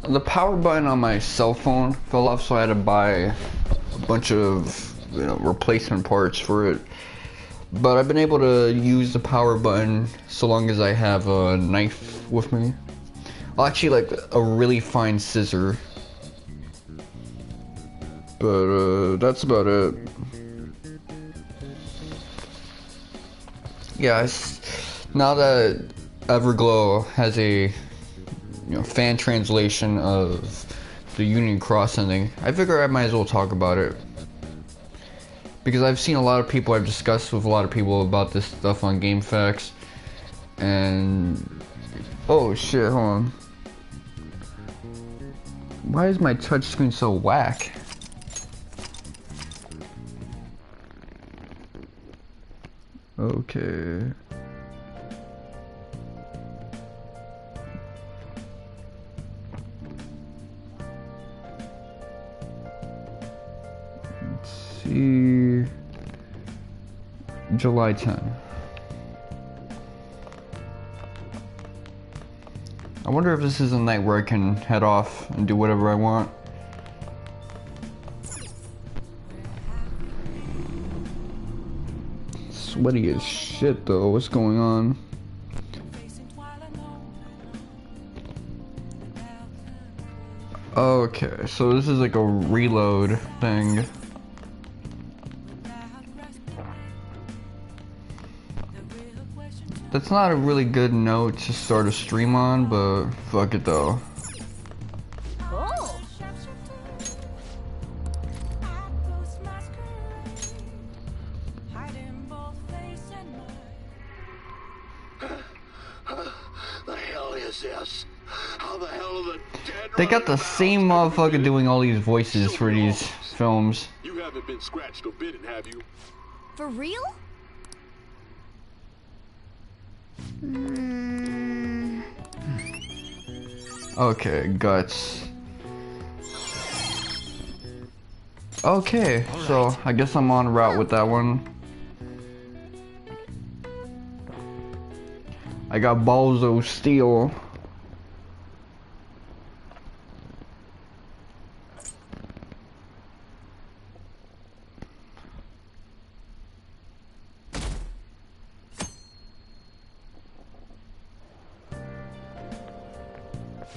The power button on my cell phone fell off, so I had to buy a bunch of, you know, replacement parts for it. But I've been able to use the power button so long as I have a knife with me. Well, actually, like a really fine scissor. But that's about it. Yeah, now that Everglow has a fan translation of the Union Cross ending, I figure I might as well talk about it. Because I've seen a lot of people, I've discussed with a lot of people about this stuff on GameFAQs, and oh shit, hold on. Why is my touchscreen so whack? Okay. Let's see. July 10. I wonder if this is a night where I can head off and do whatever I want. Sweaty as shit though, what's going on? Okay, so this is like a reload thing. That's not a really good note to start a stream on, but fuck it though. They got the same motherfucker doing all these voices for these films. You haven't been scratched or bitten, have you? For real? Okay, guts. Okay, so I guess I'm on route with that one. I got balls of steel.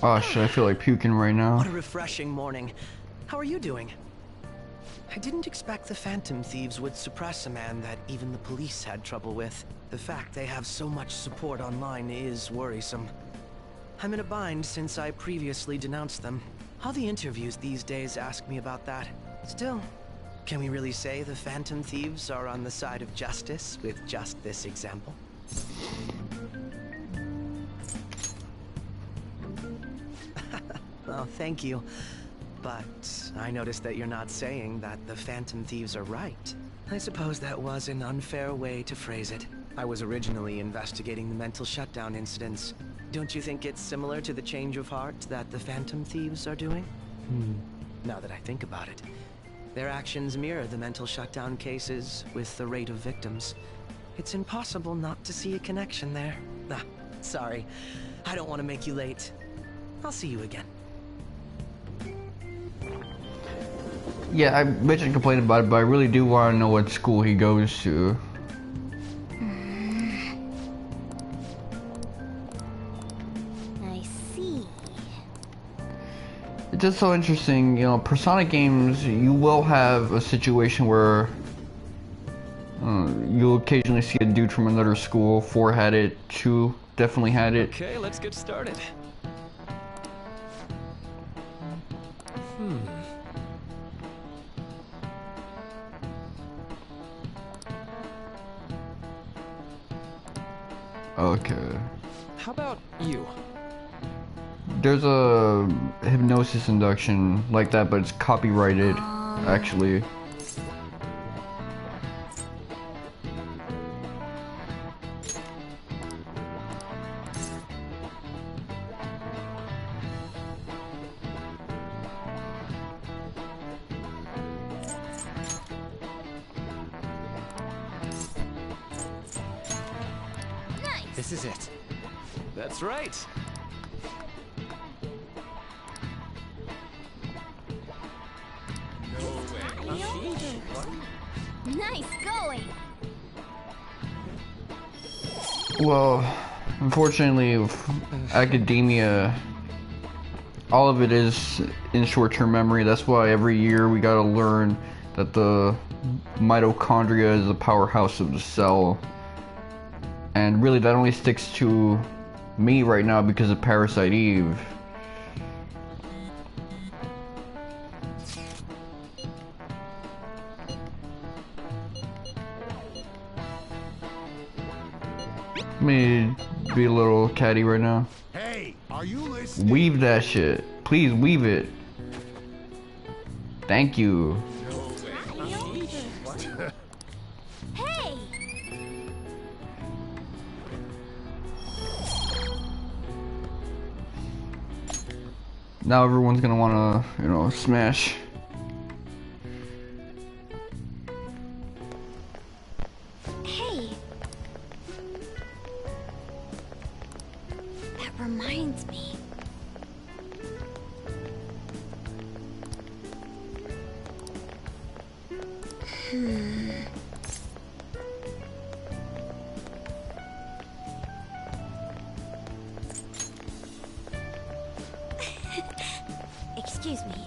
Oh shit, I feel like puking right now. What a refreshing morning. How are you doing? I didn't expect the Phantom Thieves would suppress a man that even the police had trouble with. The fact they have so much support online is worrisome. I'm in a bind since I previously denounced them. All the interviews these days ask me about that. Still, can we really say the Phantom Thieves are on the side of justice with just this example? Oh, thank you. But I noticed that you're not saying that the Phantom Thieves are right. I suppose that was an unfair way to phrase it. I was originally investigating the mental shutdown incidents. Don't you think it's similar to the change of heart that the Phantom Thieves are doing? Now that I think about it, their actions mirror the mental shutdown cases with the rate of victims. It's impossible not to see a connection there. Ah, sorry. I don't want to make you late. I'll see you again. Yeah, I mentioned complaining about it, but I really do want to know what school he goes to. I see. It's just so interesting, you know, Persona games, you will have a situation where you'll occasionally see a dude from another school. 4 had it, 2 definitely had it. Okay, let's get started. Okay. How about you? There's a hypnosis induction like that, but it's copyrighted, actually. This is it. That's right. Nice going. Well, unfortunately, with academia, all of it is in short-term memory. That's why every year we gotta learn that the mitochondria is the powerhouse of the cell. And really that only sticks to me right now because of Parasite Eve. Let me be a little catty right now. Hey, are you listening? Weave that shit. Please weave it. Thank you. Hey! Now everyone's gonna wanna, you know, smash. Hey! That reminds me. Excuse me.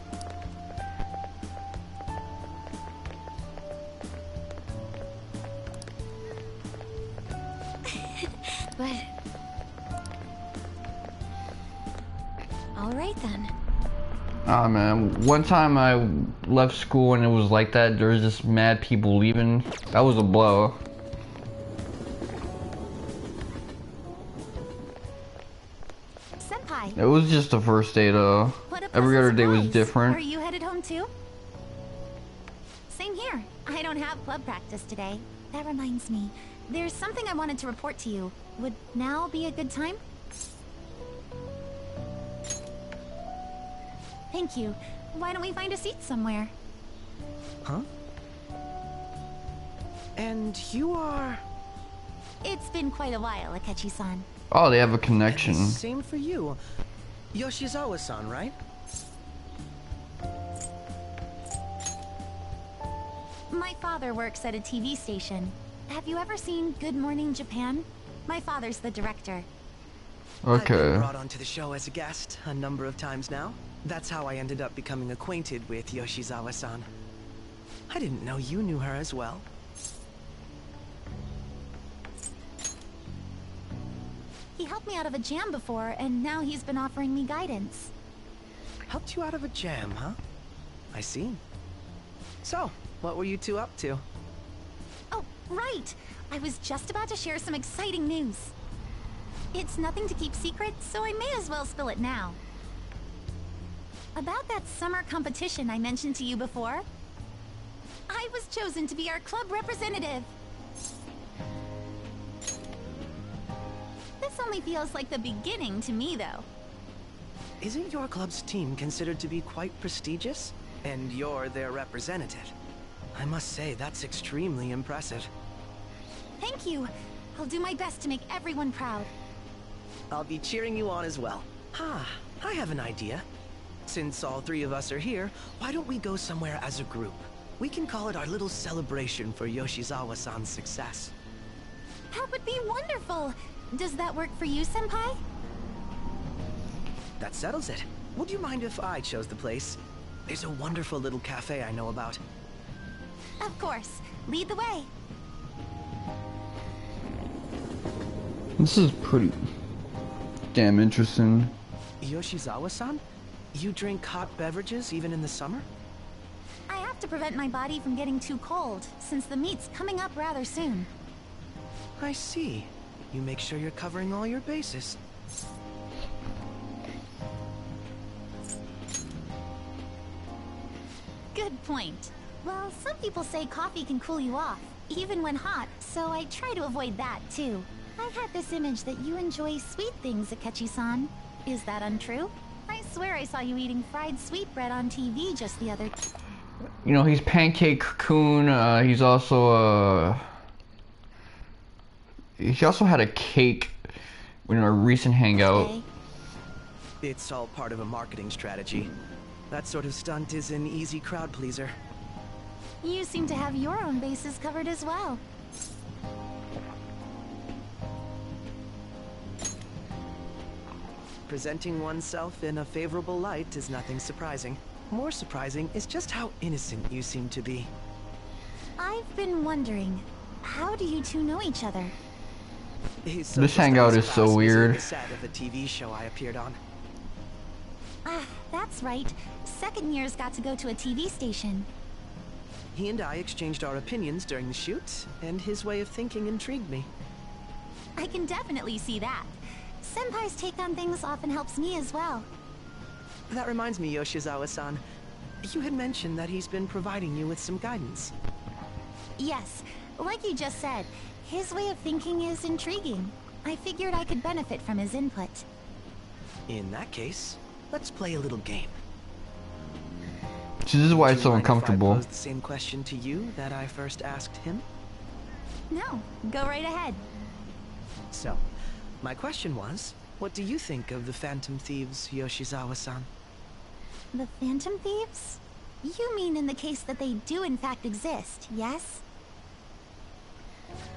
But... Alright then. Ah man, one time I left school and it was like that. There was just mad people leaving. That was a blow. Senpai, It was just the first day though. what a Every other pleasant day was surprise. different. Are you headed home too? Same here. I don't have club practice today. That reminds me. There's something I wanted to report to you. Would now be a good time? Thank you. Why don't we find a seat somewhere? Huh? And you are... It's been quite a while, Akechi-san. Oh, they have a connection. Same for you. Yoshizawa-san, right? My father works at a TV station. Have you ever seen Good Morning Japan? My father's the director. I've been Okay. brought onto the show as a guest a number of times now. That's how I ended up becoming acquainted with Yoshizawa-san. I didn't know you knew her as well. He helped me out of a jam before, and now he's been offering me guidance. Helped you out of a jam, huh? I see. So, what were you two up to? Oh, right! I was just about to share some exciting news. It's nothing to keep secret, so I may as well spill it now. About that summer competition I mentioned to you before. I was chosen to be our club representative. This only feels like the beginning to me, though. Isn't your club's team considered to be quite prestigious? And you're their representative. I must say, that's extremely impressive. Thank you. I'll do my best to make everyone proud. I'll be cheering you on as well. I have an idea. Since all three of us are here, why don't we go somewhere as a group? We can call it our little celebration for Yoshizawa-san's success. That would be wonderful! Does that work for you, Senpai? That settles it. Would you mind if I chose the place? There's a wonderful little cafe I know about. Of course. Lead the way. This is pretty damn interesting. Yoshizawa-san? You drink hot beverages even in the summer? I have to prevent my body from getting too cold, since the meet's coming up rather soon. I see. You make sure you're covering all your bases. Good point. Well, some people say coffee can cool you off, even when hot, so I try to avoid that, too. I've had this image that you enjoy sweet things, Akechi-san. Is that untrue? I swear I saw you eating fried sweetbread on TV just the other... You know, he's Pancake Cocoon. He's also he also had a cake in a recent hangout. Okay. It's all part of a marketing strategy. That sort of stunt is an easy crowd pleaser. You seem to have your own bases covered as well. Presenting oneself in a favorable light is nothing surprising. More surprising is just how innocent you seem to be. I've been wondering, how do you two know each other? This hangout is so weird. The set of a TV show I appeared on. Ah, that's right. Second years got to go to a TV station. He and I exchanged our opinions during the shoot, and his way of thinking intrigued me. I can definitely see that. Senpai's take on things often helps me as well. That reminds me, Yoshizawa-san. You had mentioned that he's been providing you with some guidance. Yes, like you just said, his way of thinking is intriguing. I figured I could benefit from his input. In that case, let's play a little game. This is why it's so Would you mind if I uncomfortable. pose the same question to you that I first asked him? No, go right ahead. So, my question was, what do you think of the Phantom Thieves, Yoshizawa-san? The Phantom Thieves? You mean in the case that they do in fact exist, yes?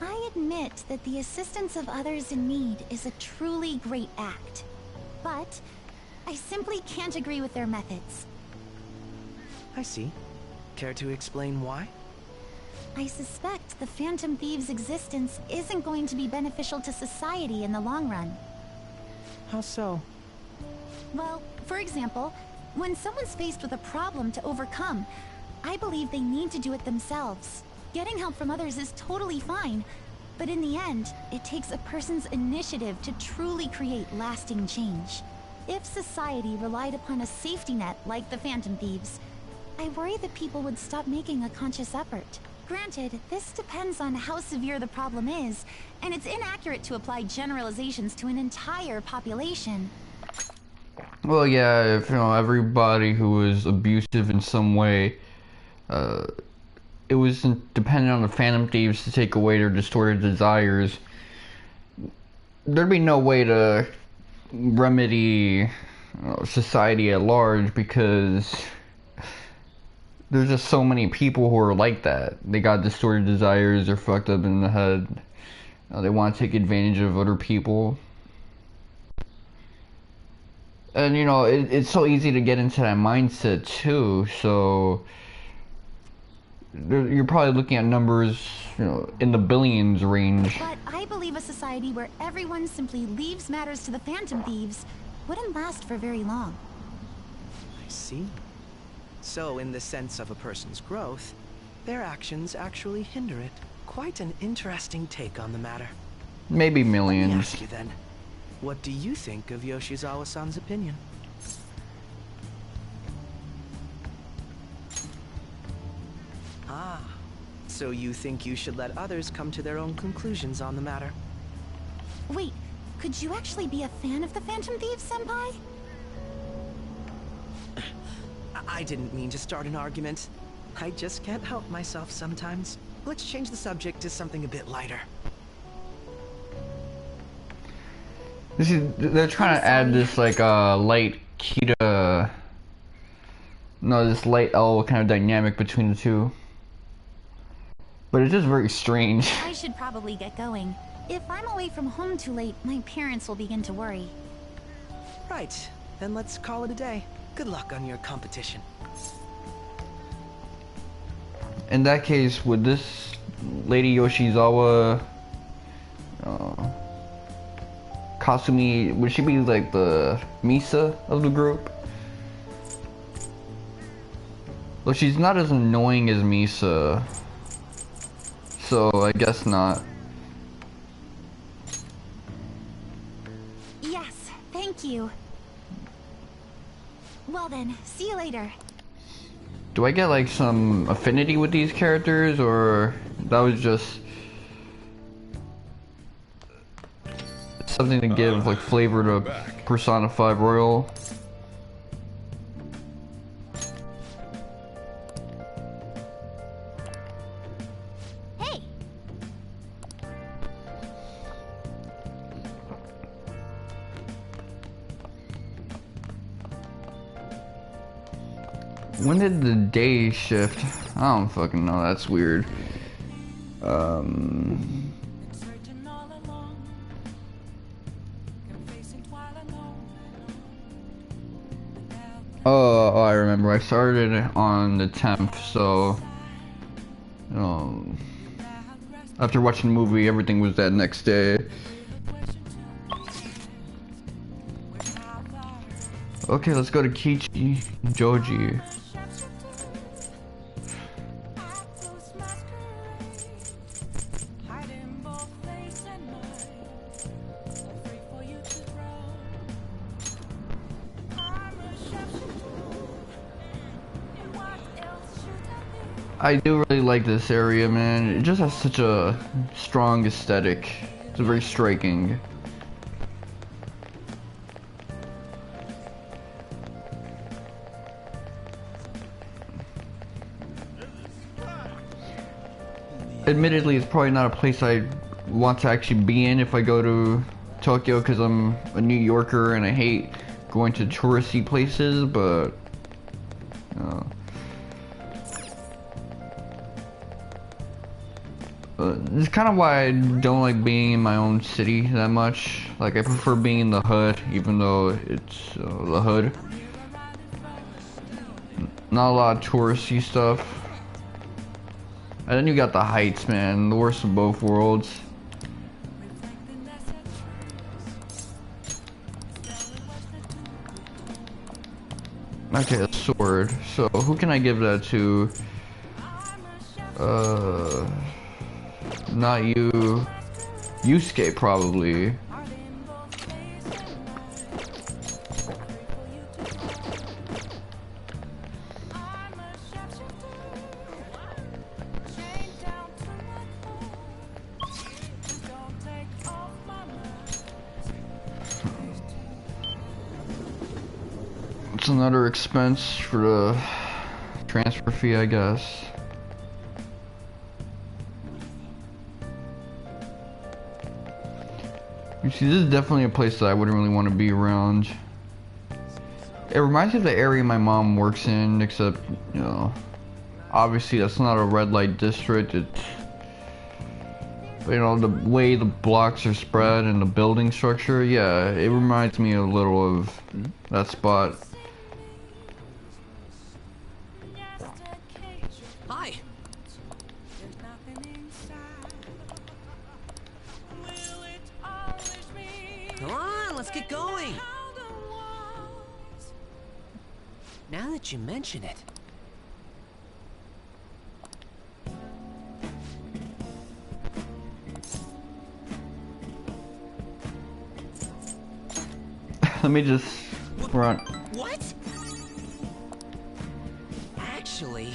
I admit that the assistance of others in need is a truly great act. But I simply can't agree with their methods. I see. Care to explain why? I suspect the Phantom Thieves' existence isn't going to be beneficial to society in the long run. How so? Well, for example, when someone's faced with a problem to overcome, I believe they need to do it themselves. Getting help from others is totally fine, but in the end, it takes a person's initiative to truly create lasting change. If society relied upon a safety net like the Phantom Thieves, I worry that people would stop making a conscious effort. Granted, this depends on how severe the problem is, and it's inaccurate to apply generalizations to an entire population. Well, yeah, if everybody who was abusive in some way, it was dependent on the Phantom Thieves to take away their distorted desires, there'd be no way to remedy society at large, because there's just so many people who are like that. They got distorted desires, they're fucked up in the head, they want to take advantage of other people. And it's so easy to get into that mindset too, so you're probably looking at numbers, in the billions range. But I believe a society where everyone simply leaves matters to the Phantom Thieves wouldn't last for very long. I see. So, in the sense of a person's growth, their actions actually hinder it. Quite an interesting take on the matter. Maybe Let me millions. ask you then, what do you think of Yoshizawa-san's opinion? Ah, so you think you should let others come to their own conclusions on the matter? Wait, could you actually be a fan of the Phantom Thieves, Senpai? I didn't mean to start an argument. I just can't help myself sometimes. Let's change the subject to something a bit lighter. They're trying to add this light Kita, this light L kind of dynamic between the two. But it's just very strange. I should probably get going. If I'm away from home too late, my parents will begin to worry. Right, then let's call it a day. Good luck on your competition. In that case, would this Lady Yoshizawa, Kasumi, would she be like the Misa of the group? Well, she's not as annoying as Misa, so I guess not. Yes, thank you. Well then, see you later. Do I get like some affinity with these characters, or that was just something to give like flavor to Persona 5 Royal? Hey! When did the day shift? I don't fucking know. That's weird. Oh, I remember. I started on the 10th, so after watching the movie, everything was that next day. Okay, let's go to Kichi Joji. I do really like this area, man. It just has such a strong aesthetic. It's very striking. Admittedly, it's probably not a place I want to actually be in if I go to Tokyo, because I'm a New Yorker and I hate going to touristy places, but it's kind of why I don't like being in my own city that much. Like, I prefer being in the hood, even though it's the hood. Not a lot of touristy stuff. And then you got the heights, man. The worst of both worlds. Okay, a sword. So, who can I give that to? Not you. Yusuke, probably. It's another expense for the transfer fee, I guess. You see, this is definitely a place that I wouldn't really want to be around. It reminds me of the area my mom works in, except, you know, obviously that's not a red light district. It's, you know, the way the blocks are spread and the building structure, yeah, it reminds me a little of that spot. Hi. Come on, let's get going. Now that you mention it. Let me just run. What? Actually...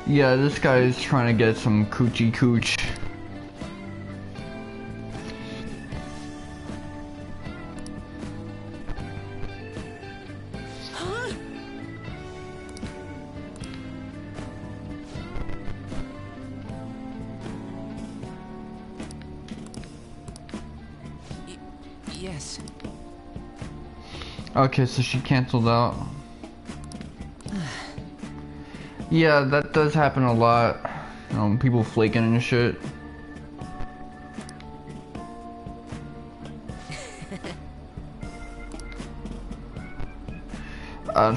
Yeah, this guy is trying to get some coochie cooch. Huh? Yes. Okay, so she canceled out. Yeah, that does happen a lot. People flaking and shit.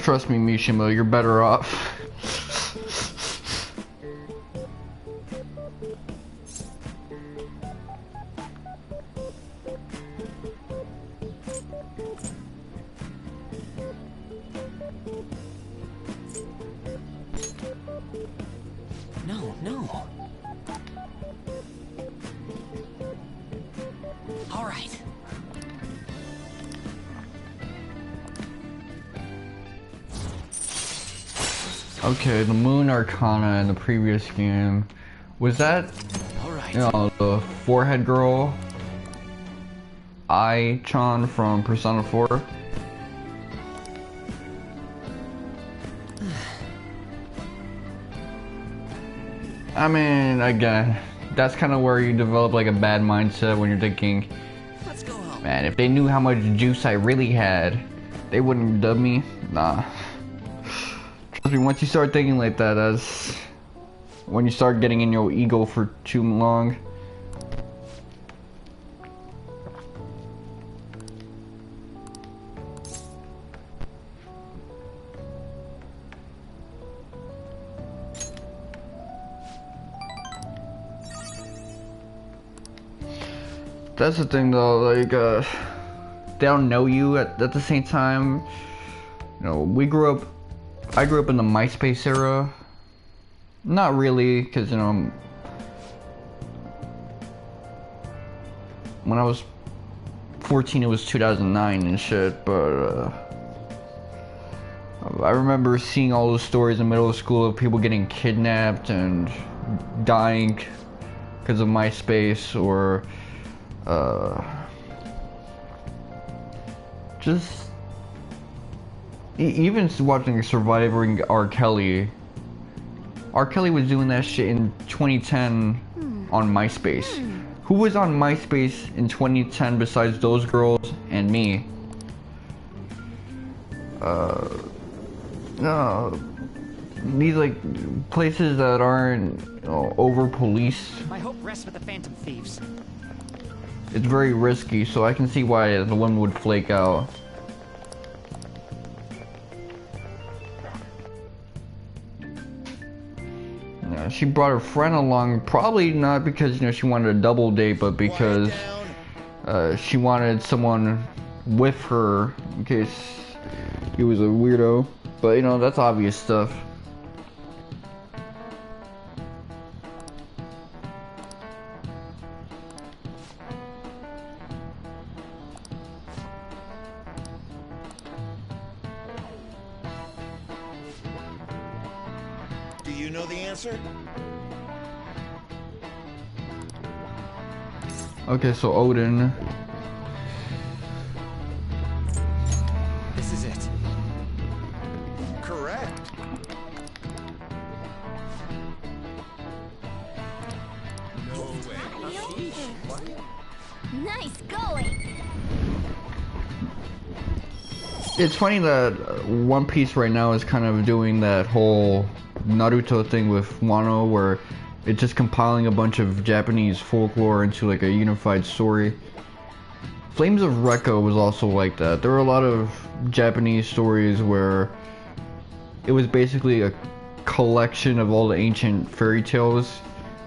Trust me, Mishima, you're better off. No, no. Okay, the Moon Arcana in the previous game. Was that, Alright. you know, the forehead girl? Ai-chan from Persona 4? I mean, again, that's kind of where you develop like a bad mindset when you're thinking, Let's go home. man, if they knew how much juice I really had, they wouldn't dub me. Nah. Trust me, once you start thinking like that, that's when you start getting in your ego for too long. That's the thing though, like, they don't know you at the same time. You know, I grew up in the MySpace era. Not really, because, you know, when I was 14 it was 2009 and shit, but, I remember seeing all those stories in middle school of people getting kidnapped and dying because of MySpace, or just even watching Surviving R. Kelly. R. Kelly was doing that shit in 2010 on MySpace. Who was on MySpace in 2010 besides those girls and me? No, these like places that aren't, you know, over policed. My hope rests with the Phantom Thieves. It's very risky, so I can see why the woman would flake out. Yeah, she brought her friend along, probably not because, you know, she wanted a double date, but because she wanted someone with her in case he was a weirdo. But, you know, that's obvious stuff. Do you know the answer? Okay, so Odin. This is it. Correct. No way. Nice going. It's funny that One Piece right now is kind of doing that whole Naruto thing with Wano, where it's just compiling a bunch of Japanese folklore into like a unified story. Flames of Recco was also like that. There were a lot of Japanese stories where it was basically a collection of all the ancient fairy tales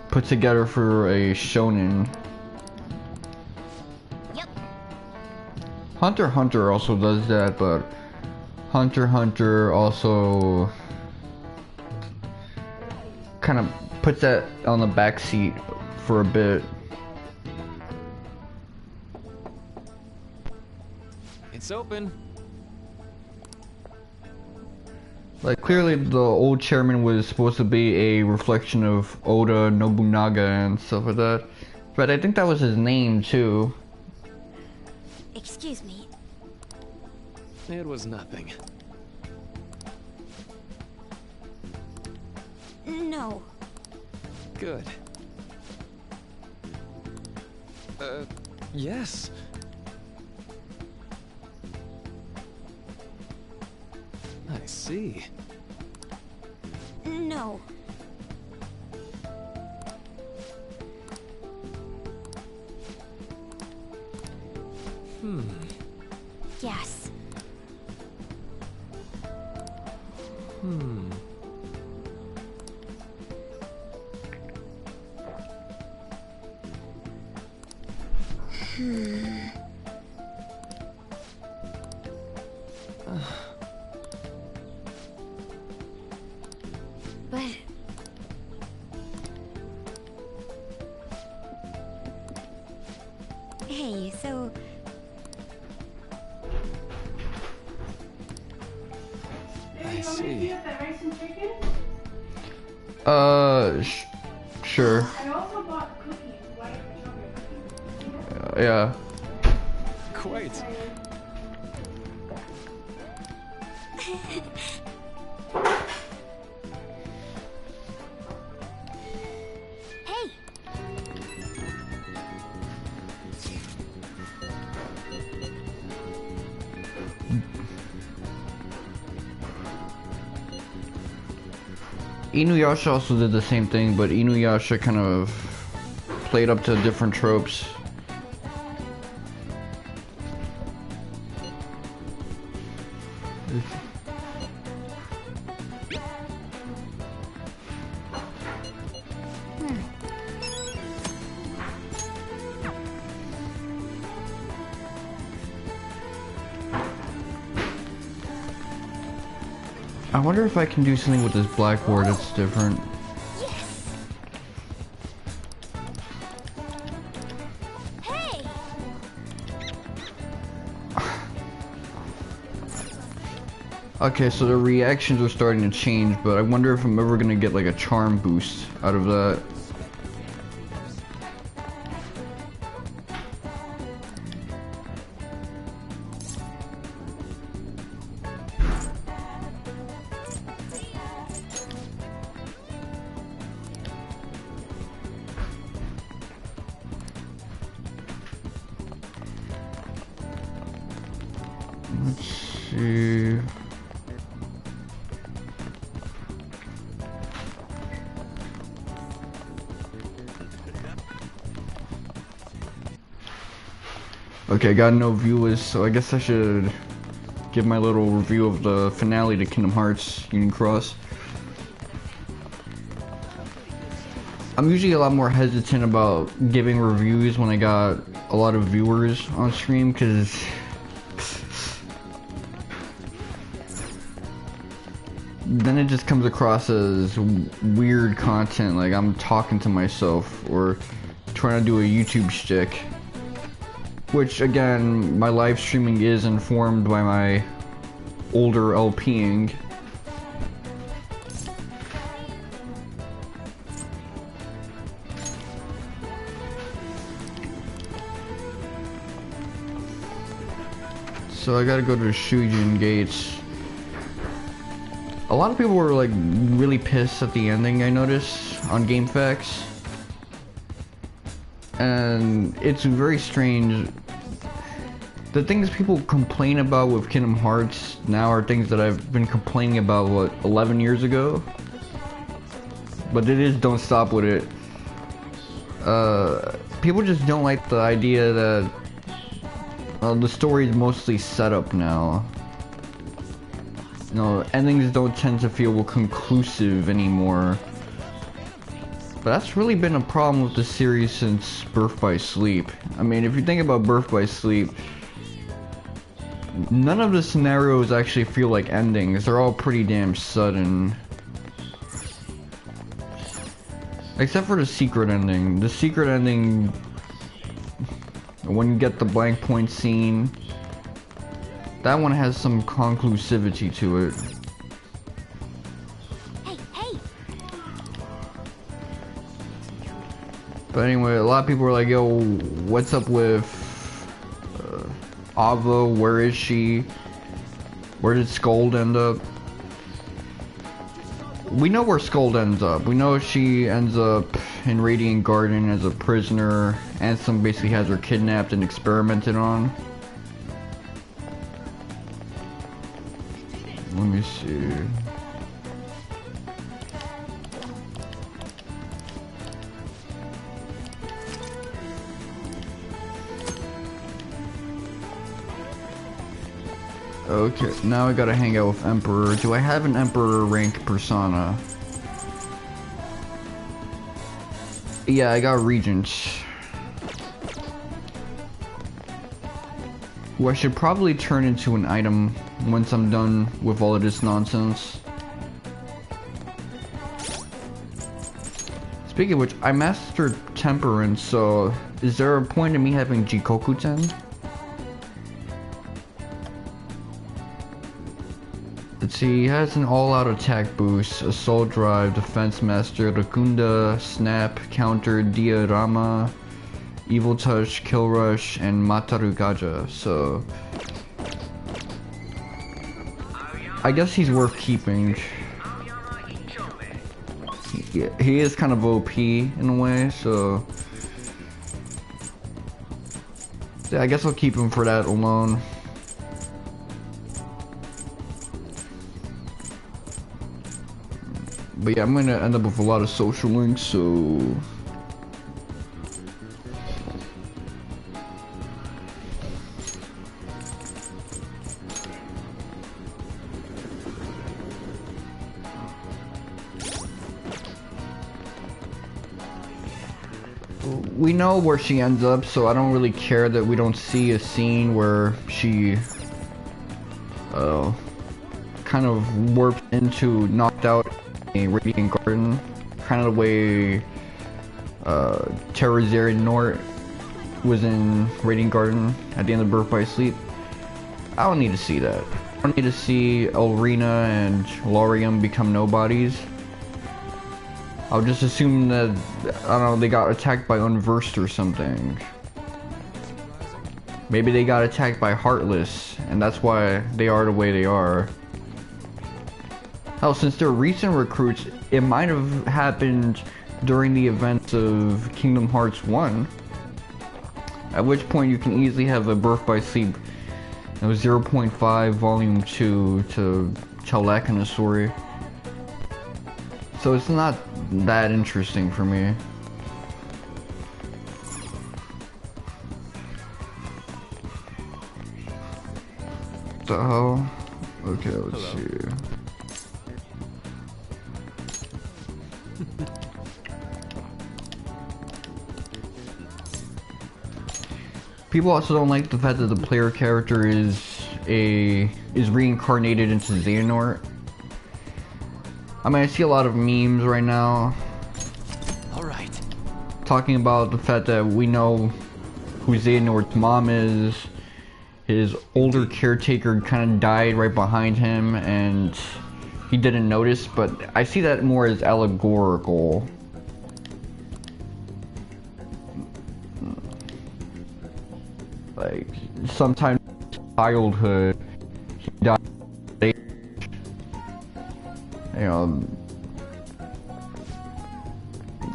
put together for a shonen. Yep. Hunter x Hunter also does that, but Hunter x Hunter also kind of puts that on the back seat for a bit. It's open. Like, clearly the old chairman was supposed to be a reflection of Oda Nobunaga and stuff like that. But I think that was his name too. Excuse me. It was nothing. No. Good. Yes. I see. No. Yes. But hey, so I see. Sure. I also bought cookies, white chocolate cookies. Yeah. Quite. Hey, Inuyasha also did the same thing, but Inuyasha kind of played up to different tropes. I wonder if I can do something with this blackboard that's different. yes. Hey, Okay, so the reactions are starting to change, but I wonder if I'm ever gonna get like a charm boost out of that. Let's see. Okay, I got no viewers, so I guess I should give my little review of the finale to Kingdom Hearts Union Cross. I'm usually a lot more hesitant about giving reviews when I got a lot of viewers on stream, because then it just comes across as weird content, like I'm talking to myself or trying to do a YouTube shtick. Which, again, my live streaming is informed by my older LPing. So I gotta go to the Shujin Gates. A lot of people were like really pissed at the ending, I noticed, on GameFAQs. And it's very strange. The things people complain about with Kingdom Hearts now are things that I've been complaining about, what, 11 years ago? But it is Don't Stop With It. People just don't like the idea that the story is mostly set up now. You know, endings don't tend to feel conclusive anymore. But that's really been a problem with the series since Birth by Sleep. I mean, if you think about Birth by Sleep, none of the scenarios actually feel like endings. They're all pretty damn sudden. Except for the secret ending. The secret ending, when you get the blank point scene, that one has some conclusivity to it. hey, hey. But anyway, a lot of people were like, yo, what's up with Ava? Where is she? Where did Scold end up? We know where Scold ends up. We know she ends up in Radiant Garden as a prisoner. Ansem basically has her kidnapped and experimented on. Let me see. Okay, now I gotta hang out with Emperor. Do I have an Emperor rank persona? Yeah, I got Regent. Who I should probably turn into an item once I'm done with all of this nonsense. Speaking of which, I mastered Temperance, so is there a point in me having Jikoku-ten? Let's See, he has an all-out attack boost, assault drive, defense master, Racunda, snap, counter, diorama, evil touch, kill rush, and mataru gaja. So I guess he's worth keeping. He is kind of OP in a way, so yeah, I guess I'll keep him for that alone. But yeah, I'm gonna end up with a lot of social links, so we know where she ends up, so I don't really care that we don't see a scene where she kind of warped into, knocked out a Radiant Garden, kind of the way Terrazarian Nort was in Radiant Garden at the end of Birth by Sleep. I don't need to see that. I don't need to see Elrina and Laurium become nobodies. I'll just assume that, I don't know, they got attacked by Unversed or something. Maybe they got attacked by Heartless, and that's why they are the way they are. Hell, since they're recent recruits, it might have happened during the events of Kingdom Hearts 1. At which point you can easily have a Birth by Sleep 0.5 Volume 2 to tell that kind of story. So it's not that interesting for me. What the hell? Okay, let's see. People also don't like the fact that the player character is reincarnated into Xehanort. I mean, I see a lot of memes right now talking about the fact that we know who Xehanort's mom is. His older caretaker kind of died right behind him and he didn't notice, but I see that more as allegorical. Like, sometimes in childhood, he died. You know,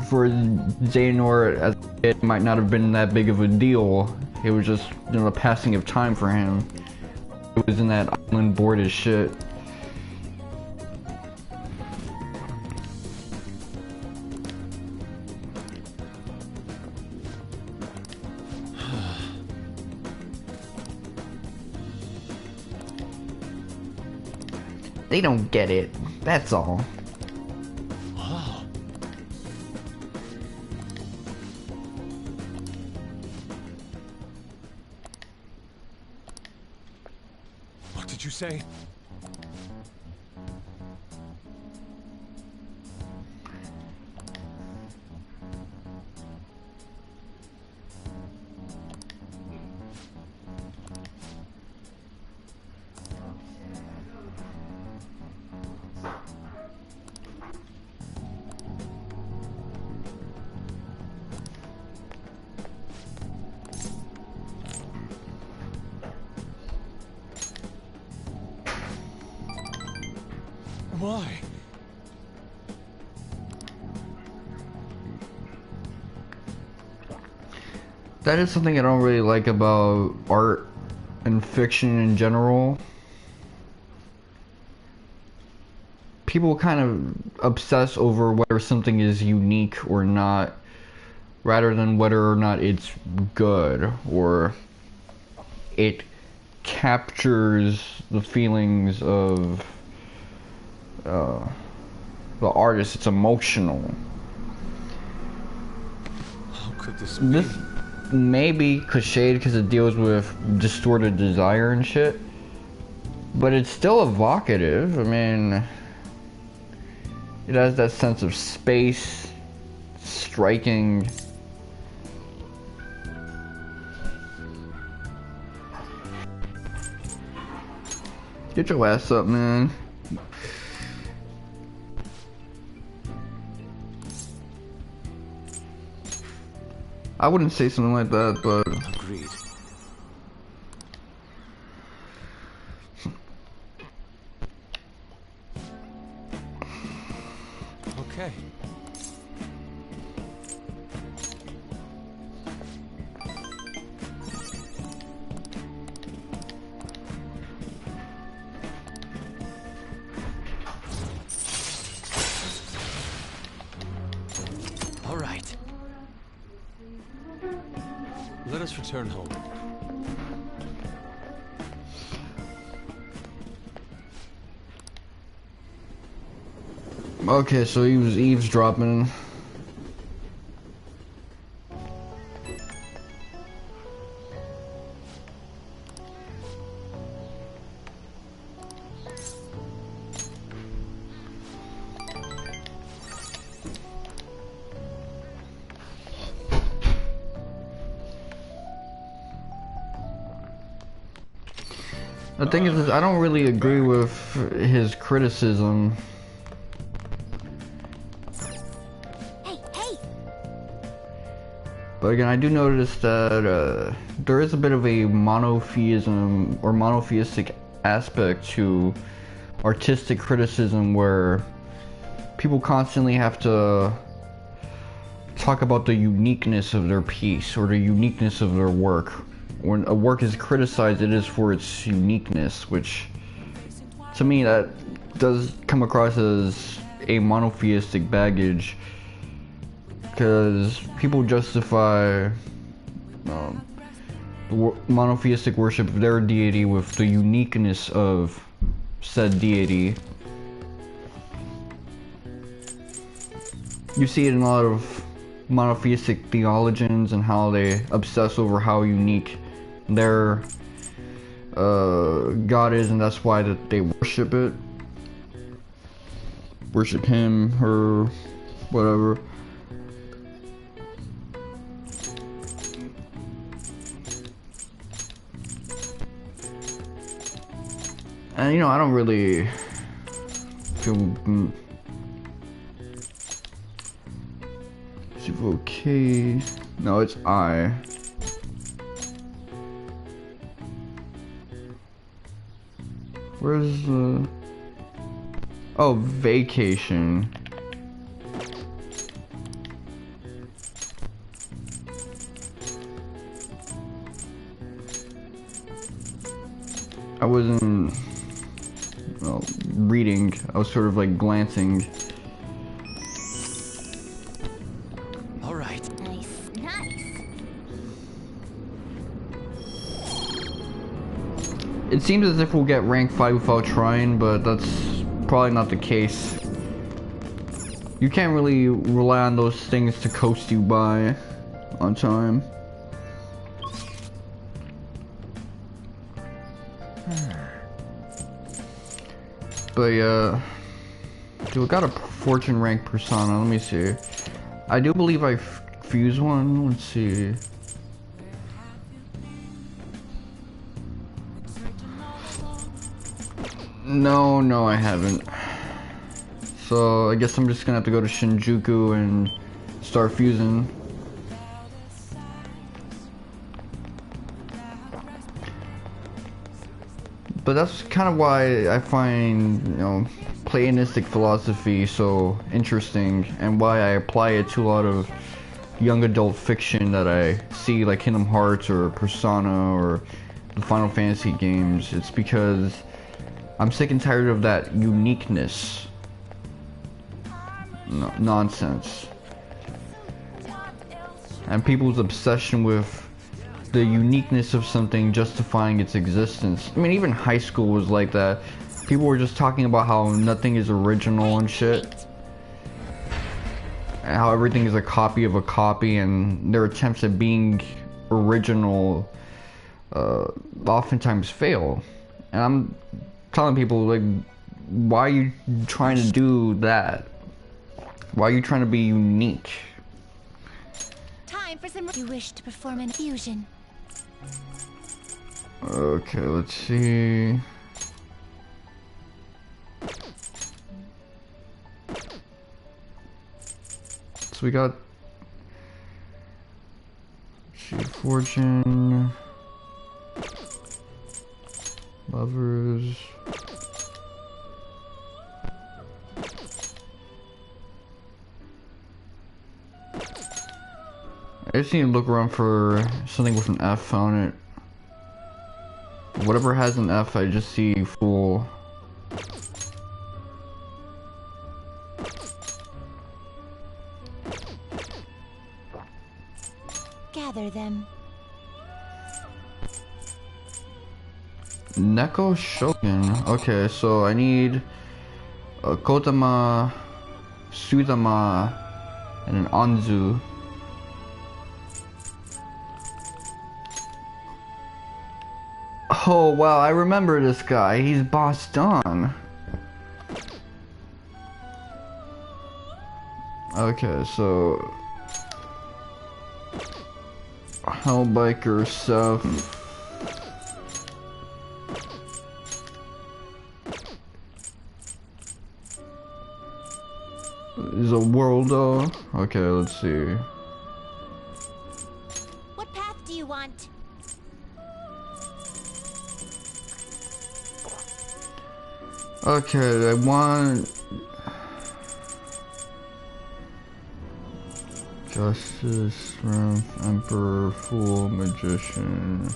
for Xehanort as a kid, it might not have been that big of a deal. It was just, you know, the passing of time for him. It was in that island bored as shit. They don't get it. That's all. Wow. What did you say? Why? That is something I don't really like about art and fiction in general. People kind of obsess over whether something is unique or not, rather than whether or not it's good or it captures the feelings of the artist. It's emotional. How could this be? This may be cliched because it deals with distorted desire and shit, but it's still evocative. I mean, it has that sense of space, striking. Get your ass up, man. I wouldn't say something like that, but Agreed. Okay. All right. Let us return home. okay, so he was eavesdropping. The thing is, I don't really agree with his criticism. Hey, hey! But again, I do notice that there is a bit of a monotheism or monotheistic aspect to artistic criticism where people constantly have to talk about the uniqueness of their piece or the uniqueness of their work. When a work is criticized, it is for its uniqueness, which to me that does come across as a monotheistic baggage, because people justify monotheistic worship of their deity with the uniqueness of said deity. You see it in a lot of monotheistic theologians and how they obsess over how unique their God is, and that's why that they worship it, worship him, her, whatever. And you know, I don't really feel is it okay? No, it's I. Where's the... Oh, vacation. I wasn't reading, I was sort of like glancing. All right. Nice, nice. It seems as if we'll get rank 5 without trying, but that's probably not the case. You can't really rely on those things to coast you by on time. But yeah, dude, I got a fortune rank persona. Let me see. I do believe I fused one. Let's see. No, I haven't. So I guess I'm just gonna have to go to Shinjuku and start fusing. But that's kind of why I find, you know, Platonistic philosophy so interesting, and why I apply it to a lot of young adult fiction that I see, like Kingdom Hearts or Persona or the Final Fantasy games. It's because I'm sick and tired of that uniqueness nonsense and people's obsession with the uniqueness of something justifying its existence. I mean, even high school was like that. People were just talking about how nothing is original and shit, and how everything is a copy of a copy, and their attempts at being original oftentimes fail. And I'm telling people, like, why are you trying to do that? Why are you trying to be unique? Time for some. You wish to perform an fusion. Okay, let's see. So we got Fortune. Lovers. I just need to look around for something with an F on it. Whatever has an F, I just see full. Gather them. Neko Shogun. Okay, so I need a Kotama, Sudama, and an Anzu. Oh wow, I remember this guy. He's Boss Don. Okay, so Hellbiker Seth. Is a Worldo. Okay, let's see. What path do you want? Okay, I want Justice, Strength, Emperor, Fool, Magician.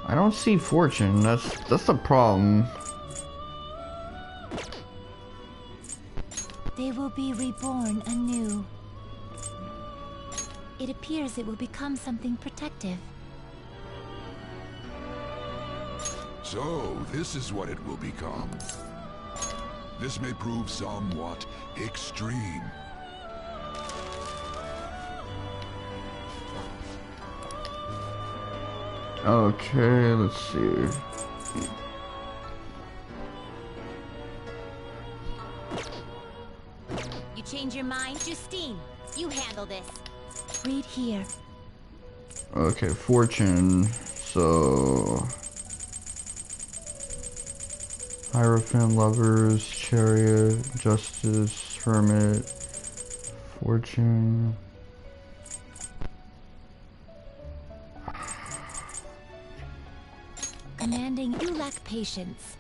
I don't see Fortune. That's the problem. They will be reborn anew. It appears it will become something protective. So, this is what it will become. This may prove somewhat extreme. Okay, let's see. You change your mind, Justine. You handle this. Read here. Okay, Fortune. So Hierophant, Lovers, Chariot, Justice, Hermit, Fortune. Commanding, you lack patience.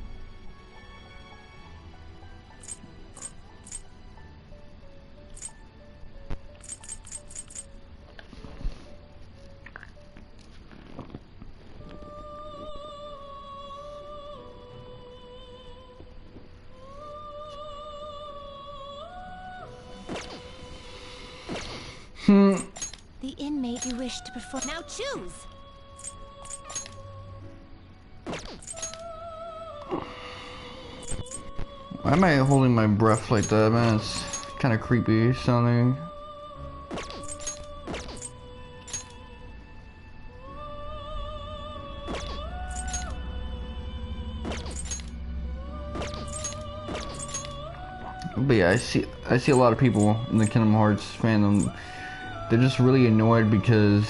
The inmate you wish to perform. Now choose! Why am I holding my breath like that, man? It's kind of creepy sounding. But yeah, I see a lot of people in the Kingdom Hearts fandom. They're just really annoyed because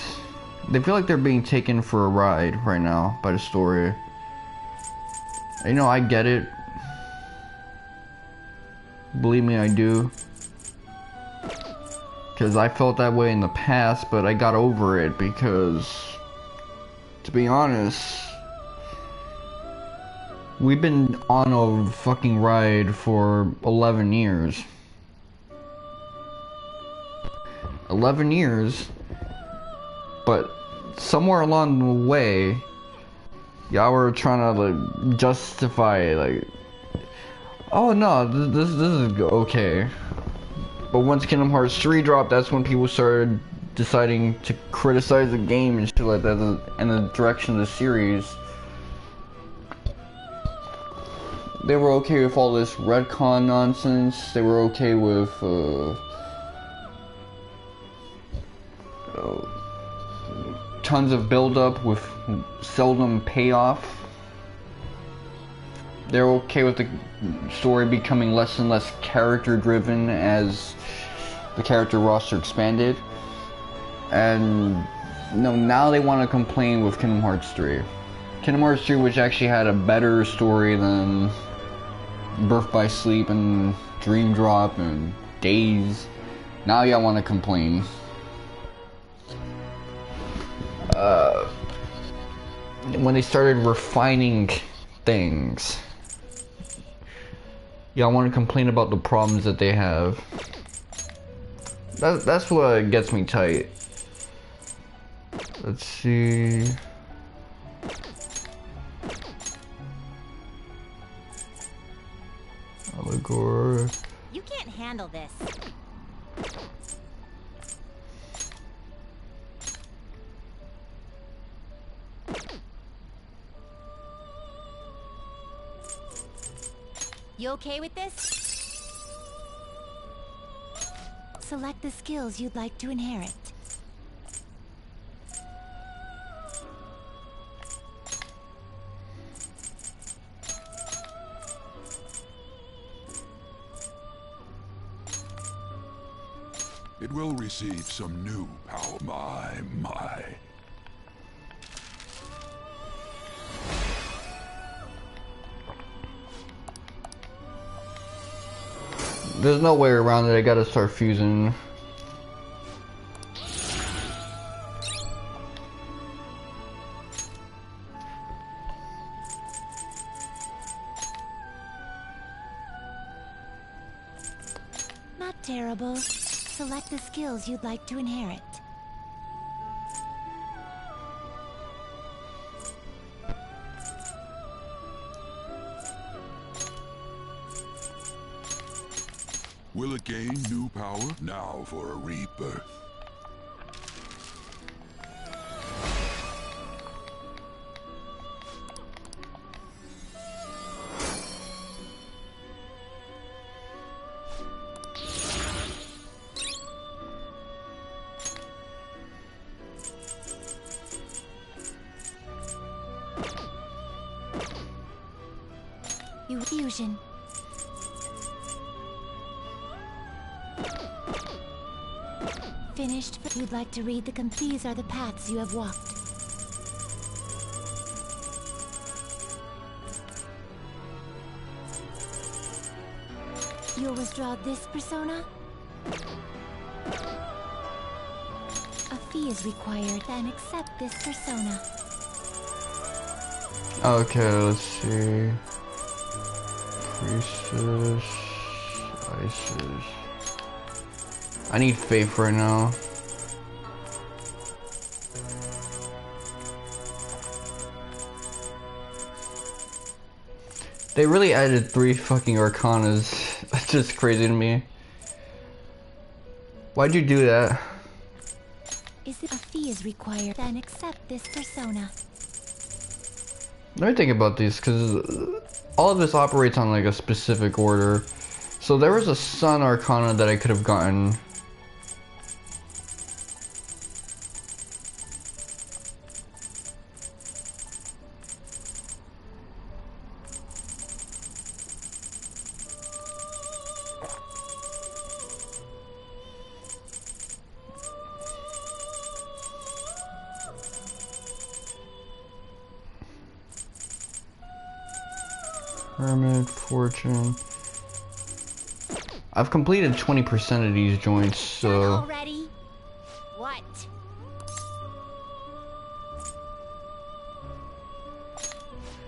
they feel like they're being taken for a ride right now by the story. You know, I get it. Believe me, I do. Because I felt that way in the past, but I got over it because, to be honest, we've been on a fucking ride for 11 years. 11 years, but somewhere along the way, y'all were trying to like justify like, oh no, this is okay. But once Kingdom Hearts 3 dropped, that's when people started deciding to criticize the game and shit like that, and the direction of the series. They were okay with all this retcon nonsense. They were okay with tons of build-up with seldom payoff. They're okay with the story becoming less and less character-driven as the character roster expanded. And no, now they want to complain with Kingdom Hearts 3. Kingdom Hearts 3, which actually had a better story than Birth by Sleep and Dream Drop and Days. Now y'all want to complain. when they started refining things. Yeah, I want to complain about the problems that they have. That's what gets me tight. Let's see. Allegor. You can't handle this. You okay with this? Select the skills you'd like to inherit. It will receive some new power. My. There's no way around it, I gotta start fusing. Not terrible. Select the skills you'd like to inherit. Will it gain new power? Now for a rebirth. Fusion. Finished. You'd like to read these are the paths you have walked. You'll withdraw this persona? A fee is required, then accept this persona. Okay, let's see. Priestess. Isis. I need faith right now. They really added 3 fucking arcanas. That's just crazy to me. Why'd you do that? Is it a fee is required, then accept this persona. Let me think about these, because all of this operates on like a specific order. So there was a Sun Arcana that I could have gotten. Hermit, Fortune. I've completed 20% of these joints, so... Already? What?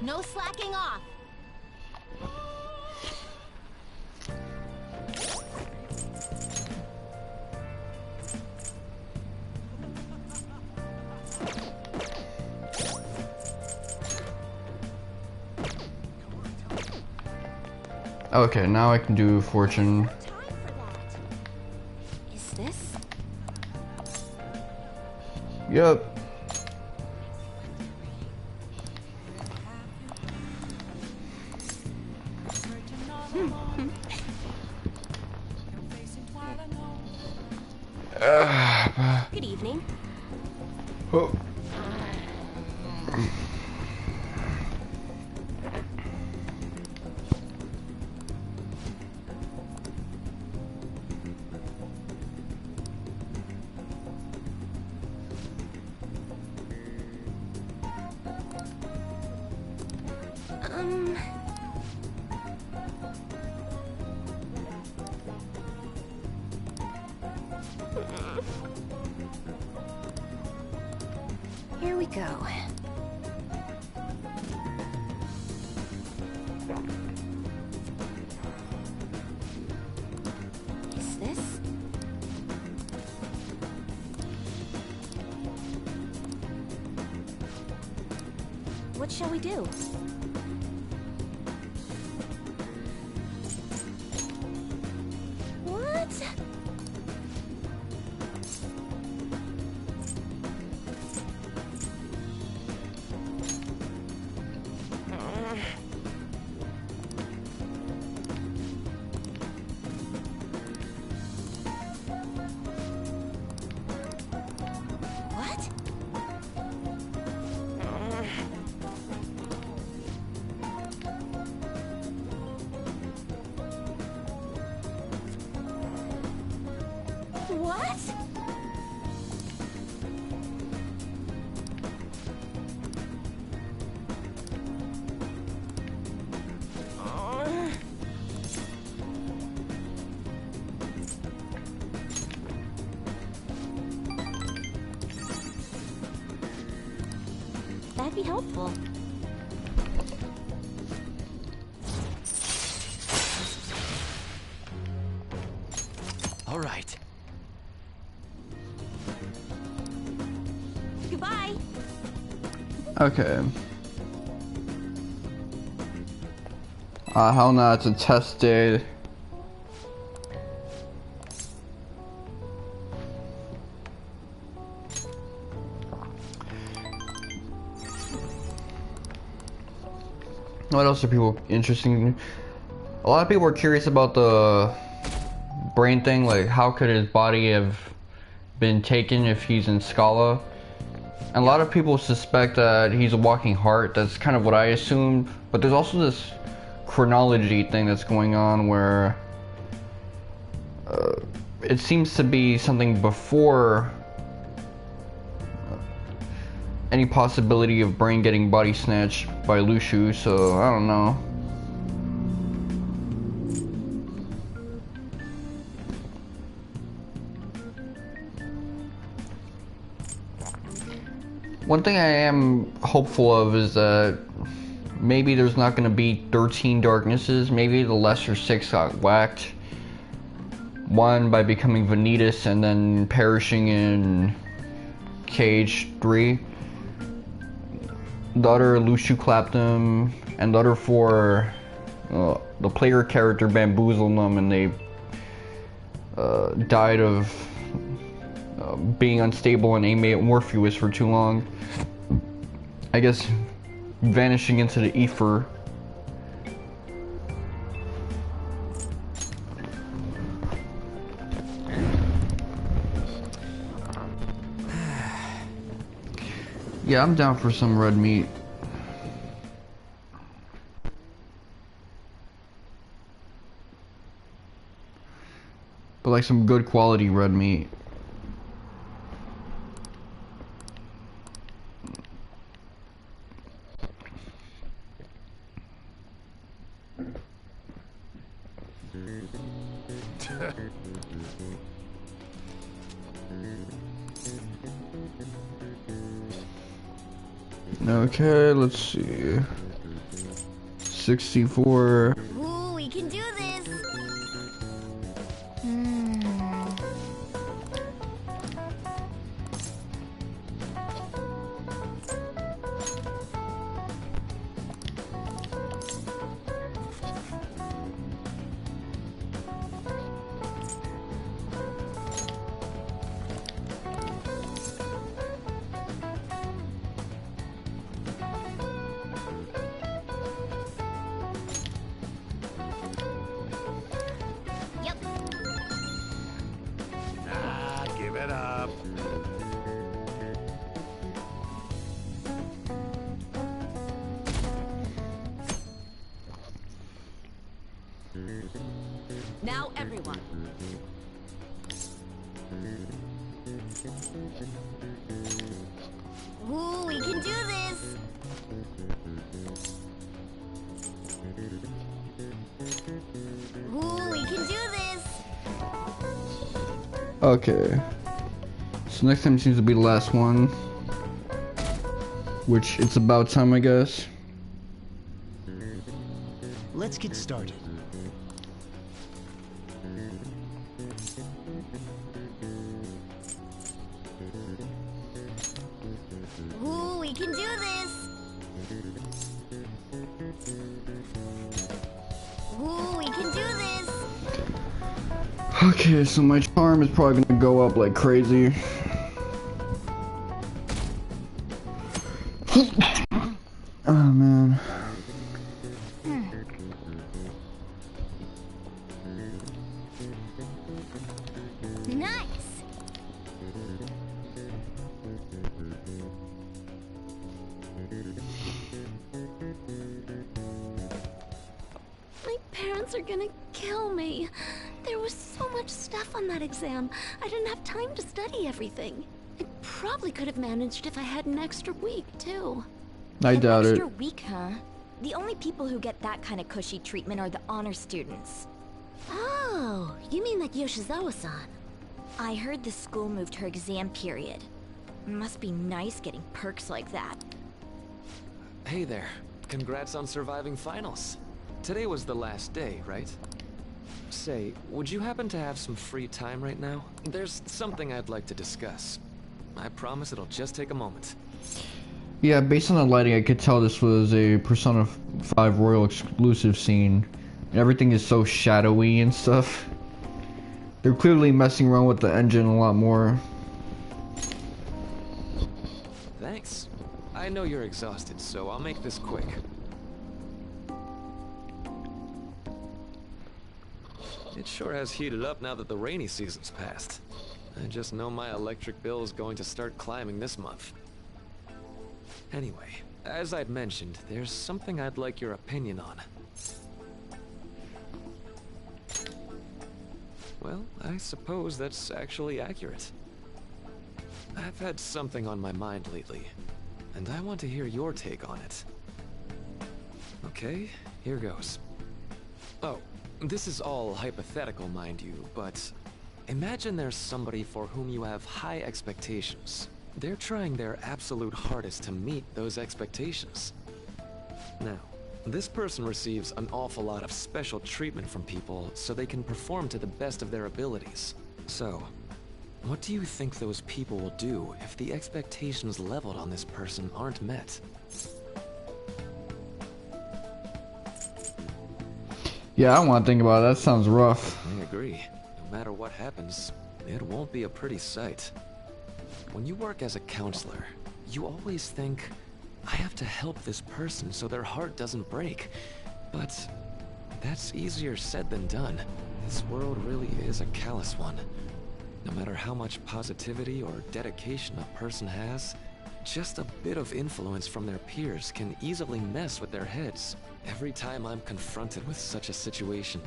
No slacking off. Okay, now I can do Fortune. Is this? Yep. Good evening. Oh. Here we go. Is this? What shall we do? What? What? What? That'd be helpful. All right. Goodbye. Okay. Hell no, it's a test day. What else are people interesting? A lot of people are curious about the brain thing, like how could his body have been taken if he's in Scala? And a lot of people suspect that he's a walking heart. That's kind of what I assumed. But there's also this chronology thing that's going on where it seems to be something before any possibility of Brain getting body snatched by Lushu, so I don't know. One thing I am hopeful of is that maybe there's not going to be 13 darknesses. Maybe the lesser 6 got whacked. One by becoming Vanitas and then perishing in Cage 3. The other Lushu clapped them, and the other 4 the player character bamboozled them and they died of being unstable and amorphous for too long. I guess vanishing into the ether. Yeah, I'm down for some red meat. But like some good quality red meat. Okay, let's see. 64. Ooh, we can do this. Yep. Ah, give it up. Now everyone. Ooh, we can do this. Ooh, we can do this. Okay. So next time seems to be the last one. which it's about time, I guess. Let's get started. Ooh, we can do this! Ooh, we can do this! Okay, so my charm is probably gonna go up like crazy. Oh man. Nice! My parents are gonna kill me. There was so much stuff on that exam. I didn't have time to study everything. I probably could have managed if I had an extra week, too. I doubt An it. extra week, huh? The only people who get that kind of cushy treatment are the honor students. Oh, you mean like Yoshizawa-san? I heard the school moved her exam period. Must be nice getting perks like that. Hey there. Congrats on surviving finals. Today was the last day, right? Say, would you happen to have some free time right now? There's something I'd like to discuss. I promise it'll just take a moment. Yeah, based on the lighting, I could tell this was a Persona 5 Royal exclusive scene. Everything is so shadowy and stuff. They're clearly messing around with the engine a lot more. Thanks. I know you're exhausted, so I'll make this quick. It sure has heated up now that the rainy season's passed. I just know my electric bill is going to start climbing this month. Anyway, as I'd mentioned, there's something I'd like your opinion on. Well, I suppose that's actually accurate. I've had something on my mind lately, and I want to hear your take on it. Okay, here goes. Oh, this is all hypothetical, mind you, but imagine there's somebody for whom you have high expectations. They're trying their absolute hardest to meet those expectations. Now, this person receives an awful lot of special treatment from people so they can perform to the best of their abilities. So, what do you think those people will do if the expectations leveled on this person aren't met? Yeah, I don't want to think about it. That sounds rough. I agree. No matter what happens, it won't be a pretty sight. When you work as a counselor, you always think, I have to help this person so their heart doesn't break. But that's easier said than done. This world really is a callous one. No matter how much positivity or dedication a person has, just a bit of influence from their peers can easily mess with their heads. Every time I'm confronted with such a situation,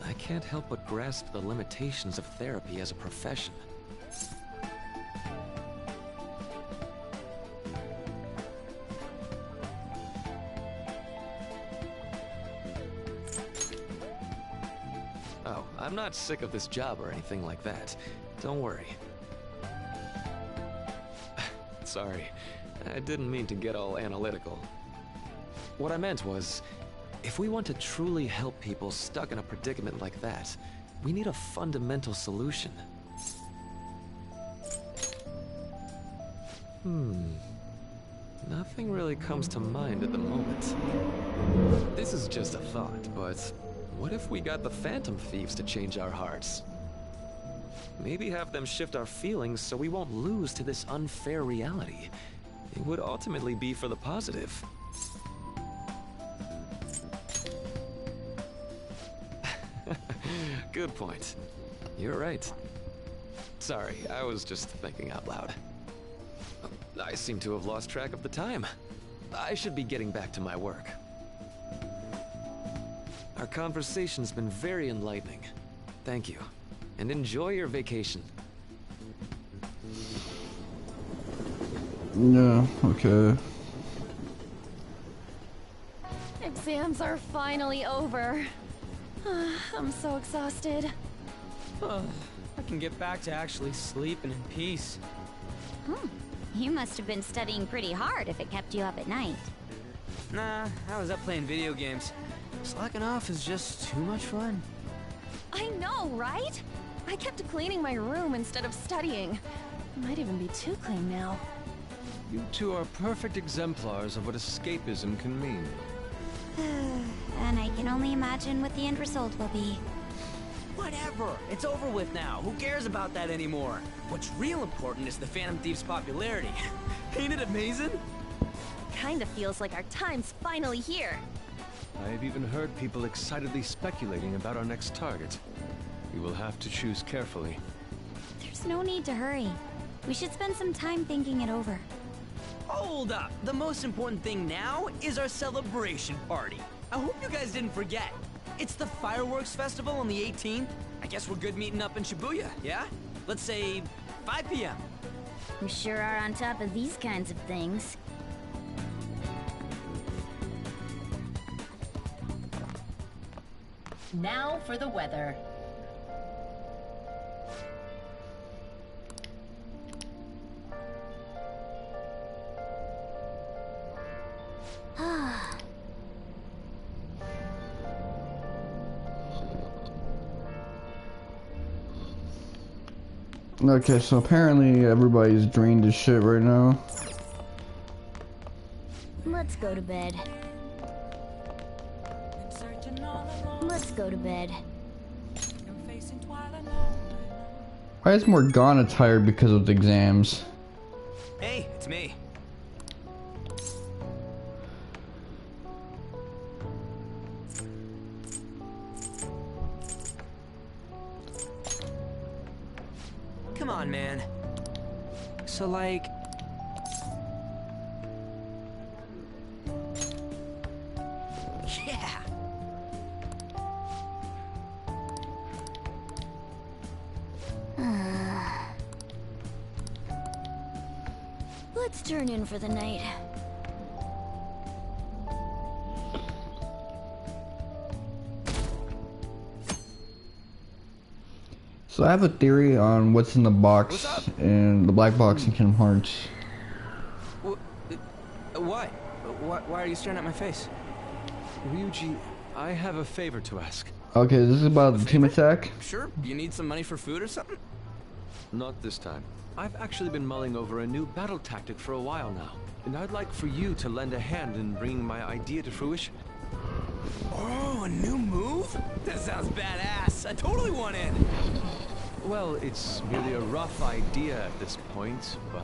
I can't help but grasp the limitations of therapy as a profession. Oh, I'm not sick of this job or anything like that. Don't worry. Sorry, I didn't mean to get all analytical. What I meant was, if we want to truly help people stuck in a predicament like that, we need a fundamental solution. Nothing really comes to mind at the moment. This is just a thought, but what if we got the Phantom Thieves to change our hearts? Maybe have them shift our feelings so we won't lose to this unfair reality. It would ultimately be for the positive. Good point. You're right. Sorry, I was just thinking out loud. I seem to have lost track of the time. I should be getting back to my work. Our conversation's been very enlightening. Thank you. And enjoy your vacation. Yeah, okay. Exams are finally over. I'm so exhausted. I can get back to actually sleeping in peace. You must have been studying pretty hard if it kept you up at night. Nah, I was up playing video games. Slacking off is just too much fun. I know, right? I kept cleaning my room instead of studying. Might even be too clean now. You two are perfect exemplars of what escapism can mean. And I can only imagine what the end result will be. Whatever. It's over with now. Who cares about that anymore? What's real important is the Phantom Thieves' popularity. Ain't it amazing? Kinda feels like our time's finally here. I've even heard people excitedly speculating about our next target. We will have to choose carefully. There's no need to hurry. We should spend some time thinking it over. Hold up. The most important thing now is our celebration party. I hope you guys didn't forget. It's the fireworks festival on the 18th. I guess we're good meeting up in Shibuya, yeah? Let's say 5 p.m. You sure are on top of these kinds of things. Now for the weather. Okay, so apparently everybody's drained as shit right now. Let's go to bed. Let's go to bed. Why is Morgana tired because of the exams? Hey, it's me. Come on, man. So, like... Yeah! Let's turn in for the night. So I have a theory on what's in the box in the black box in Kingdom Hearts. What? Why are you staring at my face? Ryuji, I have a favor to ask. Okay, this is about the team attack. Sure, you need some money for food or something? Not this time. I've actually been mulling over a new battle tactic for a while now, and I'd like for you to lend a hand in bringing my idea to fruition. Oh, a new move? That sounds badass. I totally want in. Well, it's merely a rough idea at this point, but...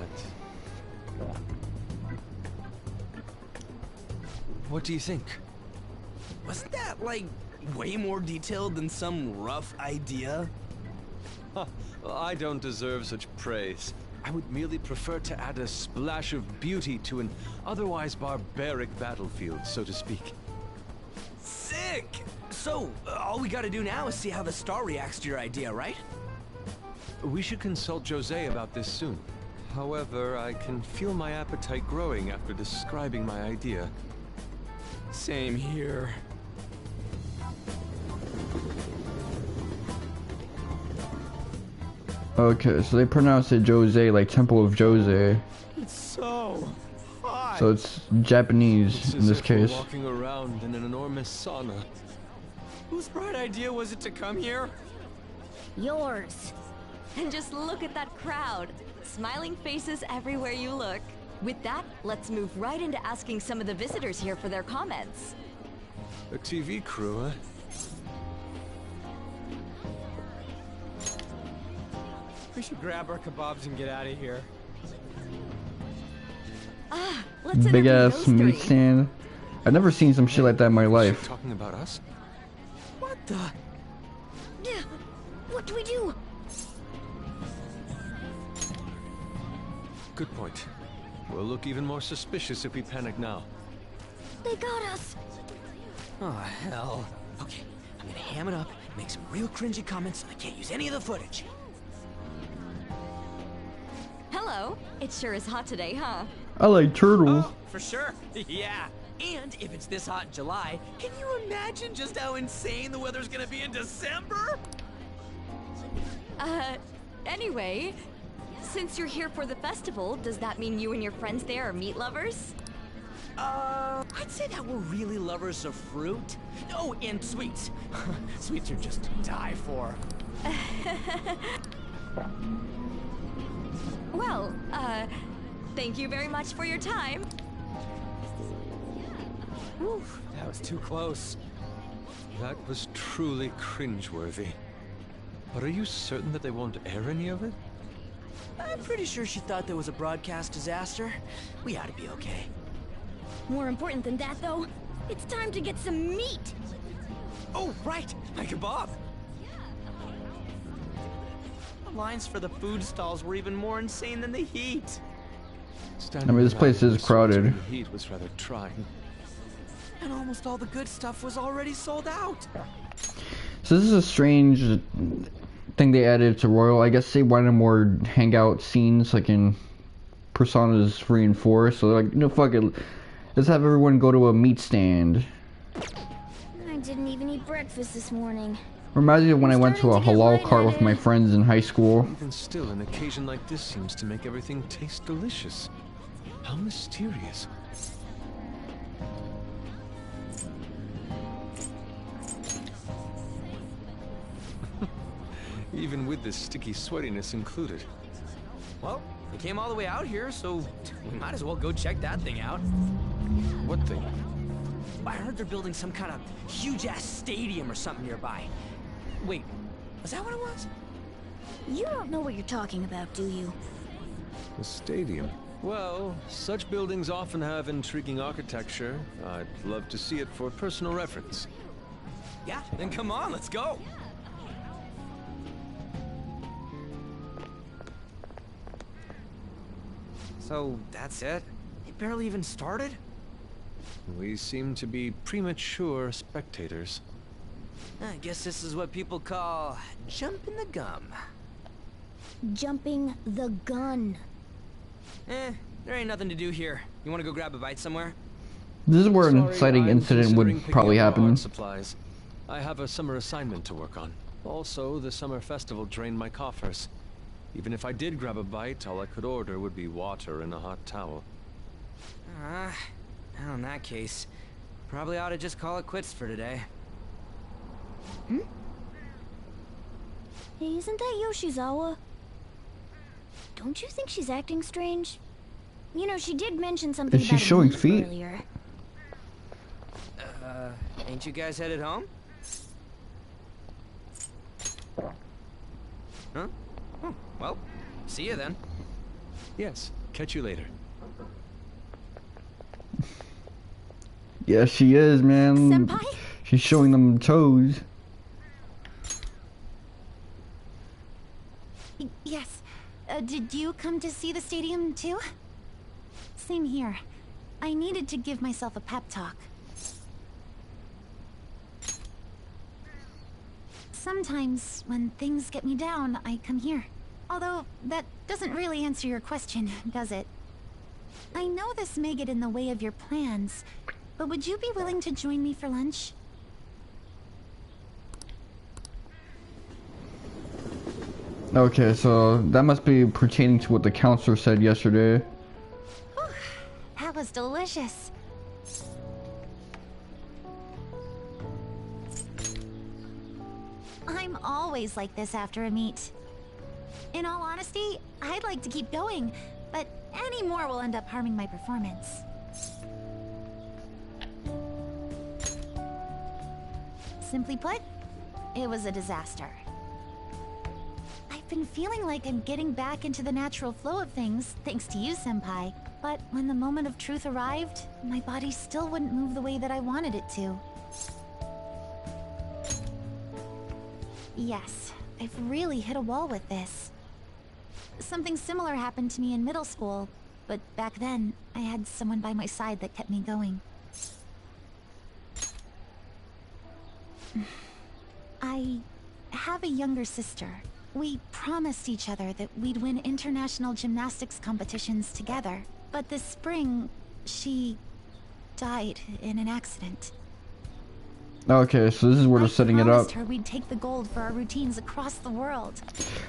What do you think? Wasn't that, like, way more detailed than some rough idea? Well, I don't deserve such praise. I would merely prefer to add a splash of beauty to an otherwise barbaric battlefield, so to speak. Sick! So, all we gotta do now is see how the star reacts to your idea, right? We should consult José about this soon. However, I can feel my appetite growing after describing my idea. Same here. Okay, so they pronounce it Jose, like Temple of Jose. It's so hot. So it's Japanese in this case. We're walking around in an enormous sauna. Whose bright idea was it to come here? Yours. And just look at that crowd. Smiling faces everywhere you look. With that, let's move right into asking some of the visitors here for their comments. A TV crew, huh? We should grab our kebabs and get out of here. Let's Big ass meat stand. I've never seen some shit like that in my life. Talking about us? What the? Yeah. What do we do? Good point. We'll look even more suspicious if we panic now. They got us. Oh, hell. Okay, I'm gonna ham it up, make some real cringy comments, so I can't use any of the footage. Hello. It sure is hot today, huh? I like turtles. Oh, for sure. Yeah. And if it's this hot in July, can you imagine just how insane the weather's gonna be in December? Anyway, Since you're here for the festival, does that mean you and your friends there are meat lovers? I'd say that we're really lovers of fruit. Oh, and sweets. Sweets are just to die for. Well, thank you very much for your time. Whew, that was too close. That was truly cringeworthy. But are you certain that they won't air any of it? I'm pretty sure she thought there was a broadcast disaster. We ought to be okay. More important than that, though, it's time to get some meat! Oh, right! My kebab! The lines for the food stalls were even more insane than the heat. I mean, this place is crowded. The heat was rather trying. And almost all the good stuff was already sold out. So this is a strange thing they added to Royal. I guess they wanted more hangout scenes like in Personas 3 and 4. So they're like, you know, fuck it. Let's have everyone go to a meat stand. I didn't even eat breakfast this morning. Reminds me of when I went to a halal cart with my friends in high school. Even still, an occasion like this seems to make everything taste delicious. How mysterious. Even with the sticky sweatiness included. Well, we came all the way out here, so we might as well go check that thing out. What thing? I heard they're building some kind of huge-ass stadium or something nearby. Wait, was that what it was? You don't know what you're talking about, do you? A stadium? Well, such buildings often have intriguing architecture. I'd love to see it for personal reference. Yeah, then come on, let's go! So, that's it? It barely even started? We seem to be premature spectators. I guess this is what people call jumping the gum. Jumping the gun. There ain't nothing to do here. You wanna go grab a bite somewhere? This is where an Sorry, exciting I'm incident would considering probably picking up happen. art supplies. I have a summer assignment to work on. Also, the summer festival drained my coffers. Even if I did grab a bite, all I could order would be water and a hot towel. Well, in that case, probably ought to just call it quits for today. Hmm? Hey, isn't that Yoshizawa? Don't you think she's acting strange? You know, she did mention something Is she about a showing meat feet? earlier. Ain't you guys headed home? Huh? Oh, well, see you then. Yes, catch you later. Yeah, she is, man. Senpai? She's showing them toes. Yes. Did you come to see the stadium too? Same here. I needed to give myself a pep talk. Sometimes, when things get me down, I come here. Although, that doesn't really answer your question, does it? I know this may get in the way of your plans, but would you be willing to join me for lunch? Okay, so that must be pertaining to what the counselor said yesterday. Whew, that was delicious. I'm always like this after a meet. In all honesty, I'd like to keep going, but any more will end up harming my performance. Simply put, it was a disaster. I've been feeling like I'm getting back into the natural flow of things, thanks to you, Senpai. But when the moment of truth arrived, my body still wouldn't move the way that I wanted it to. Yes, I've really hit a wall with this. Something similar happened to me in middle school, but back then, I had someone by my side that kept me going. I have a younger sister. We promised each other that we'd win international gymnastics competitions together. But this spring, she died in an accident. Okay, so this is where they're setting it up. I promised her we'd take the gold for our routines across the world.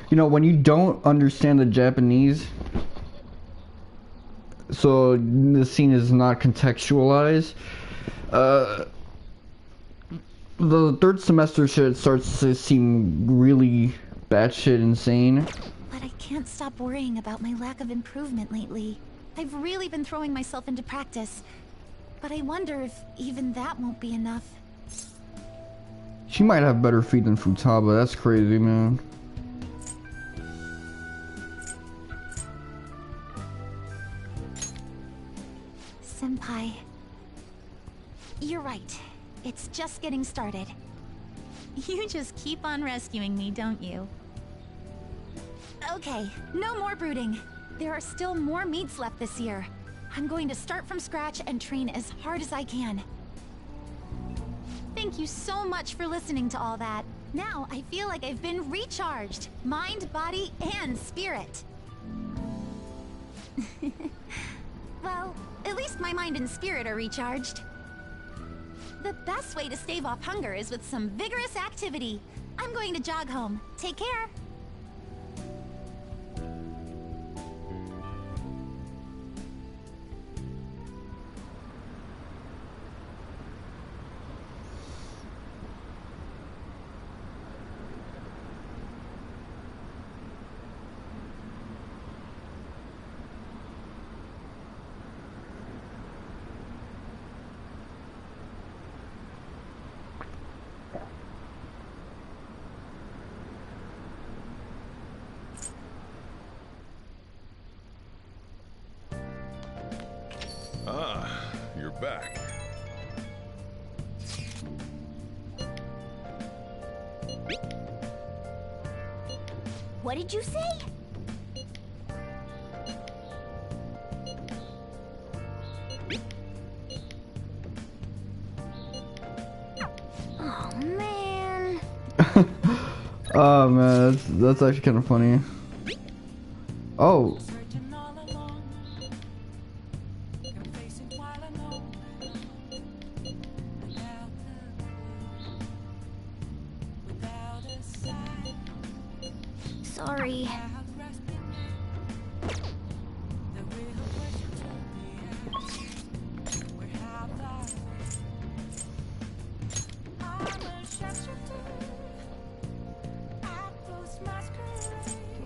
You know, when you don't understand the Japanese, so the scene is not contextualized, the third semester shit starts to seem really batshit insane. But I can't stop worrying about my lack of improvement lately. I've really been throwing myself into practice, but I wonder if even that won't be enough. She might have better feet than Futaba. That's crazy, man. Senpai, you're right. It's just getting started. You just keep on rescuing me, don't you? Okay, no more brooding. There are still more meets left this year. I'm going to start from scratch and train as hard as I can. Thank you so much for listening to all that. Now I feel like I've been recharged. Mind, body, and spirit. Well, at least my mind and spirit are recharged. The best way to stave off hunger is with some vigorous activity. I'm going to jog home. Take care. Ah, you're back. What did you say? Oh man. Oh man, that's actually kind of funny. Oh. Sorry.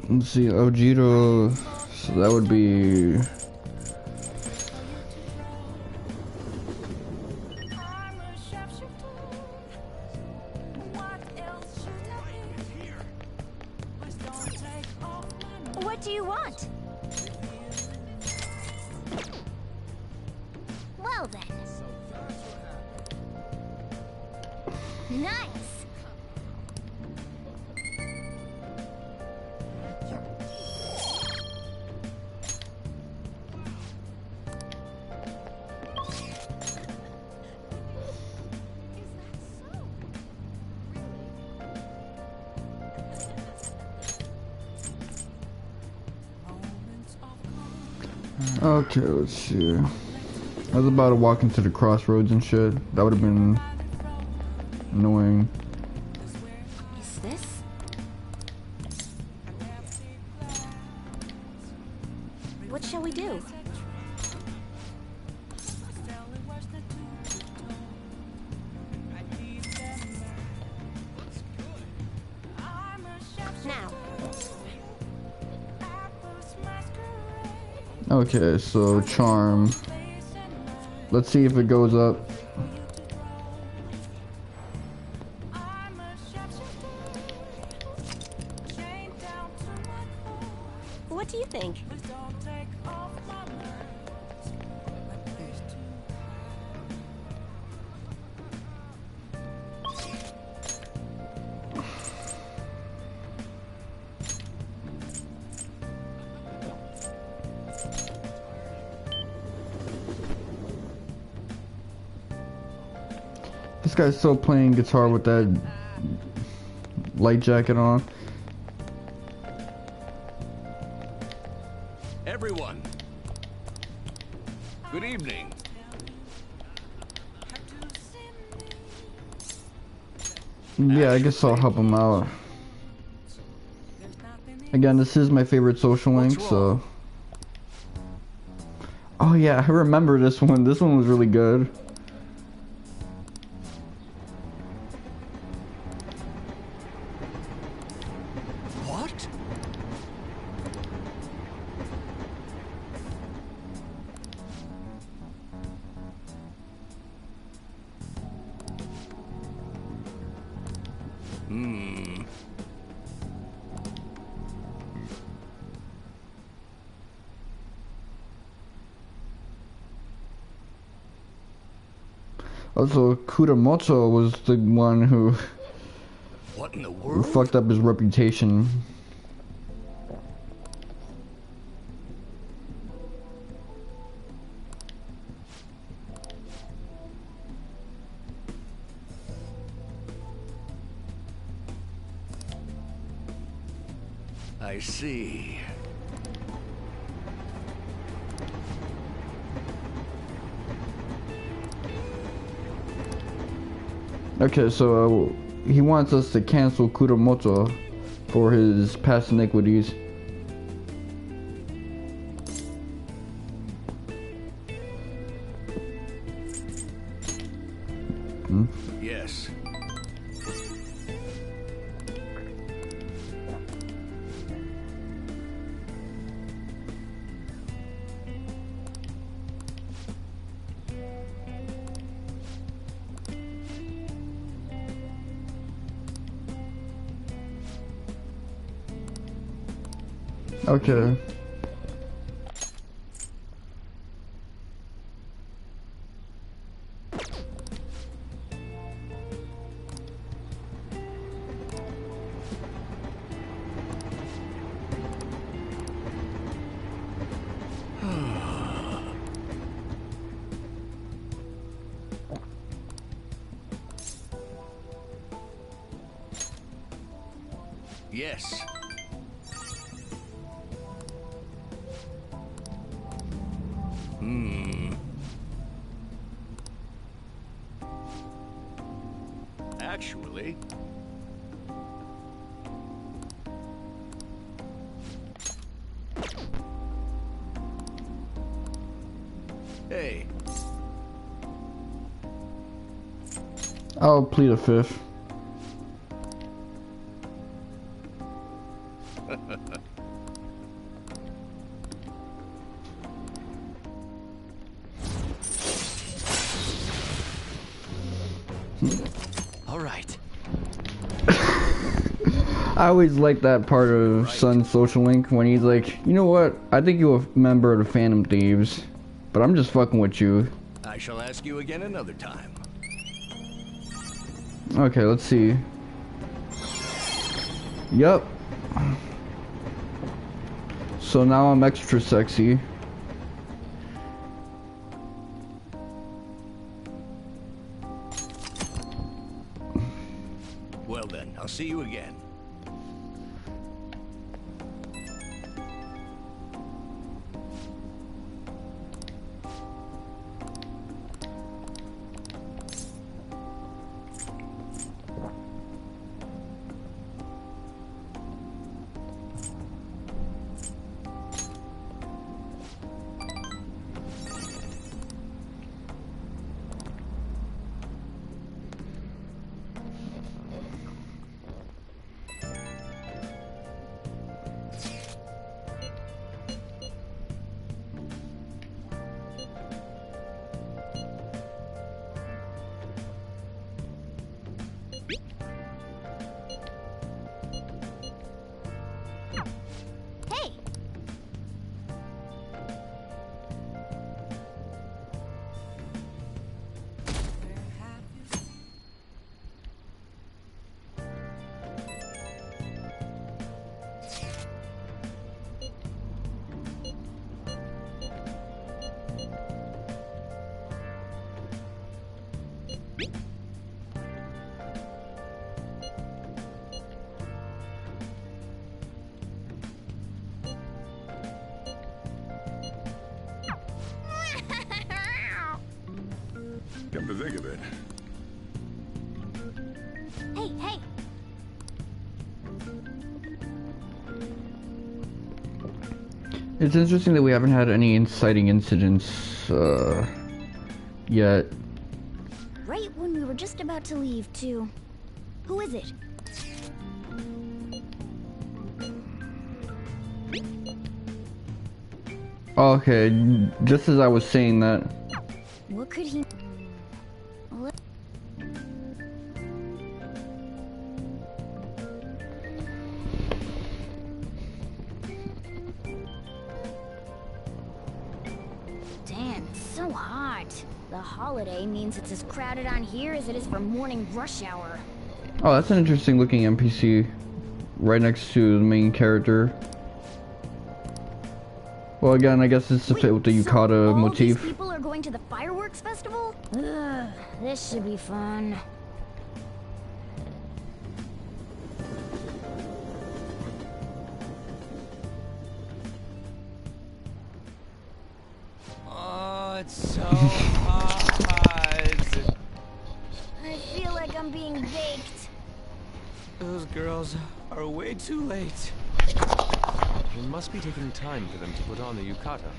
Let's see, Ojiro, so that would be... What do you want? Well then. Nice. Okay, let's see. I was about to walk into the crossroads and shit. That would have been annoying. Is this? What shall we do? Now. Okay, so charm. Let's see if it goes up. What do you think? This guy's still playing guitar with that light jacket on. Everyone, good evening. Yeah, I guess I'll help him out. Again, this is my favorite social link, so... Oh yeah, I remember this one. This one was really good. What? Also, Kuramoto was the one who What in the world? fucked up his reputation. I see. Okay, so he wants us to cancel Kuramoto for his past iniquities. Yes. Okay. Yes. Actually. Hey. I'll plead a fifth. All right. I always like that part of Sun's social link when he's like, you know what? I think you're a member of the Phantom Thieves, but I'm just fucking with you. I shall ask you again another time. Okay, let's see. Yup. So now I'm extra sexy. Well then, I'll see you again. Come to think of it, Hey, It's interesting that we haven't had any inciting incidents yet. Right when we were just about to leave, too. Who is it? Okay, just as I was saying that. What could he... Damn, it's so hot. The holiday means it's as crowded on here as it is for morning rush hour. Oh, that's an interesting looking NPC right next to the main character. Well, again, I guess it's to fit with the yukata motif. These people are going to the fireworks festival? Ugh, this should be fun. Oh, it's so hot. I feel like I'm being baked. Those girls are way too late. It must be taking time for them to put on the yukata.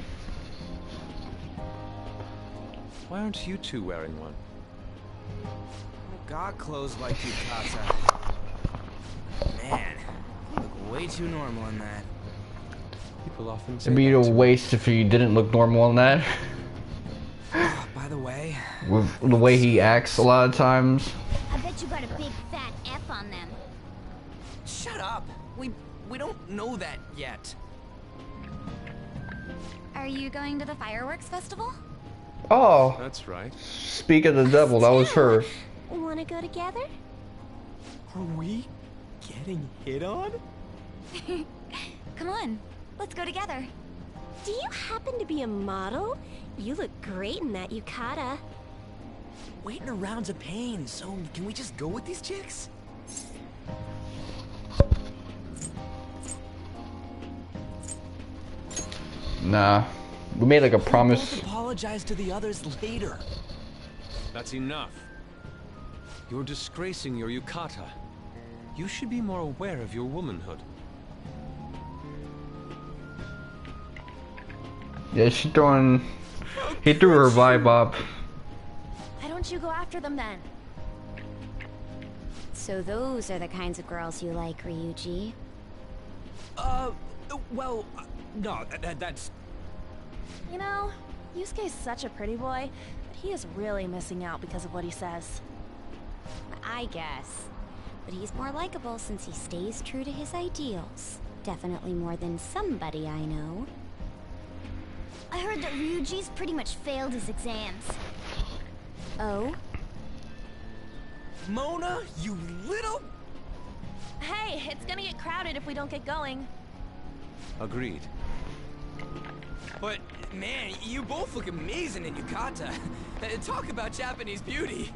Why aren't you two wearing one? I got clothes like yukata. Man, you look way too normal in that. People often say It'd be a that too. waste if he didn't look normal in that. By the way, With the way he acts a lot of times. I bet you got a big fat F on them. shut up. We don't know that yet. Are you going to the fireworks festival? Oh, That's right. speak of the devil, that was her. Wanna go together? Are we getting hit on? Come on, let's go together. Do you happen to be a model? You look great in that yukata. Waiting around's a pain, so can we just go with these chicks? Nah, we made like a promise. We'll apologize to the others later. That's enough. You're disgracing your yukata. You should be more aware of your womanhood. Yeah, she throwing. He threw her vibe up. Why don't you go after them then? So those are the kinds of girls you like, Ryuji. Well, no, that's... You know, Yusuke's such a pretty boy, but he is really missing out because of what he says. I guess. But he's more likable since he stays true to his ideals. Definitely more than somebody I know. I heard that Ryuji's pretty much failed his exams. Oh? Mona, you little... Hey, it's gonna get crowded if we don't get going. Agreed. But, man, you both look amazing in yukata. Talk about Japanese beauty.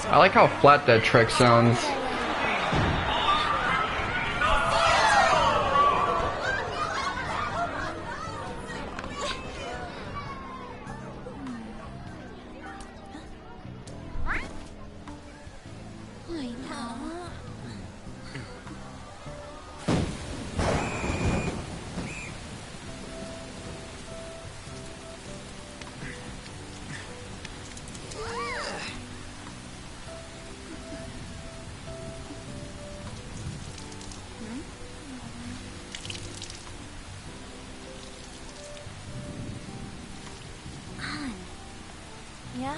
I like how flat that track sounds. Yeah?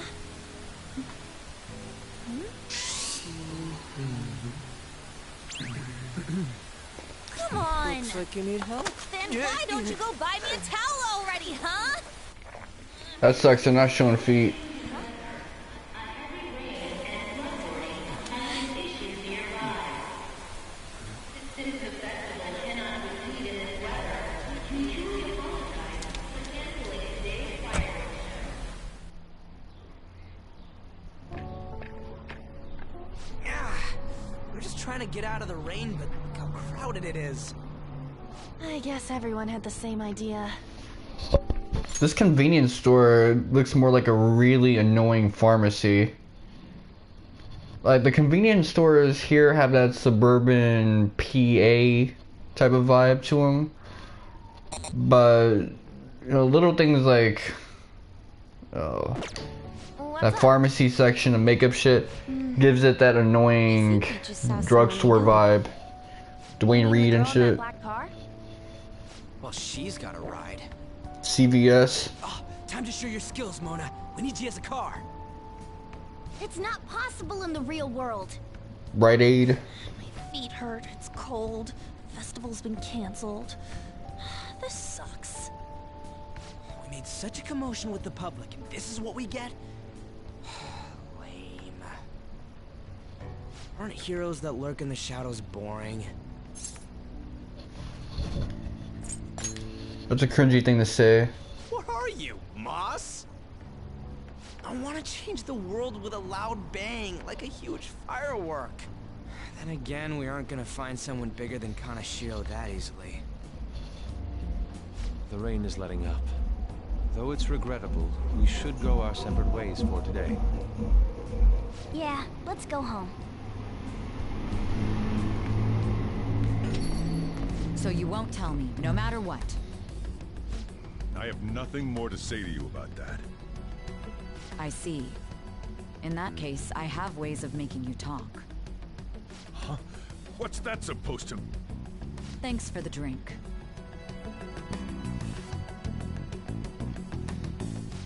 Come on! Looks like you need help. Then why don't you go buy me a towel already, huh? That sucks, they're not showing feet. We're just trying to get out of the rain, but look how crowded it is. I guess everyone had the same idea. This convenience store looks more like a really annoying pharmacy. Like, the convenience stores here have that suburban PA type of vibe to them. But, you know, little things like that pharmacy section of makeup shit gives it that annoying drugstore vibe. Dwayne Reed and shit. Well, she's got a ride. CVS. Oh, time to show your skills, Mona. We need you as a car. It's not possible in the real world. Rite Aid. My feet hurt. It's cold. Festival's been canceled. This sucks. We made such a commotion with the public, and this is what we get? Lame. Aren't heroes that lurk in the shadows boring? That's a cringy thing to say. What are you, Moss? I want to change the world with a loud bang, like a huge firework. Then again, we aren't gonna find someone bigger than Kanashiro that easily. The rain is letting up. Though it's regrettable, we should go our separate ways for today. Yeah, let's go home. So you won't tell me, no matter what. I have nothing more to say to you about that. I see. In that case, I have ways of making you talk. Huh? What's that supposed to... Thanks for the drink.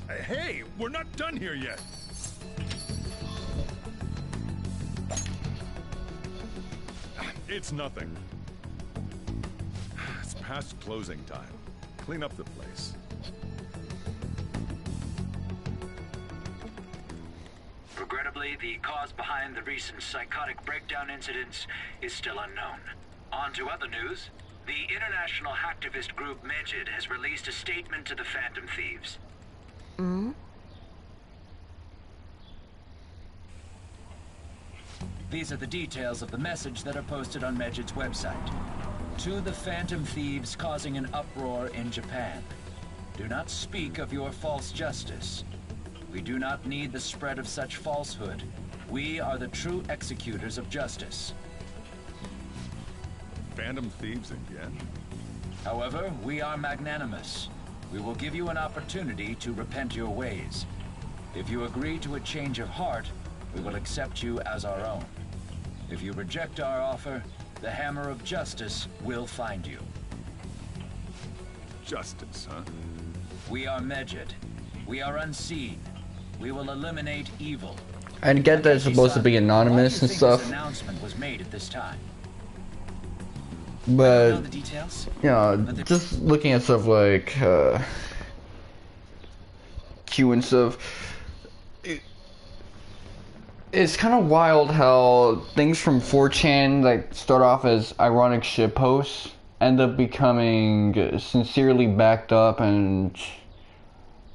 Hey, we're not done here yet. It's nothing. It's past closing time. Clean up the place. Regrettably, the cause behind the recent psychotic breakdown incidents is still unknown. On to other news. The international hacktivist group Megid has released a statement to the Phantom Thieves. These are the details of the message that are posted on Megid's website. To the Phantom Thieves causing an uproar in Japan. Do not speak of your false justice. We do not need the spread of such falsehood. We are the true executors of justice. Phantom Thieves again? However, we are magnanimous. We will give you an opportunity to repent your ways. If you agree to a change of heart, we will accept you as our own. If you reject our offer, the hammer of justice will find you. Justice, huh? We are Megid. We are unseen. We will eliminate evil. I get that it's supposed to be anonymous and stuff. This announcement was made at this time. But, Know the details? you know, just looking at stuff like Q and stuff, it's kind of wild how things from 4chan like start off as ironic shit posts end up becoming sincerely backed up, and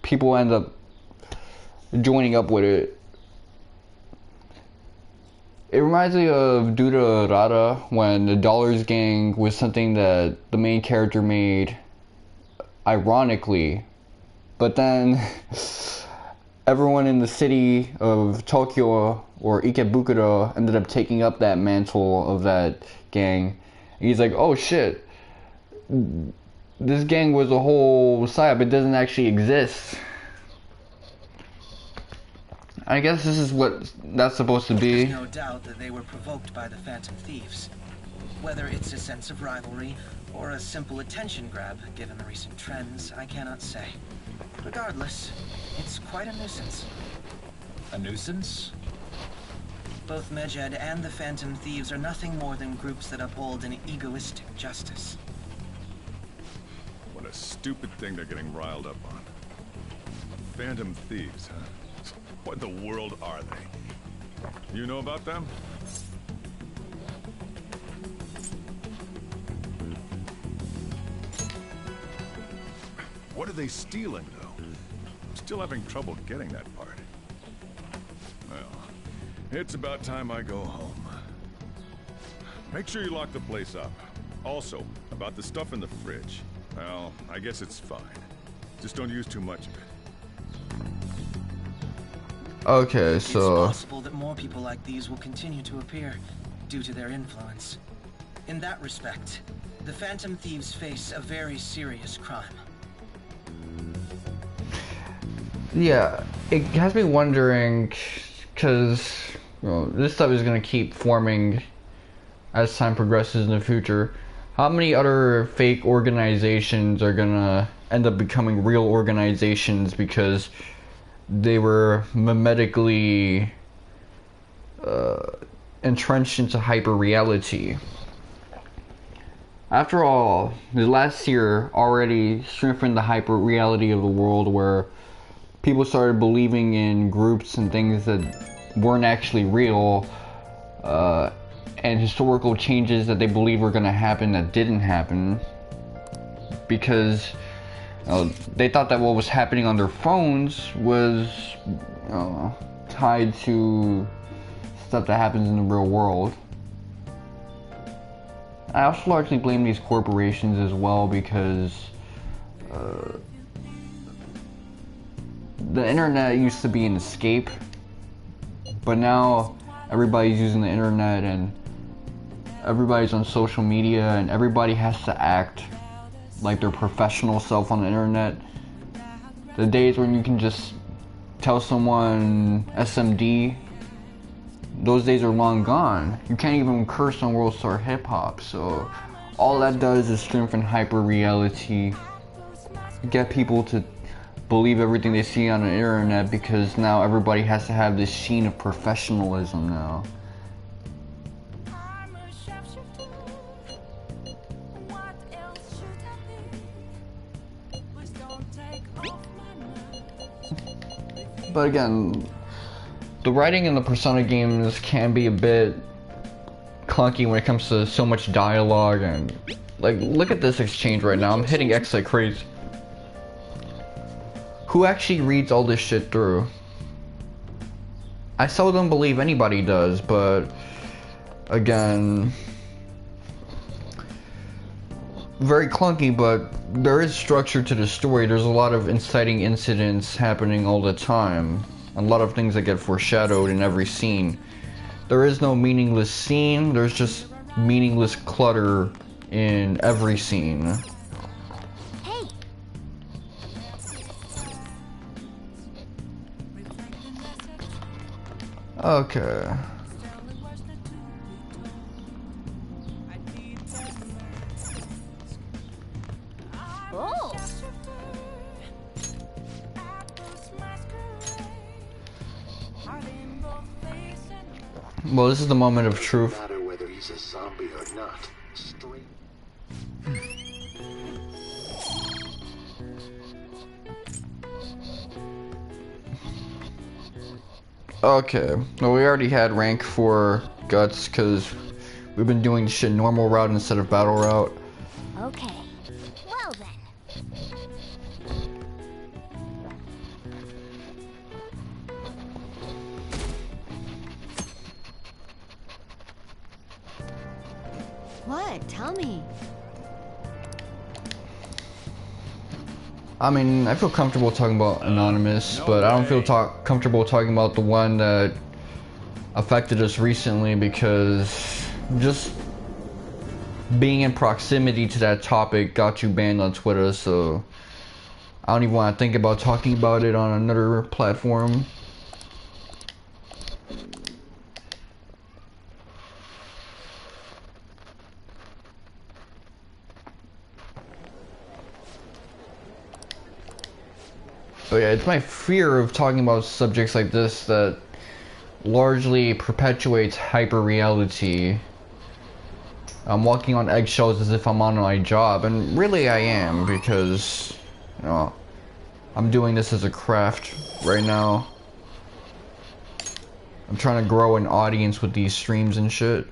people end up joining up with it. It reminds me of Duda Rara when the Dollars Gang was something that the main character made ironically, but then everyone in the city of Tokyo or Ikebukuro ended up taking up that mantle of that gang. And he's like, oh shit, this gang was a whole psyop, it doesn't actually exist. I guess this is what that's supposed to be. There's no doubt that they were provoked by the Phantom Thieves. Whether it's a sense of rivalry or a simple attention grab, given the recent trends, I cannot say. Regardless, it's quite a nuisance. A nuisance? Both Megid and the Phantom Thieves are nothing more than groups that uphold an egoistic justice. What a stupid thing they're getting riled up on. Phantom Thieves, huh? What in the world are they? You know about them? What are they stealing, though? I'm still having trouble getting that part. Well, it's about time I go home. Make sure you lock the place up. Also, about the stuff in the fridge. Well, I guess it's fine. Just don't use too much of it. Okay, It's so possible that more people like these will continue to appear due to their influence. In that respect, the Phantom Thieves face a very serious crime. yeah, it has me wondering, because this stuff is going to keep forming as time progresses in the future. How many other fake organizations are going to end up becoming real organizations because they were mimetically entrenched into hyper reality? After all, the last year already strengthened the hyper reality of the world, where people started believing in groups and things that weren't actually real, and historical changes that they believed were going to happen that didn't happen, because they thought that what was happening on their phones was tied to stuff that happens in the real world. I also largely blame these corporations as well, because the internet used to be an escape, but now everybody's using the internet and everybody's on social media and everybody has to act like their professional self on the internet. The days when you can just tell someone SMD, those days are long gone. You can't even curse on World Star Hip Hop, so all that does is strengthen hyper reality, get people to believe everything they see on the internet, because now everybody has to have this sheen of professionalism now. But again, the writing in the Persona games can be a bit clunky when it comes to so much dialogue, and like, look at this exchange right now. I'm hitting X like crazy. Who actually reads all this shit through? I seldom believe anybody does, but again, very clunky, but there is structure to the story. There's a lot of inciting incidents happening all the time. A lot of things that get foreshadowed in every scene. There is no meaningless scene, there's just meaningless clutter in every scene. Hey. Okay. Oh. Well, this is the moment of truth. No matter whether he's a zombie or not. Okay, well, we already had rank 4 guts because we've been doing shit normal route instead of battle route. Okay. Well then. What? Tell me. I mean, I feel comfortable talking about Anonymous, but I don't feel comfortable talking about the one that affected us recently, because just being in proximity to that topic got you banned on Twitter, so I don't even want to think about talking about it on another platform. So yeah, it's my fear of talking about subjects like this that largely perpetuates hyper-reality. I'm walking on eggshells as if I'm on my job, and really I am, because, you know, I'm doing this as a craft right now. I'm trying to grow an audience with these streams and shit.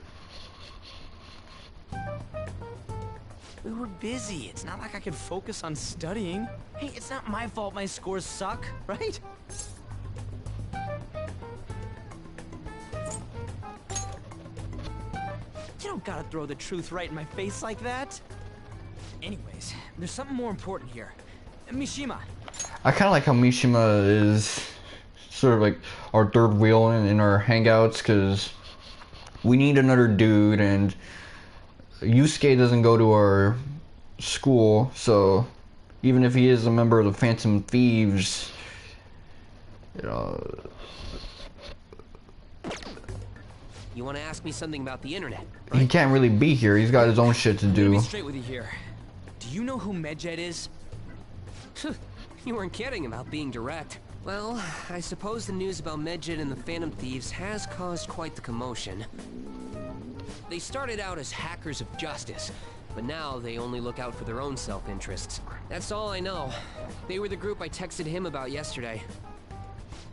We were busy. It's not like I could focus on studying. Hey, it's not my fault my scores suck, right? You don't gotta throw the truth right in my face like that. Anyways, there's something more important here. Mishima, I kind of like how Mishima is sort of like our third wheel in our hangouts, because we need another dude, and Yusuke doesn't go to our school, so even if he is a member of the Phantom Thieves, you know. You want to ask me something about the internet? He can't really be here. He's got his own shit to Let me do. be straight with you here. Do you know who Medjed is? You weren't kidding about being direct. Well, I suppose the news about Medjed and the Phantom Thieves has caused quite the commotion. They started out as hackers of justice, but now they only look out for their own self-interests. That's all I know. They were the group I texted him about yesterday.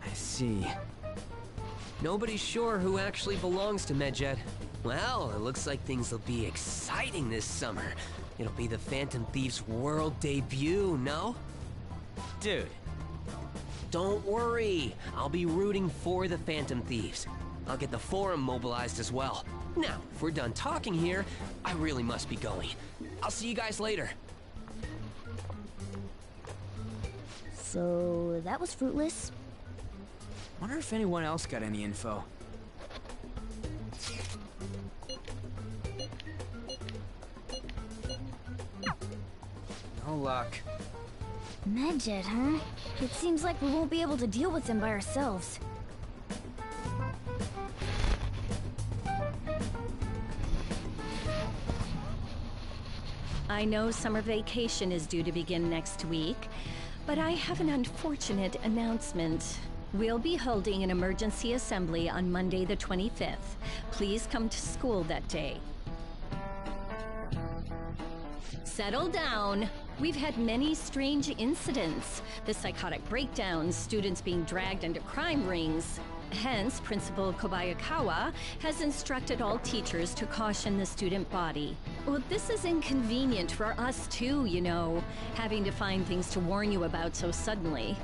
I see. Nobody's sure who actually belongs to Medjed. Well, it looks like things will be exciting this summer. It'll be the Phantom Thieves' world debut, no? Dude. Don't worry. I'll be rooting for the Phantom Thieves. I'll get the forum mobilized as well. Now, if we're done talking here, I really must be going. I'll see you guys later. So, that was fruitless. Wonder if anyone else got any info. No luck. Medjed, huh? It seems like we won't be able to deal with him by ourselves. I know summer vacation is due to begin next week, but I have an unfortunate announcement. We'll be holding an emergency assembly on Monday the 25th. Please come to school that day. Settle down. We've had many strange incidents. The psychotic breakdowns, students being dragged into crime rings. Hence, Principal Kobayakawa has instructed all teachers to caution the student body. Well, this is inconvenient for us too, you know, having to find things to warn you about so suddenly.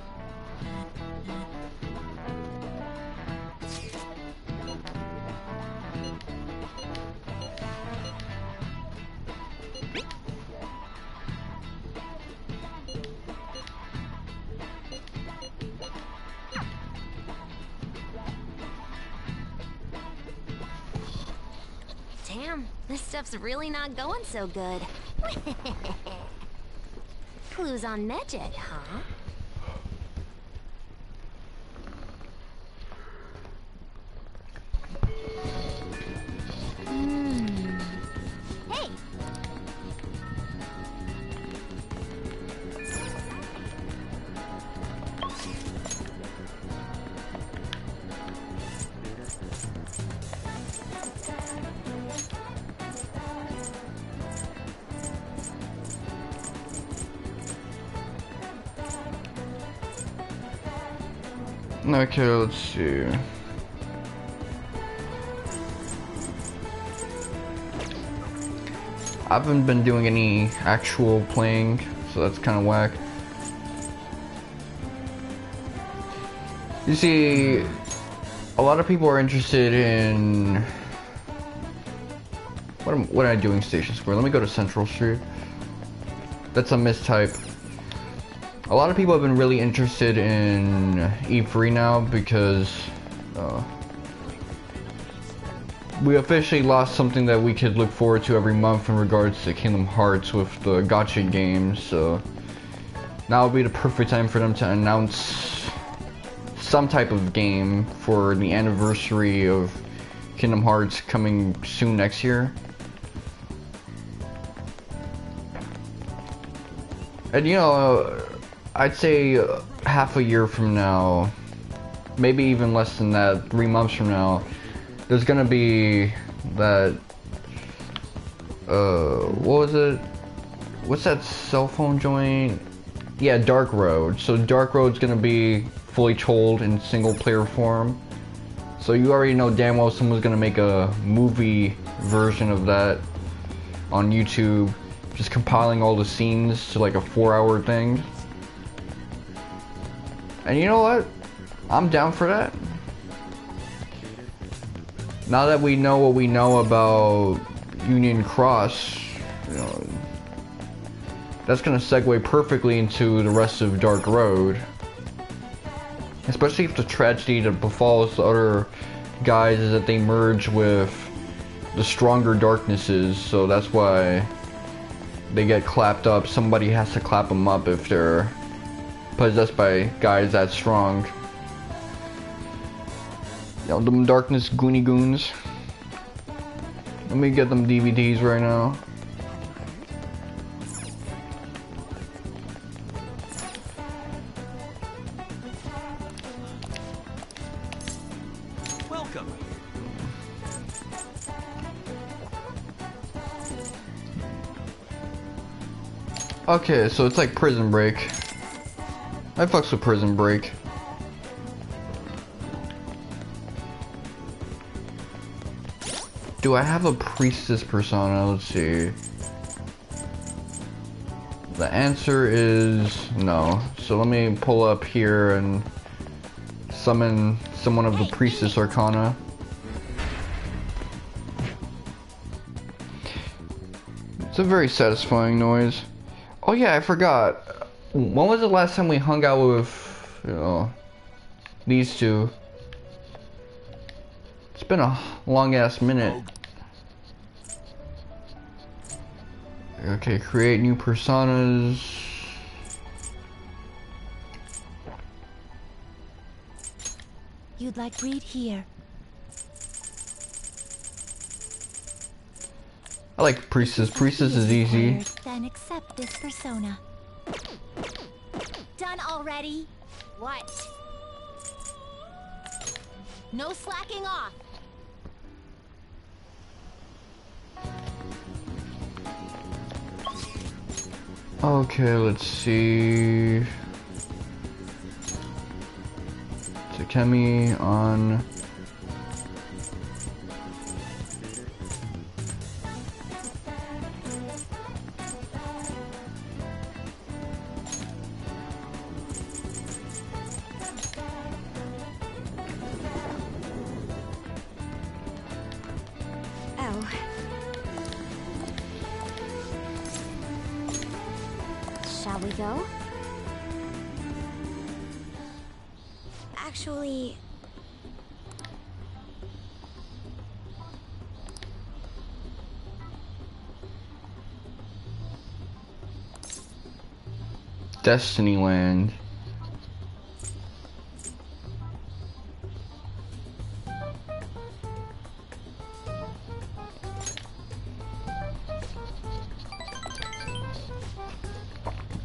Damn, this stuff's really not going so good. Clues on Medjed, huh? Hey! Okay, let's see. I haven't been doing any actual playing, so that's kind of whack. You see, a lot of people are interested in... What am I doing, Station Square? Let me go to Central Street. That's a mistype. A lot of people have been really interested in E3 now because we officially lost something that we could look forward to every month in regards to Kingdom Hearts with the gacha games, so now would be the perfect time for them to announce some type of game for the anniversary of Kingdom Hearts coming soon next year. And you know, I'd say half a year from now, maybe even less than that, 3 months from now, there's gonna be that, what was it? What's that cell phone joint? Yeah, Dark Road. So Dark Road's gonna be fully told in single player form. So you already know damn well someone's gonna make a movie version of that on YouTube, just compiling all the scenes to like a 4-hour thing. And you know what? I'm down for that. Now that we know what we know about Union Cross, you know, that's gonna segue perfectly into the rest of Dark Road. Especially if the tragedy that befalls the other guys is that they merge with the stronger darknesses, so that's why they get clapped up. Somebody has to clap them up if they're possessed by guys that strong. Yo, them darkness goony goons. Let me get them DVDs right now. Welcome. Okay, so it's like Prison Break. I fucks with Prison Break. Do I have a priestess persona? Let's see. The answer is no. So let me pull up here and summon someone of the priestess arcana. It's a very satisfying noise. Oh yeah, I forgot. When was the last time we hung out with, you know, these two? It's been a long ass minute. Okay, create new personas. You'd like read here. I like priestess. Priestess is easy. Then accept this persona. Done already? What? No slacking off. Okay, let's see. Takemi on. Shall we go? Actually... Destiny Land.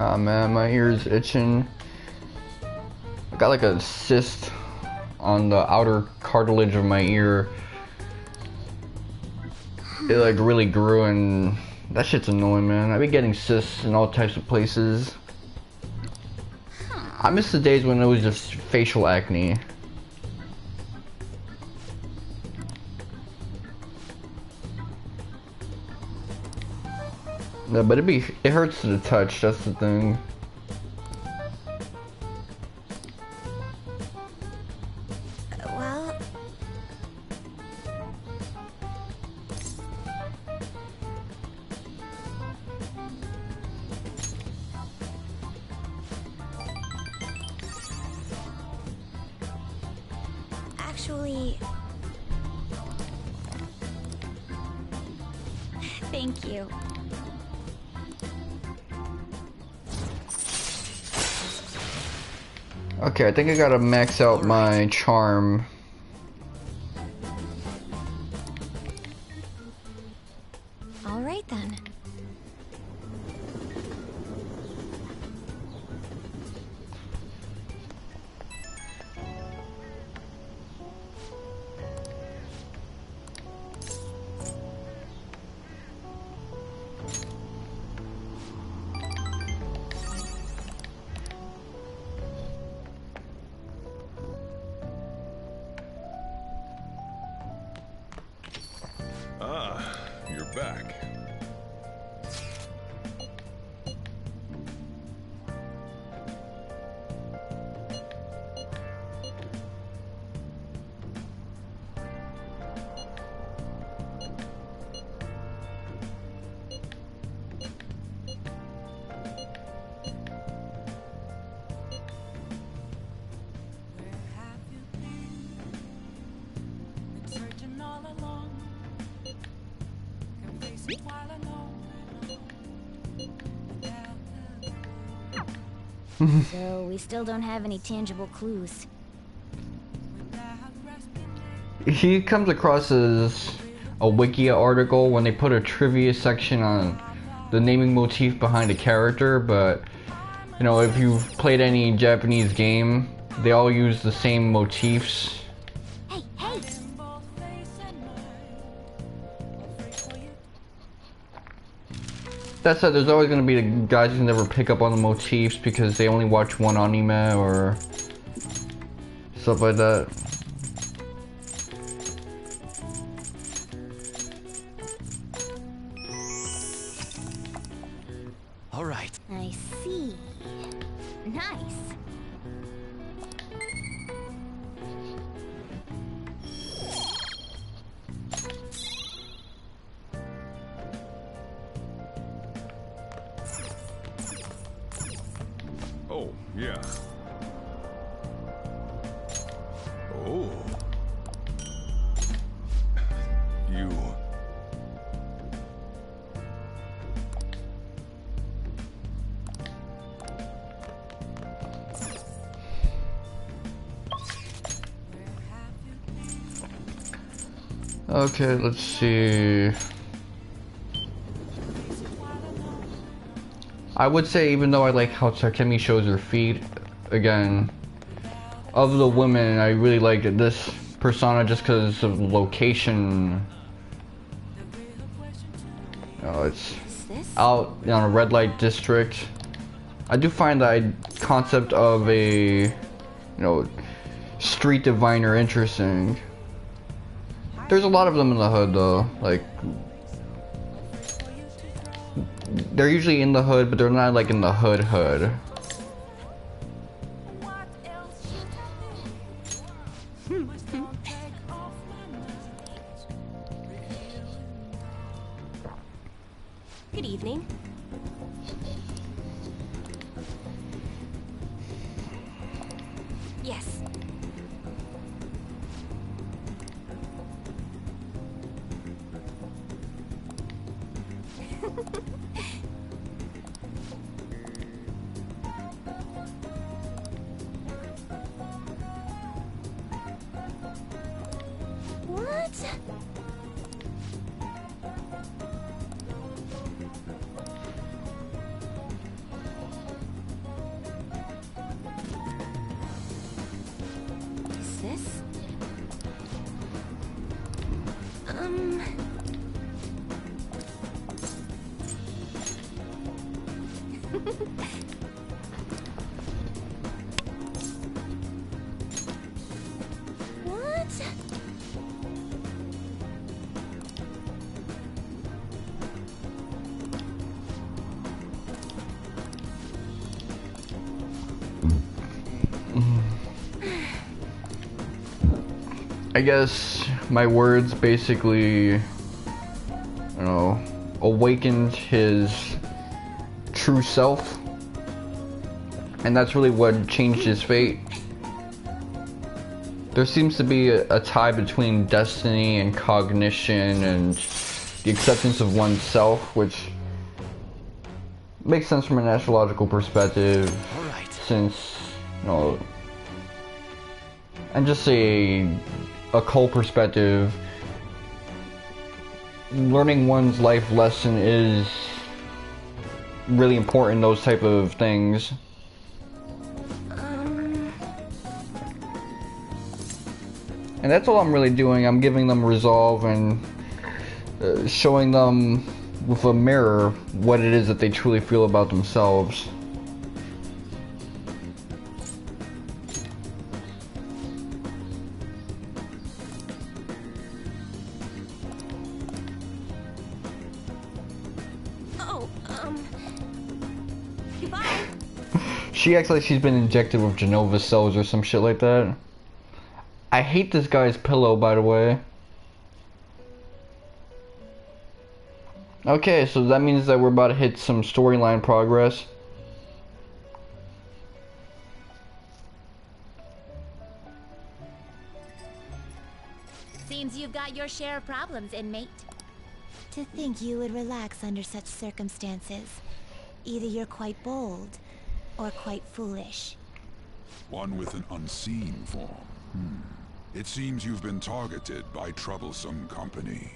Ah man, my ear's itching. I got like a cyst on the outer cartilage of my ear. It like really grew and that shit's annoying, man. I've been getting cysts in all types of places. I miss the days when it was just facial acne. Yeah, but it hurts to the touch, that's the thing. Well... Actually... Thank you. Okay, I think I gotta max out my charm. All right then. Ah, you're back. So, we still don't have any tangible clues. He comes across as a Wikia article when they put a trivia section on the naming motif behind a character, but you know, if you've played any Japanese game, they all use the same motifs. Hey, hey! That said, there's always going to be the guys who never pick up on the motifs because they only watch one anime or stuff like that. All right. I see. Nice. Oh, yeah. Oh. You... Okay, let's see. I would say, even though I like how Takemi shows her feet, again, of the women, I really liked this persona just because of location. Oh, it's out on a red light district. I do find that concept of a, you know, street diviner interesting. There's a lot of them in the hood though, like, they're usually in the hood, but they're not like in the hood. Good evening. Yes. What? Is this? What? I guess my words basically, you know, awakened his true self, and that's really what changed his fate. There seems to be a tie between destiny and cognition and the acceptance of oneself, which makes sense from an astrological perspective, since, you know, and just a occult perspective, learning one's life lesson is really important, those type of things. And that's all I'm really doing. I'm giving them resolve and showing them with a mirror what it is that they truly feel about themselves. Goodbye. She acts like she's been injected with Genova cells or some shit like that. I hate this guy's pillow, by the way. Okay, so that means that we're about to hit some storyline progress. Seems you've got your share of problems, inmate. To think you would relax under such circumstances. Either you're quite bold, or quite foolish. One with an unseen form. It seems you've been targeted by troublesome company.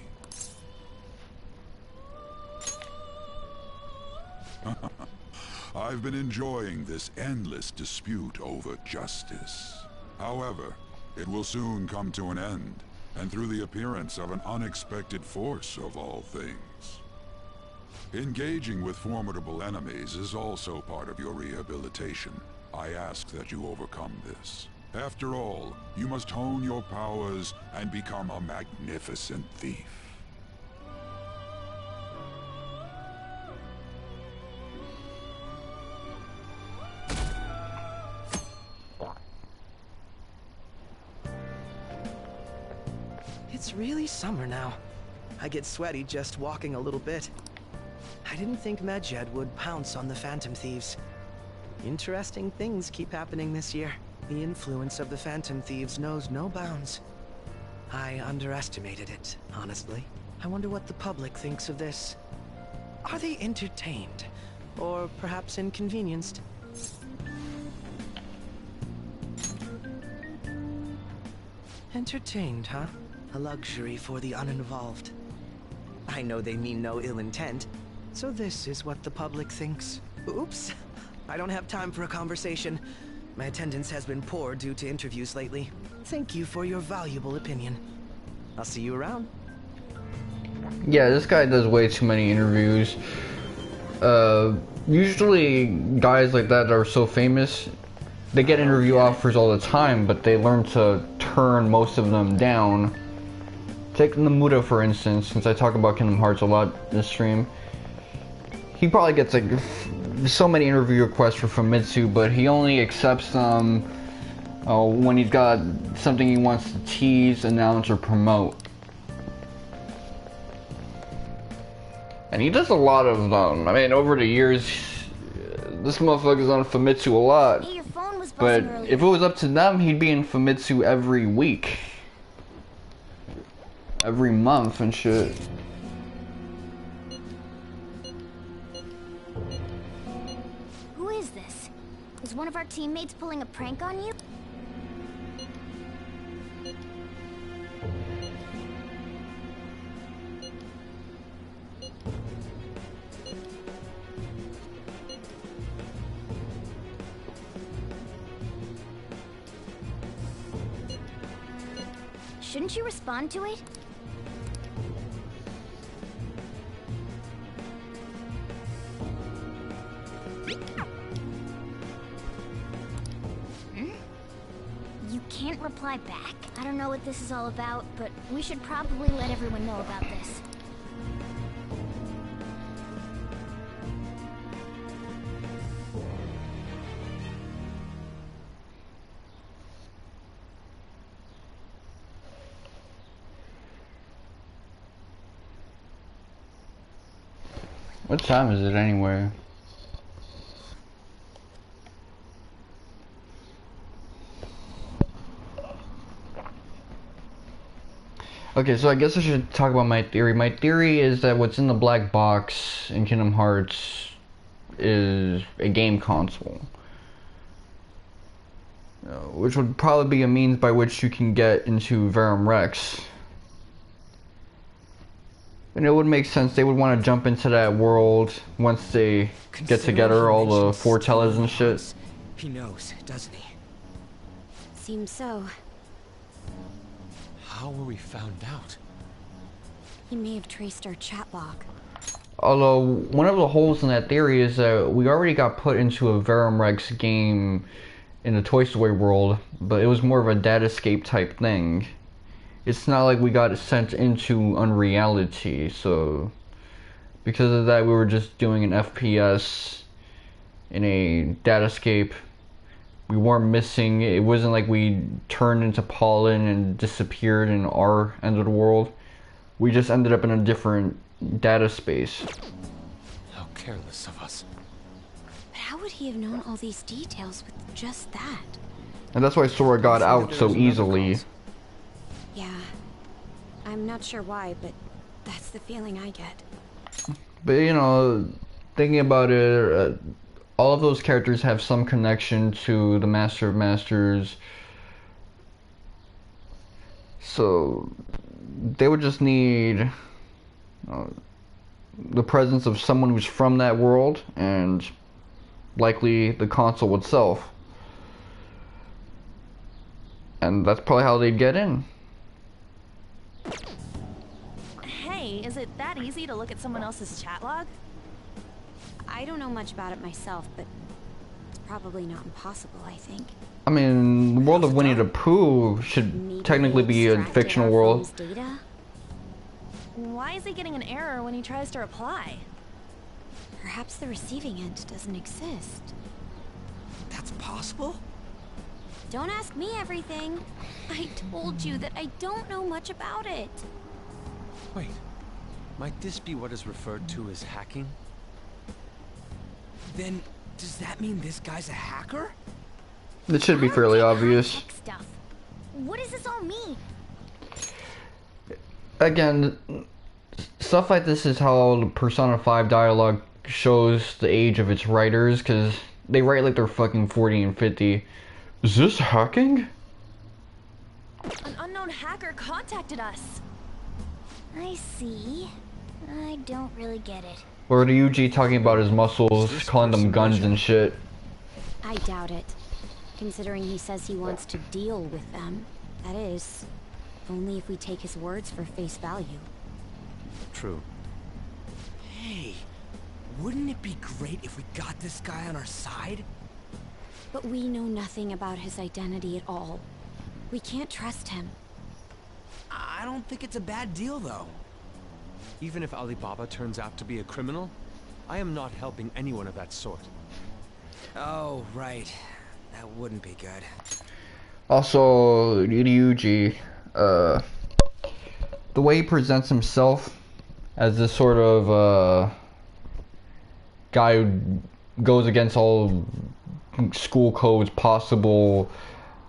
I've been enjoying this endless dispute over justice. However, it will soon come to an end, and through the appearance of an unexpected force of all things. Engaging with formidable enemies is also part of your rehabilitation. I ask that you overcome this. After all, you must hone your powers and become a magnificent thief. It's really summer now. I get sweaty just walking a little bit. I didn't think Medjed would pounce on the Phantom Thieves. Interesting things keep happening this year. The influence of the Phantom Thieves knows no bounds. I underestimated it, honestly. I wonder what the public thinks of this. Are they entertained? Or perhaps inconvenienced? Entertained, huh? A luxury for the uninvolved. I know they mean no ill intent, so this is what the public thinks. Oops. I don't have time for a conversation. My attendance has been poor due to interviews lately. Thank you for your valuable opinion. I'll see you around. Yeah, this guy does way too many interviews. Usually guys like that are so famous, they get interview offers all the time, but they learn to turn most of them down. Take Namuda for instance, since I talk about Kingdom Hearts a lot in this stream. He probably gets like so many interview requests for Famitsu, but he only accepts them when he's got something he wants to tease, announce, or promote. And he does a lot of them. I mean, over the years, this motherfucker's on Famitsu a lot. Hey, your phone was But buzzing earlier. if it was up to them, he'd be in Famitsu every week. Every month and shit. Who is this? Is one of our teammates pulling a prank on you? Shouldn't you respond to it? You can't reply back? I don't know what this is all about, but we should probably let everyone know about this. What time is it anyway? Okay, so I guess I should talk about my theory. My theory is that what's in the black box in Kingdom Hearts is a game console. Which would probably be a means by which you can get into Verum Rex. And it would make sense, they would want to jump into that world once they get together, all the foretellers and shit. He knows, doesn't he? Seems so. How were we found out? He may have traced our chat log. Although, one of the holes in that theory is that we already got put into a Verum Rex game in the Toy Story world, but it was more of a datascape type thing. It's not like we got sent into unreality, so because of that we were just doing an FPS in a datascape. We weren't missing, it wasn't like we turned into pollen and disappeared in our end of the world. We just ended up in a different data space. How careless of us. But how would he have known all these details with just that? And that's why Sora got out so easily. Yeah. not sure why, but that's the feeling I get. But you know, thinking about it, all of those characters have some connection to the Master of Masters. So they would just need the presence of someone who's from that world, and likely the console itself. And that's probably how they'd get in. Hey, is it that easy to look at someone else's chat log? I don't know much about it myself, but it's probably not impossible, I think. I mean, the world of Winnie the Pooh should technically be a fictional world. Data? Why is he getting an error when he tries to reply? Perhaps the receiving end doesn't exist. That's possible? Don't ask me everything. I told you that I don't know much about it. Wait, might this be what is referred to as hacking? Then, does that mean this guy's a hacker? It should be fairly obvious. Stuff. What does this all mean? Again, stuff like this is how the Persona 5 dialogue shows the age of its writers, because they write like they're fucking 40 and 50. Is this hacking? An unknown hacker contacted us. I see. I don't really get it. Or the Yuji talking about his muscles, calling them guns and shit. I doubt it. Considering he says he wants to deal with them. That is, only if we take his words for face value. True. Hey, wouldn't it be great if we got this guy on our side? But we know nothing about his identity at all. We can't trust him. I don't think it's a bad deal, though. Even if Alibaba turns out to be a criminal, I am not helping anyone of that sort. Oh, right. That wouldn't be good. Also, Ryuji, the way he presents himself as this sort of guy who goes against all school codes possible,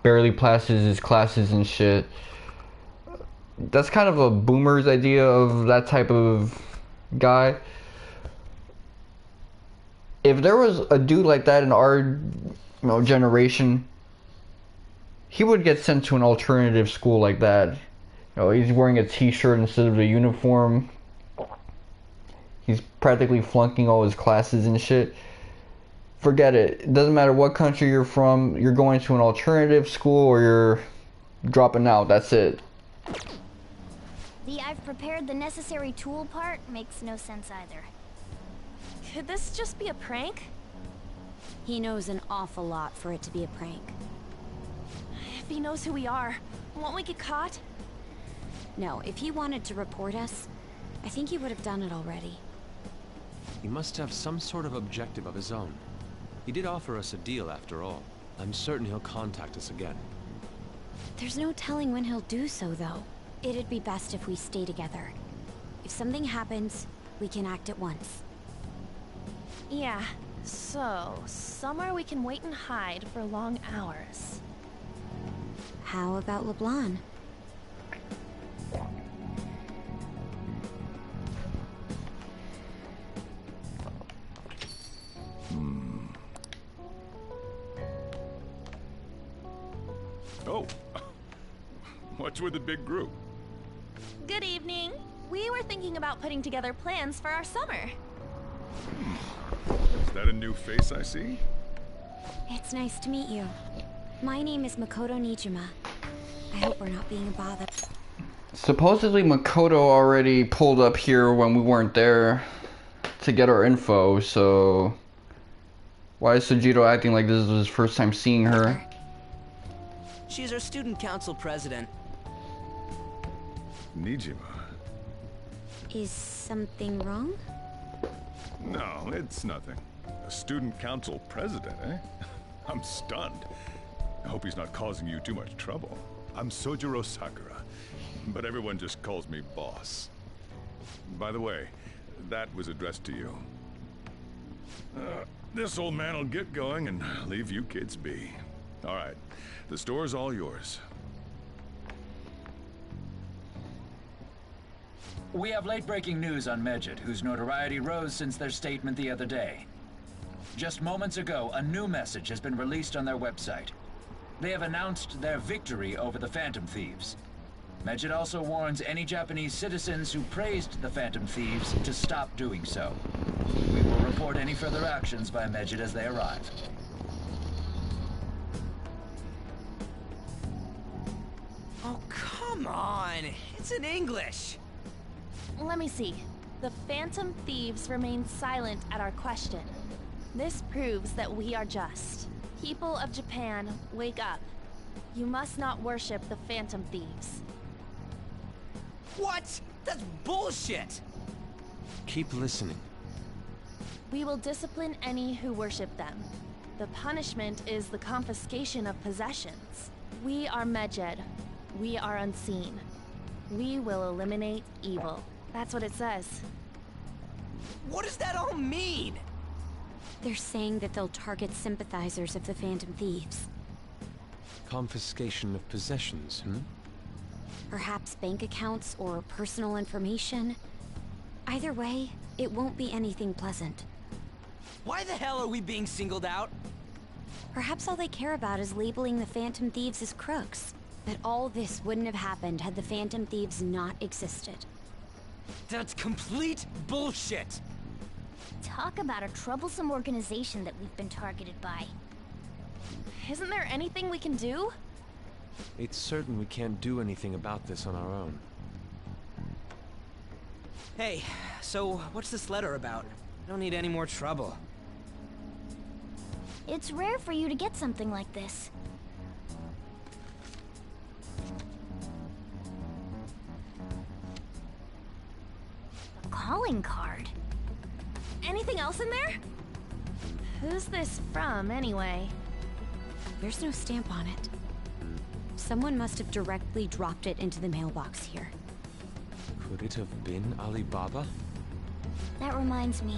barely passes his classes and shit. That's kind of a boomer's idea of that type of guy. If there was a dude like that in our generation, he would get sent to an alternative school like that. He's wearing a t-shirt instead of a uniform. He's practically flunking all his classes and shit. Forget it. It doesn't matter what country you're from, you're going to an alternative school or you're dropping out. That's it. The I've prepared the necessary tool part makes no sense either. Could this just be a prank? He knows an awful lot for it to be a prank. If he knows who we are, won't we get caught? No, if he wanted to report us, I think he would have done it already. He must have some sort of objective of his own. He did offer us a deal after all. I'm certain he'll contact us again. There's no telling when he'll do so, though. It'd be best if we stay together. If something happens, we can act at once. Yeah, so somewhere we can wait and hide for long hours. How about LeBlanc? Oh, what's with the big group? Good evening. We were thinking about putting together plans for our summer. Is that a new face I see? It's nice to meet you. My name is Makoto Nijima. I hope we're not being a bother. Supposedly Makoto already pulled up here when we weren't there to get our info, so why is Sojiro acting like this is his first time seeing her? She's our student council president. Nijima. Is something wrong? No, it's nothing. A student council president, eh? I'm stunned. I hope he's not causing you too much trouble. I'm Sojiro Sakura, but everyone just calls me boss. By the way, that was addressed to you. This old man will get going and leave you kids be. All right, the store's all yours. We have late-breaking news on Medjed, whose notoriety rose since their statement the other day. Just moments ago, a new message has been released on their website. They have announced their victory over the Phantom Thieves. Medjed also warns any Japanese citizens who praised the Phantom Thieves to stop doing so. We will report any further actions by Medjed as they arrive. Oh, come on! It's in English! Let me see. The Phantom Thieves remain silent at our question. This proves that we are just. People of Japan, wake up. You must not worship the Phantom Thieves. What? That's bullshit! Keep listening. We will discipline any who worship them. The punishment is the confiscation of possessions. We are Medjed. We are unseen. We will eliminate evil. That's what it says. What does that all mean? They're saying that they'll target sympathizers of the Phantom Thieves. Confiscation of possessions, Perhaps bank accounts or personal information. Either way, it won't be anything pleasant. Why the hell are we being singled out? Perhaps all they care about is labeling the Phantom Thieves as crooks. But all this wouldn't have happened had the Phantom Thieves not existed. That's complete bullshit! Talk about a troublesome organization that we've been targeted by. Isn't there anything we can do? It's certain we can't do anything about this on our own. Hey, so what's this letter about? I don't need any more trouble. It's rare for you to get something like this. A calling card? Anything else in there? Who's this from, anyway? There's no stamp on it. Someone must have directly dropped it into the mailbox here. Could it have been Alibaba? That reminds me.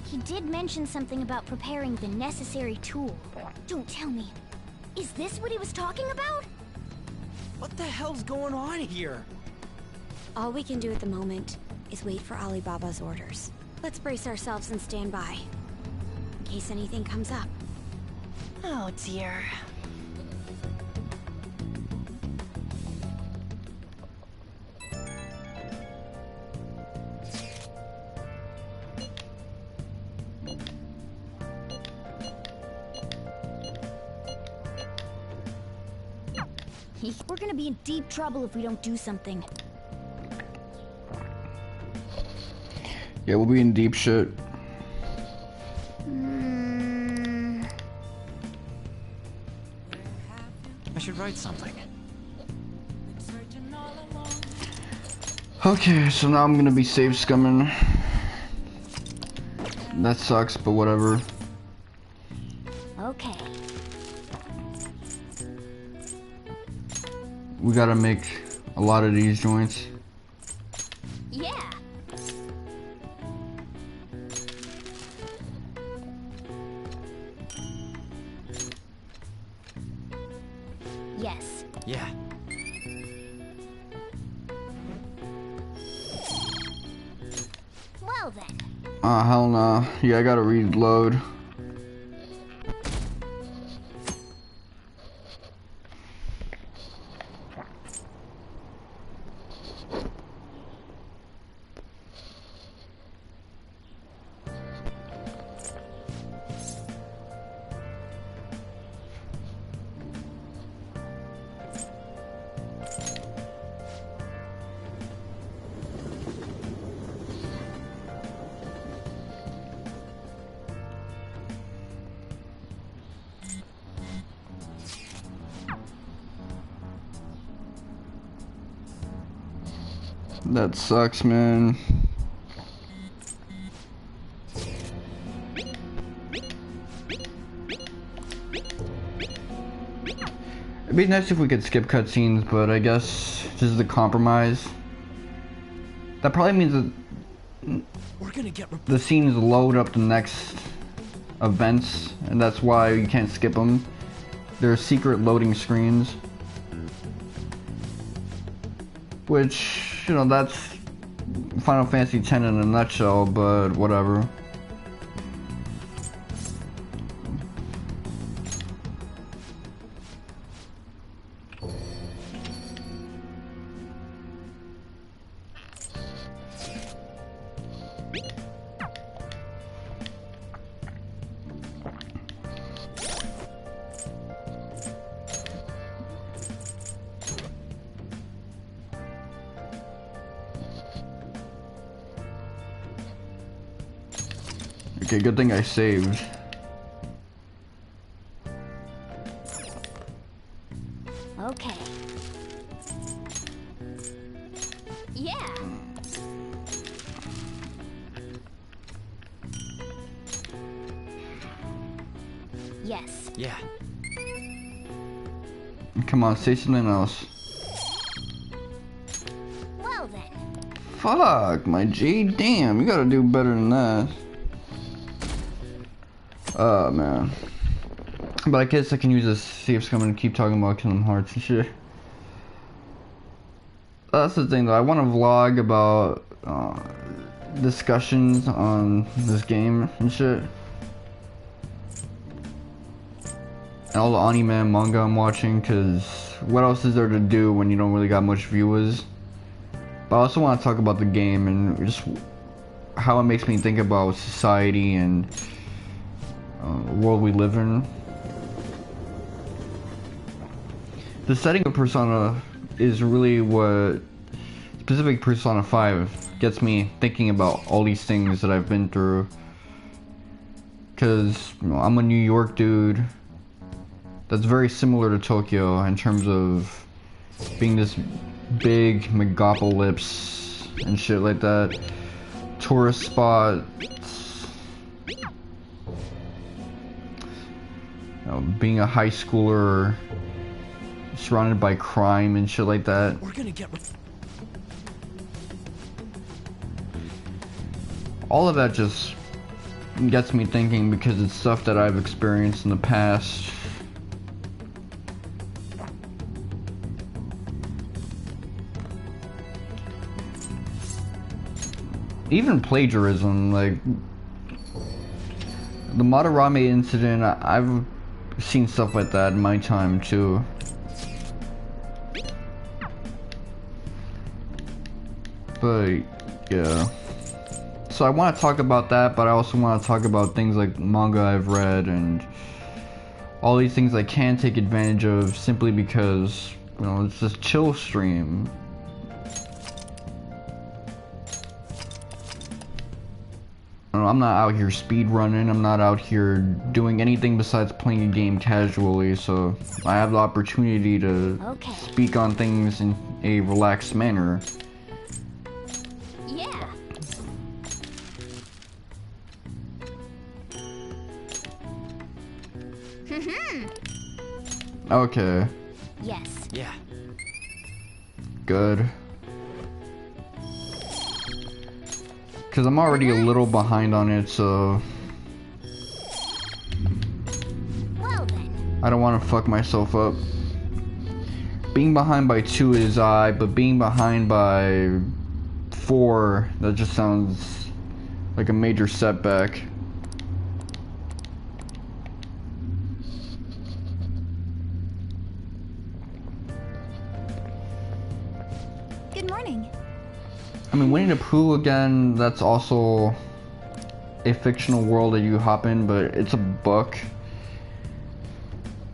He did mention something about preparing the necessary tool. Don't tell me. Is this what he was talking about? What the hell's going on here? All we can do at the moment is wait for Alibaba's orders. Let's brace ourselves and stand by, in case anything comes up. Oh dear. We're gonna be in deep trouble if we don't do something. Yeah, we'll be in deep shit. I should write something. Okay, so now I'm gonna be save scumming. That sucks, but whatever. Okay. We gotta make a lot of these joints. Yeah. Yes. Yeah. Well then. Hell nah. Yeah, I gotta reload. That sucks, man. It'd be nice if we could skip cutscenes, but I guess this is the compromise. That probably means that We're gonna get the scenes load up the next events, and that's why you can't skip them. There are secret loading screens. Which, you know, that's Final Fantasy X in a nutshell, but whatever. Okay, good thing I saved. Okay. Yeah. Yes. Yeah. Come on, say something else. Well then. Fuck, my G, damn, you gotta do better than that. Oh man. But I guess I can use this, see if it's coming and keep talking about Kingdom Hearts and shit. That's the thing though, I want to vlog about discussions on this game and shit. And all the anime and manga I'm watching, cause what else is there to do when you don't really got much viewers? But I also want to talk about the game and just how it makes me think about society and world we live in. The setting of Persona is really what specific Persona 5 gets me thinking about all these things that I've been through. Cause you know, I'm a New York dude that's very similar to Tokyo in terms of being this big megapolis and shit like that. Tourist spot. Being a high schooler surrounded by crime and shit like that. We're gonna get all of that just gets me thinking because it's stuff that I've experienced in the past. Even plagiarism, like the Madarame incident, I've seen stuff like that in my time too. But yeah, so I want to talk about that, but I also want to talk about things like manga I've read and all these things I can take advantage of simply because, you know, it's this chill stream. I'm not out here speed running, I'm not out here doing anything besides playing a game casually, so I have the opportunity to speak on things in a relaxed manner. Yeah. Okay. Yes. Yeah. Good. Because I'm already a little behind on it, so Well then. I don't want to fuck myself up. Being behind by 2 is but being behind by 4, that just sounds like a major setback. Good morning. I mean, Winnie the Pooh, again, that's also a fictional world that you hop in, but it's a book.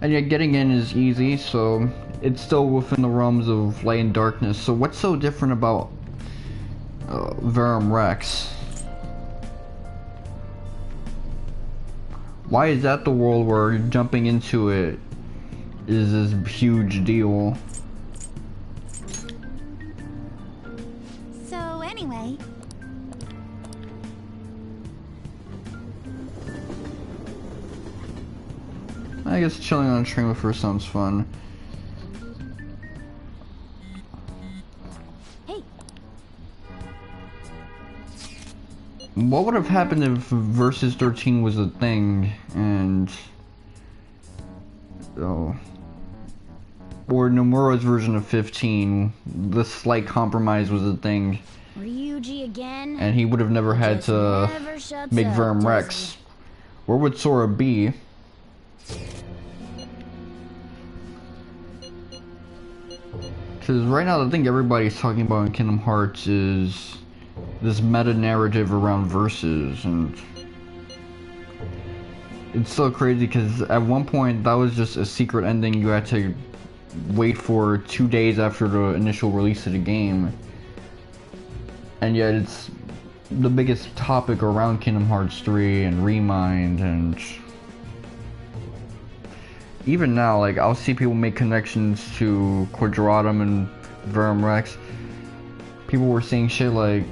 And yet getting in is easy, so it's still within the realms of light and darkness. So what's so different about Verum Rex? Why is that the world where jumping into it is this huge deal? So anyway, I guess chilling on a train with her sounds fun. Hey. What would have happened if Versus 13 was a thing and or Nomura's version of 15, the slight compromise was a thing, Ryuji again? and he would have never had Just to never shuts make up, Verm does Rex. Where would Sora be? Because right now, the thing everybody's talking about in Kingdom Hearts is this meta-narrative around verses, and it's so crazy because at one point that was just a secret ending you had to wait for 2 days after the initial release of the game, and yet it's the biggest topic around Kingdom Hearts 3 and Remind, and even now, like, I'll see people make connections to Quadratum and Verm Rex. People were saying shit like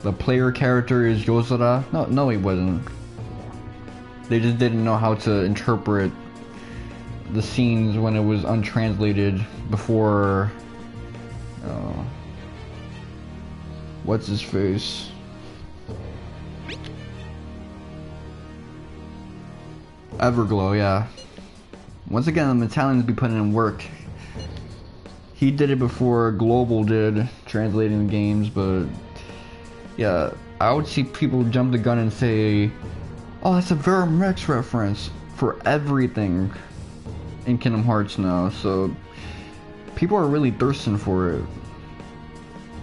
the player character is Yozora. No, he wasn't. They just didn't know how to interpret the scenes when it was untranslated before. What's his face? Everglow, yeah. Once again, the Italians be putting in work. He did it before Global did, translating the games, but yeah, I would see people jump the gun and say, oh, that's a Verm Rex reference for everything in Kingdom Hearts now, so people are really thirsting for it.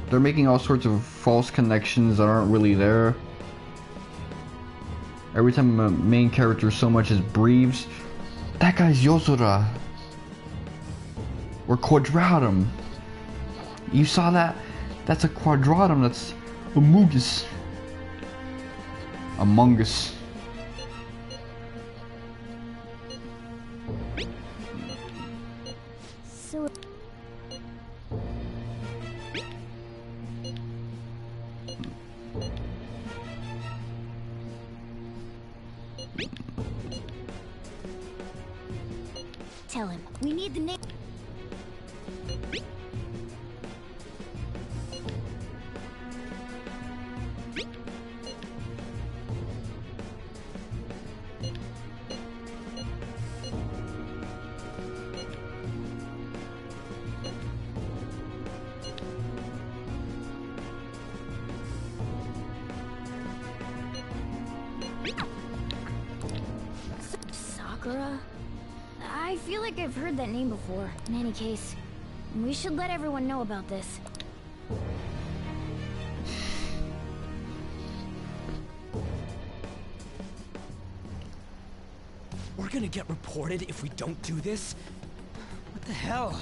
They're making all sorts of false connections that aren't really there. Every time a main character so much as breathes, that guy's Yozora. Or Quadratum. You saw that? That's a Quadratum, that's Amogus. Among Us. So tell him. We need the name. Sakura? I feel like I've heard that name before. In any case, we should let everyone know about this. We're gonna get reported if we don't do this? What the hell?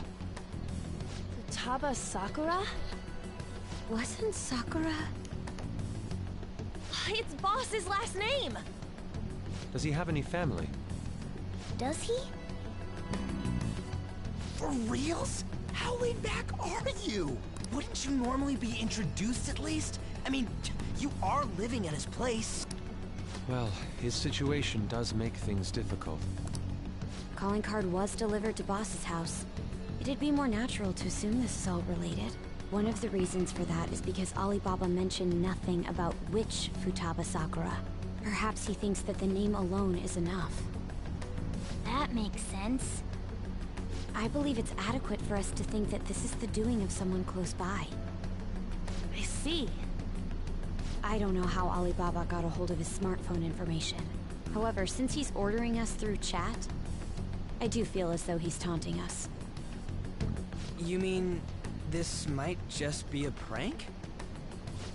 Futaba Sakura? Wasn't Sakura? It's Boss's last name! Does he have any family? Does he? For reals? How laid back are you? Wouldn't you normally be introduced at least? I mean, you are living at his place. Well, his situation does make things difficult. Calling card was delivered to Boss's house. It'd be more natural to assume this is all related. One of the reasons for that is because Alibaba mentioned nothing about which Futaba Sakura. Perhaps he thinks that the name alone is enough. That makes sense. I believe it's adequate for us to think that this is the doing of someone close by. I see. I don't know how Alibaba got a hold of his smartphone information. However, since he's ordering us through chat, I do feel as though he's taunting us. You mean this might just be a prank?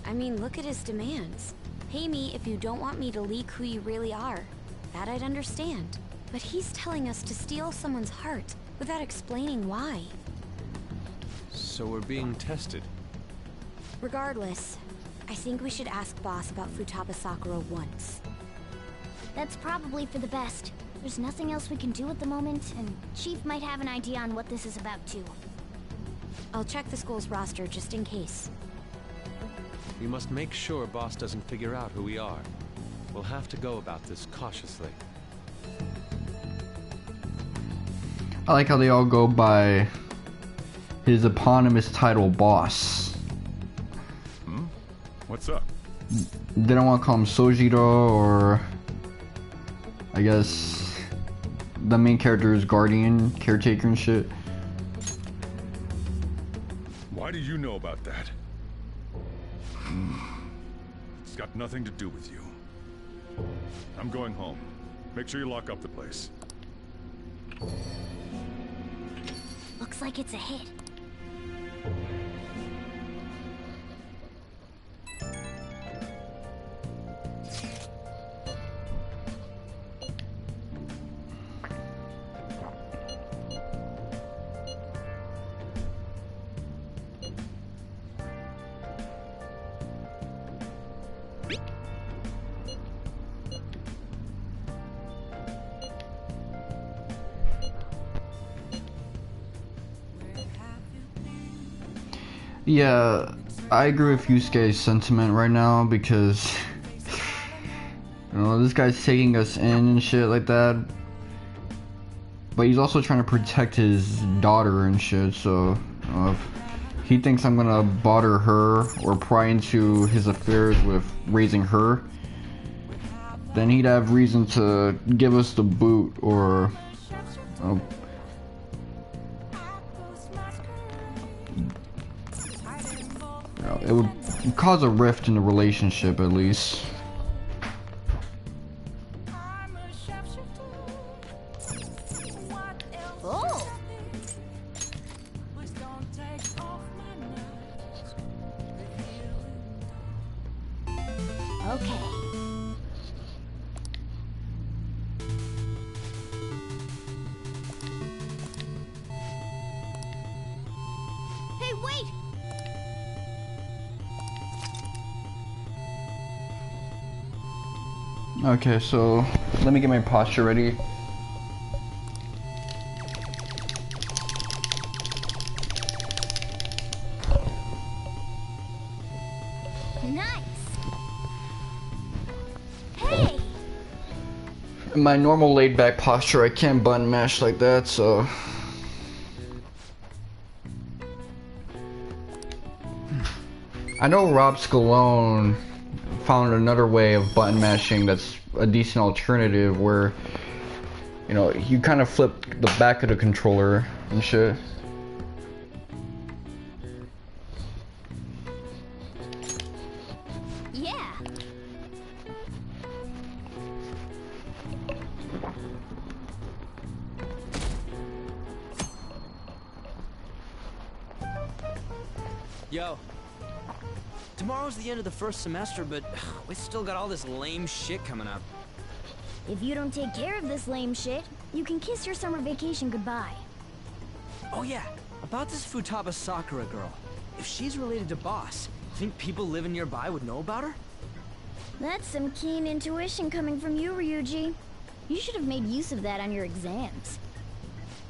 I mean, look at his demands. Pay me if you don't want me to leak who you really are. That I'd understand. But he's telling us to steal someone's heart without explaining why. So we're being tested. Regardless, I think we should ask Boss about Futaba Sakura once. That's probably for the best. There's nothing else we can do at the moment, and Chief might have an idea on what this is about too. I'll check the school's roster just in case. We must make sure Boss doesn't figure out who we are. We'll have to go about this cautiously. I like how they all go by his eponymous title, Boss. What's up? They don't want to call him Sojiro, or I guess the main character is Guardian, Caretaker and shit. Why do you know about that? It's got nothing to do with you. I'm going home. Make sure you lock up the place. Looks like it's a hit. Yeah, I agree with Yusuke's sentiment right now because, you know, this guy's taking us in and shit like that. But he's also trying to protect his daughter and shit, so if he thinks I'm gonna bother her or pry into his affairs with raising her, then he'd have reason to give us the boot or it would cause a rift in the relationship, at least. Oh. Okay. Hey, wait! Okay, so let me get my posture ready. Nice. Hey! In my normal laid back posture, I can't button mash like that, so. I know Rob Scalone found another way of button mashing that's a decent alternative where, you know, you kind of flip the back of the controller and shit. Yeah. Yo. Tomorrow's the end of the first semester, but we still got all this lame shit coming up. If you don't take care of this lame shit, you can kiss your summer vacation goodbye. Oh yeah, about this Futaba Sakura girl. If she's related to Boss, think people living nearby would know about her? That's some keen intuition coming from you, Ryuji. You should have made use of that on your exams.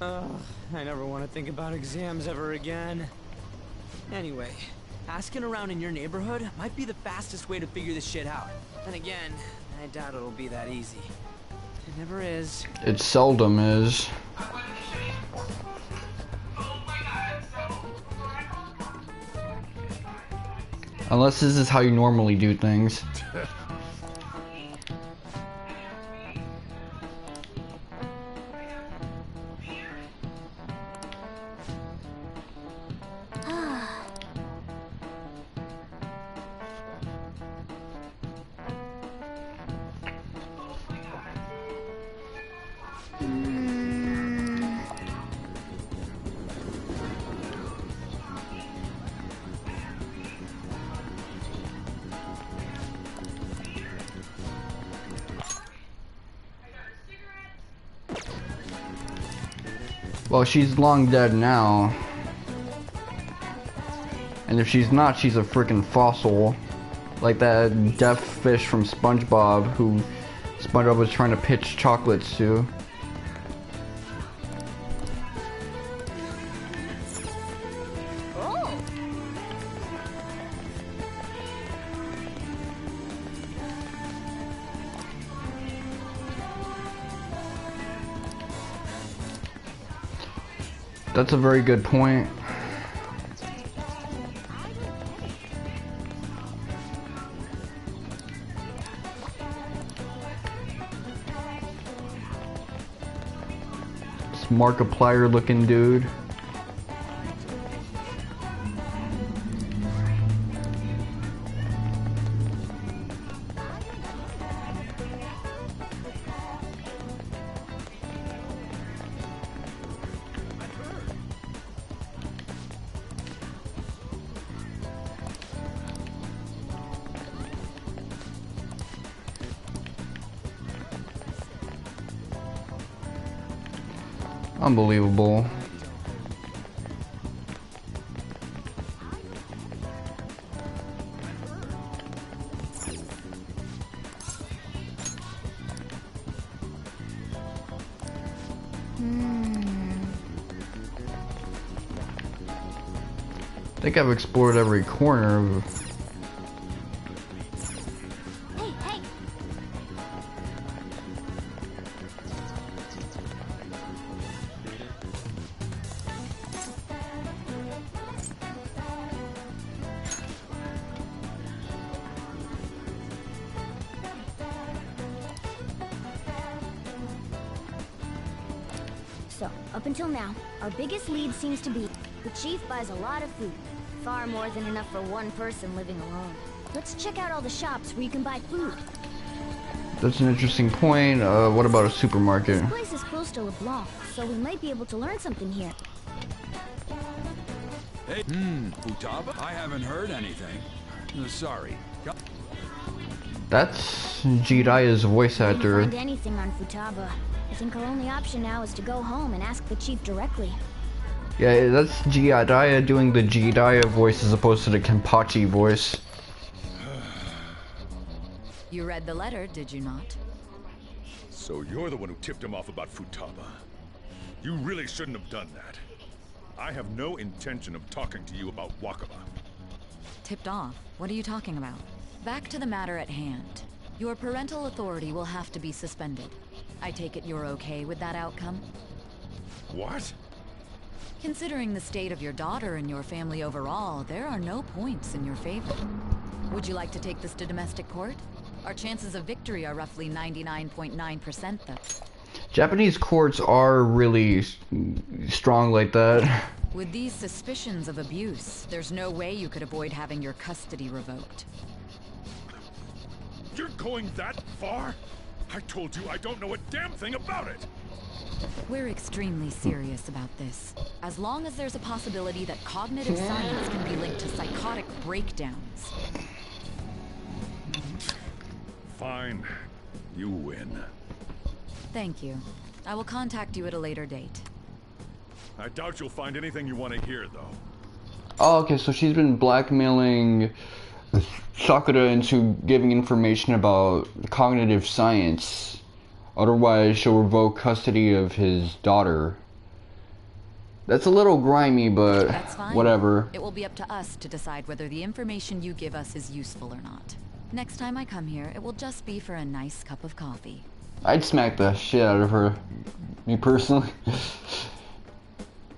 Ugh, I never want to think about exams ever again. Anyway, asking around in your neighborhood might be the fastest way to figure this shit out. Then again, I doubt it'll be that easy. It never is. It seldom is. Unless this is how you normally do things. Well, she's long dead now. And if she's not, she's a freaking fossil. Like that deaf fish from SpongeBob who SpongeBob was trying to pitch chocolates to. Oh. That's a very good point. This Markiplier looking dude. Unbelievable. I think I've explored every corner of... Hey, hey! So, up until now, our biggest lead seems to be the chief buys a lot of food. Far more than enough for one person living alone. Let's check out all the shops where you can buy food. That's an interesting point. What about a supermarket? This place is close to LeBlanc, so we might be able to learn something here. Hey, Futaba? I haven't heard anything. Sorry. That's Jiraya's voice actor. Didn't find anything on Futaba. I think our only option now is to go home and ask the chief directly. Yeah, that's Jiraiya doing the Jiraiya voice as opposed to the Kenpachi voice. You read the letter, did you not? So you're the one who tipped him off about Futaba. You really shouldn't have done that. I have no intention of talking to you about Wakaba. Tipped off? What are you talking about? Back to the matter at hand. Your parental authority will have to be suspended. I take it you're okay with that outcome? What? Considering the state of your daughter and your family overall, there are no points in your favor. Would you like to take this to domestic court? Our chances of victory are roughly 99.9% though. Japanese courts are really strong like that. With these suspicions of abuse, there's no way you could avoid having your custody revoked. You're going that far? I told you I don't know a damn thing about it! We're extremely serious about this. As long as there's a possibility that cognitive science can be linked to psychotic breakdowns. Fine. You win. Thank you. I will contact you at a later date. I doubt you'll find anything you want to hear, though. Oh, okay, so she's been blackmailing Sakura into giving information about cognitive science. Otherwise, she'll revoke custody of his daughter. That's a little grimy, but That's fine. Whatever. It will be up to us to decide whether the information you give us is useful or not. Next time I come here, it will just be for a nice cup of coffee. I'd smack the shit out of her. Me personally.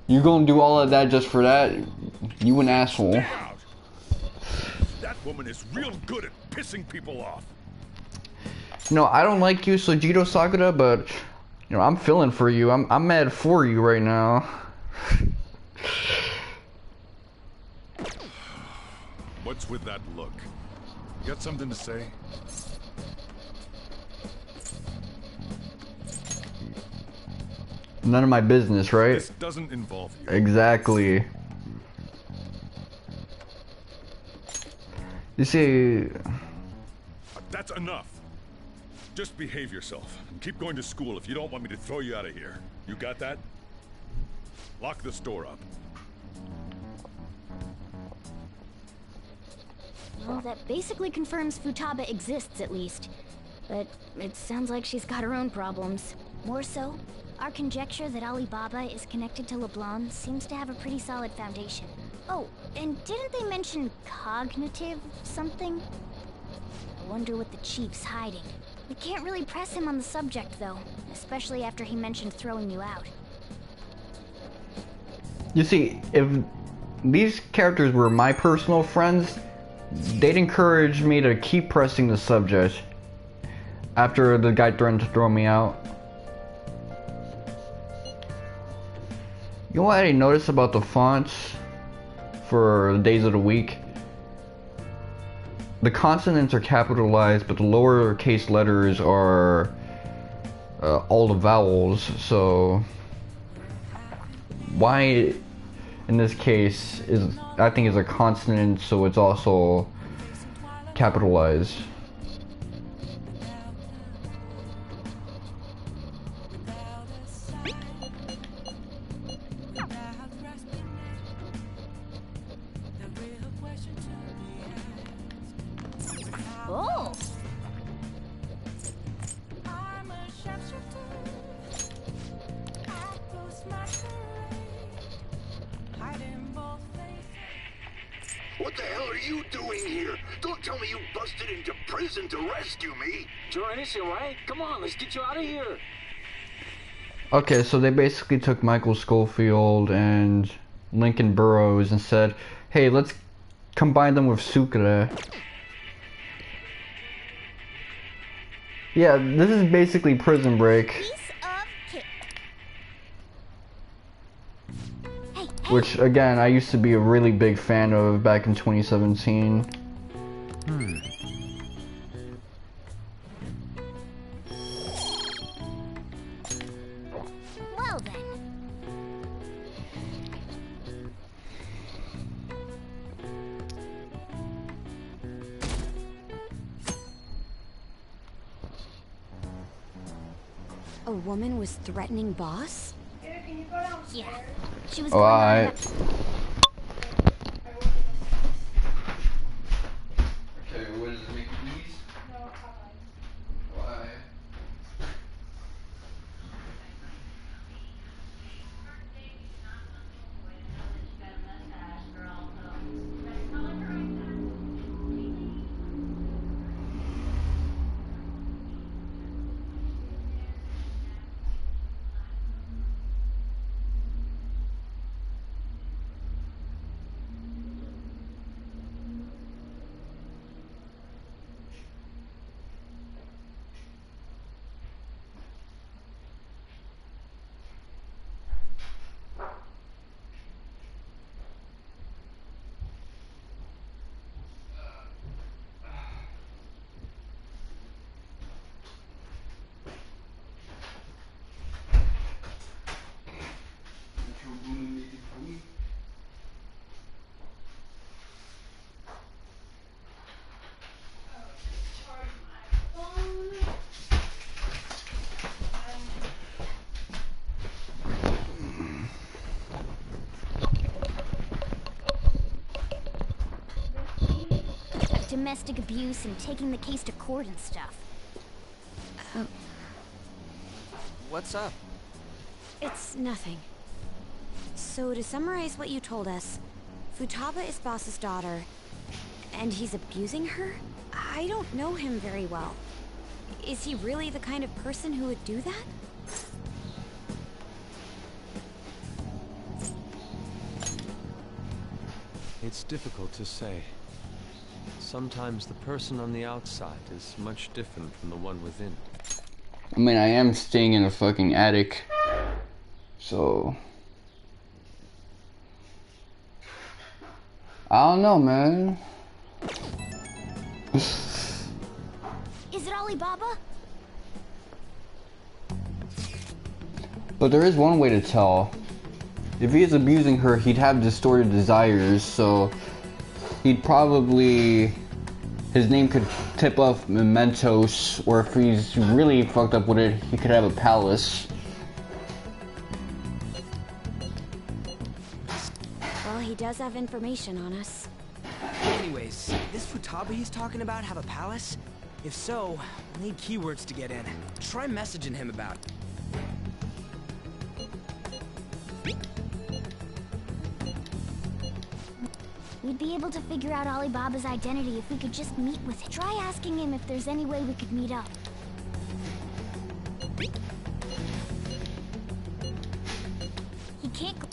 You gonna do all of that just for that? You an asshole. Stay out. That woman is real good at pissing people off. No, I don't like you, Sojiro Sakura, but you know I'm feeling for you. I'm mad for you right now. What's with that look? You got something to say? None of my business, right? This doesn't involve you. Exactly. You see... That's enough. Just behave yourself. Keep going to school if you don't want me to throw you out of here. You got that? Lock this door up. Well, that basically confirms Futaba exists, at least. But it sounds like she's got her own problems. More so, our conjecture that Alibaba is connected to LeBlanc seems to have a pretty solid foundation. Oh, and didn't they mention cognitive something? I wonder what the chief's hiding. We can't really press him on the subject, though, especially after he mentioned throwing you out. You see, if these characters were my personal friends, they'd encourage me to keep pressing the subject after the guy threatened to throw me out. You know what I noticed about the fonts for the days of the week? The consonants are capitalized, but the lowercase letters are all the vowels, so why in this case is, I think, is a consonant, so it's also capitalized. What the hell are you doing here? Don't tell me you busted into prison to rescue me. Sure, right? Come on, let's get you out of here. Okay, so they basically took Michael Schofield and Lincoln Burrows and said, hey, let's combine them with Sakura. Yeah, this is basically Prison Break. Which, again, I used to be a really big fan of back in 2017. Well then. A woman was threatening boss? Yeah. She was going on that... Okay, what does it make these? Why? Domestic abuse and taking the case to court and stuff. What's up? It's nothing. So to summarize what you told us, Futaba is Boss's daughter, and he's abusing her? I don't know him very well. Is he really the kind of person who would do that? It's difficult to say. Sometimes the person on the outside is much different from the one within. I mean, I am staying in a fucking attic, so... I don't know, man. Is it Alibaba? But there is one way to tell. If he is abusing her, he'd have distorted desires, so he'd probably... his name could tip off mementos, or if he's really fucked up with it, he could have a palace. Well, he does have information on us. Anyways, this Futaba he's talking about have a palace? If so, we'll need keywords to get in. Try messaging him about it. We'd be able to figure out Alibaba's identity if we could just meet with him. Try asking him if there's any way we could meet up. He can't go...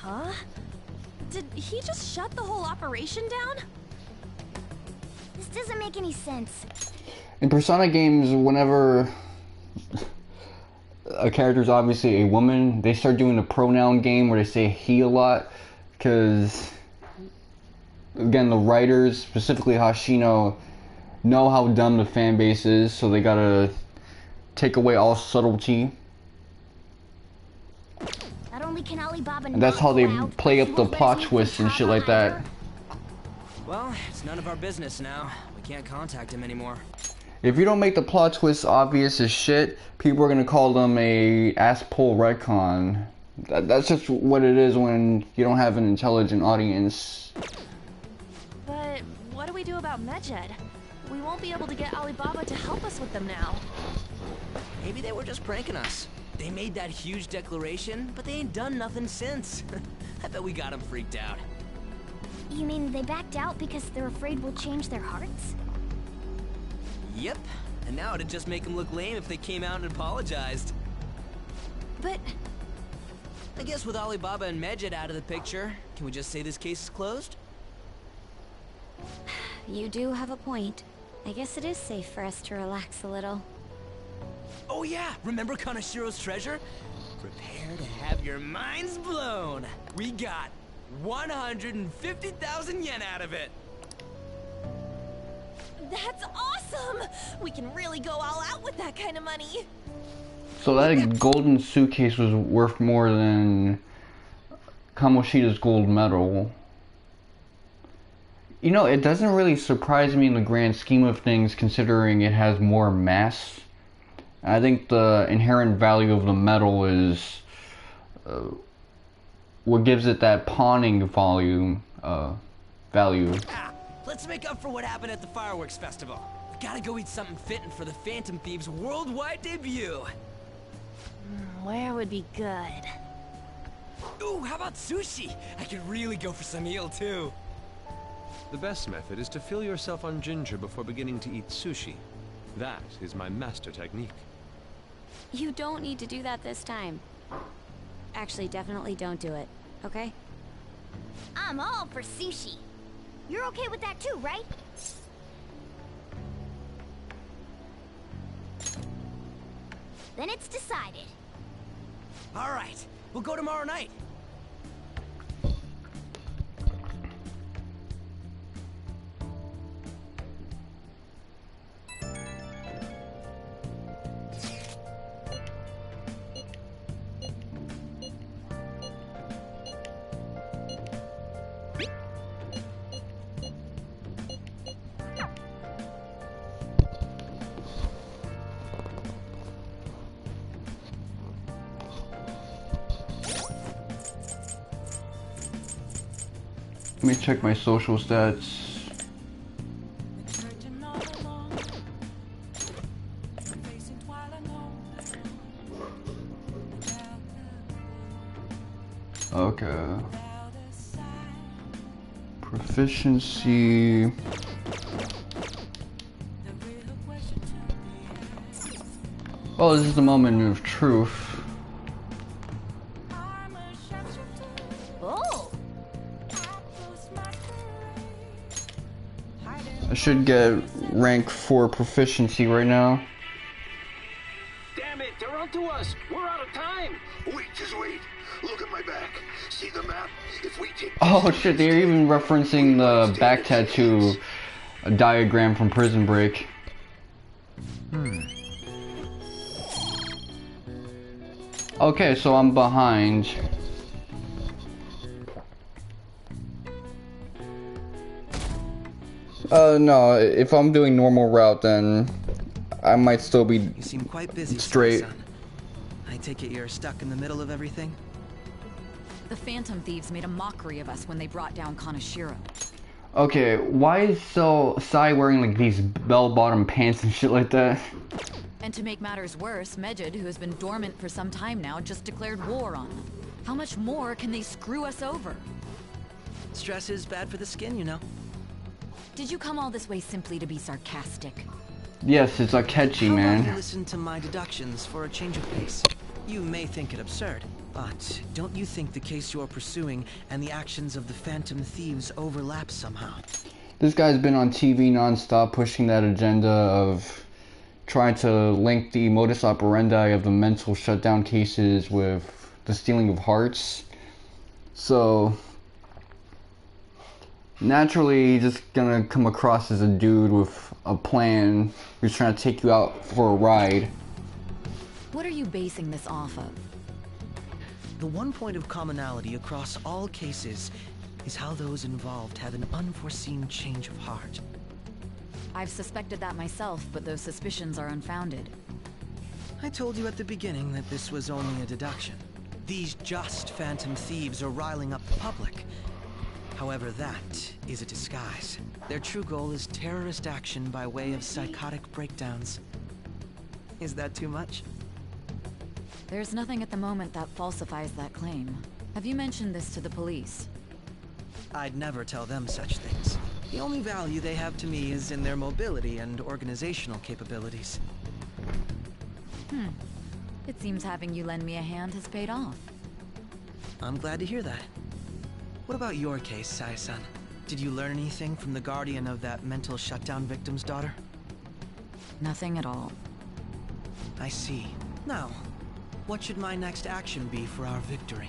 Huh? Did he just shut the whole operation down? This doesn't make any sense. In Persona games, whenever a character is obviously a woman, they start doing the pronoun game where they say he a lot, because, again, the writers, specifically Hashino, know how dumb the fan base is, so they gotta take away all subtlety. Not only can Alibaba And that's how they play up the plot twists and shit like that. Well, it's none of our business now. We can't contact him anymore. If you don't make the plot twists obvious as shit, people are gonna call them a ass pull retcon. That's just what it is when you don't have an intelligent audience. But what do we do about Medjed? We won't be able to get Alibaba to help us with them now. Maybe they were just pranking us. They made that huge declaration, but they ain't done nothing since. I bet we got them freaked out. You mean they backed out because they're afraid we'll change their hearts? Yep. And now it'd just make them look lame if they came out and apologized. But... I guess with Alibaba and Medjed out of the picture, can we just say this case is closed? You do have a point. I guess it is safe for us to relax a little. Oh yeah, remember Kanashiro's treasure? Prepare to have your minds blown. We got 150,000 yen out of it. That's awesome! We can really go all out with that kind of money. So that golden suitcase was worth more than Kamoshida's gold medal. You know, it doesn't really surprise me in the grand scheme of things, considering it has more mass. I think the inherent value of the medal is what gives it that pawning value. Let's make up for what happened at the fireworks festival. We gotta go eat something fitting for the Phantom Thieves' worldwide debut. Where would be good? Ooh, how about sushi? I could really go for some eel too. The best method is to fill yourself on ginger before beginning to eat sushi. That is my master technique. You don't need to do that this time. Actually, definitely don't do it, okay? I'm all for sushi. You're okay with that too, right? Then it's decided. All right, we'll go tomorrow night. Let me check my social stats. Okay. Proficiency. Oh, this is the moment of truth. I should get rank 4 proficiency right now. Damn it, they're onto us. We're out of time. Wait, just wait. Look at my back. See the map? If we take... Oh shit, they're even referencing the back tattoo, a diagram from Prison Break. Okay, so I'm behind. No, if I'm doing normal route, then I might still be You seem quite busy, straight. Son. I take it you're stuck in the middle of everything? The Phantom Thieves made a mockery of us when they brought down Kanashiro. Okay, why is Sai wearing like these bell-bottom pants and shit like that? And to make matters worse, Medjed, who has been dormant for some time now, just declared war on them. How much more can they screw us over? Stress is bad for the skin, you know. Did you come all this way simply to be sarcastic? Yes, it's a catchy, How about you man. listen to my deductions for a change of pace? You may think it absurd, but don't you think the case you're pursuing and the actions of the Phantom Thieves overlap somehow? This guy's been on TV non-stop pushing that agenda of trying to link the modus operandi of the mental shutdown cases with the stealing of hearts. So naturally, he's just gonna come across as a dude with a plan who's trying to take you out for a ride. What are you basing this off of? The one point of commonality across all cases is how those involved have an unforeseen change of heart. I've suspected that myself, but those suspicions are unfounded. I told you at the beginning that this was only a deduction. These just Phantom Thieves are riling up the public. However, that is a disguise. Their true goal is terrorist action by way of psychotic breakdowns. Is that too much? There's nothing at the moment that falsifies that claim. Have you mentioned this to the police? I'd never tell them such things. The only value they have to me is in their mobility and organizational capabilities. It seems having you lend me a hand has paid off. I'm glad to hear that. What about your case, Sai-san? Did you learn anything from the guardian of that mental shutdown victim's daughter? Nothing at all. I see. Now, what should my next action be for our victory?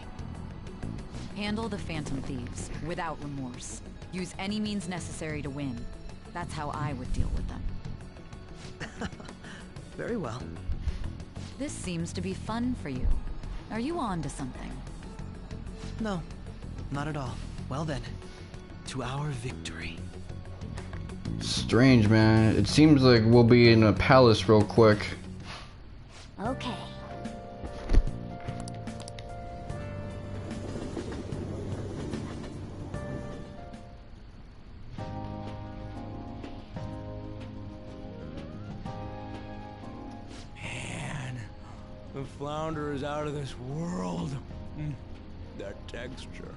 Handle the Phantom Thieves, without remorse. Use any means necessary to win. That's how I would deal with them. Very well. This seems to be fun for you. Are you on to something? No, not at all. Well then, to our victory. Strange, man. It seems like we'll be in a palace real quick. Okay. Man, the flounder is out of this world. That texture.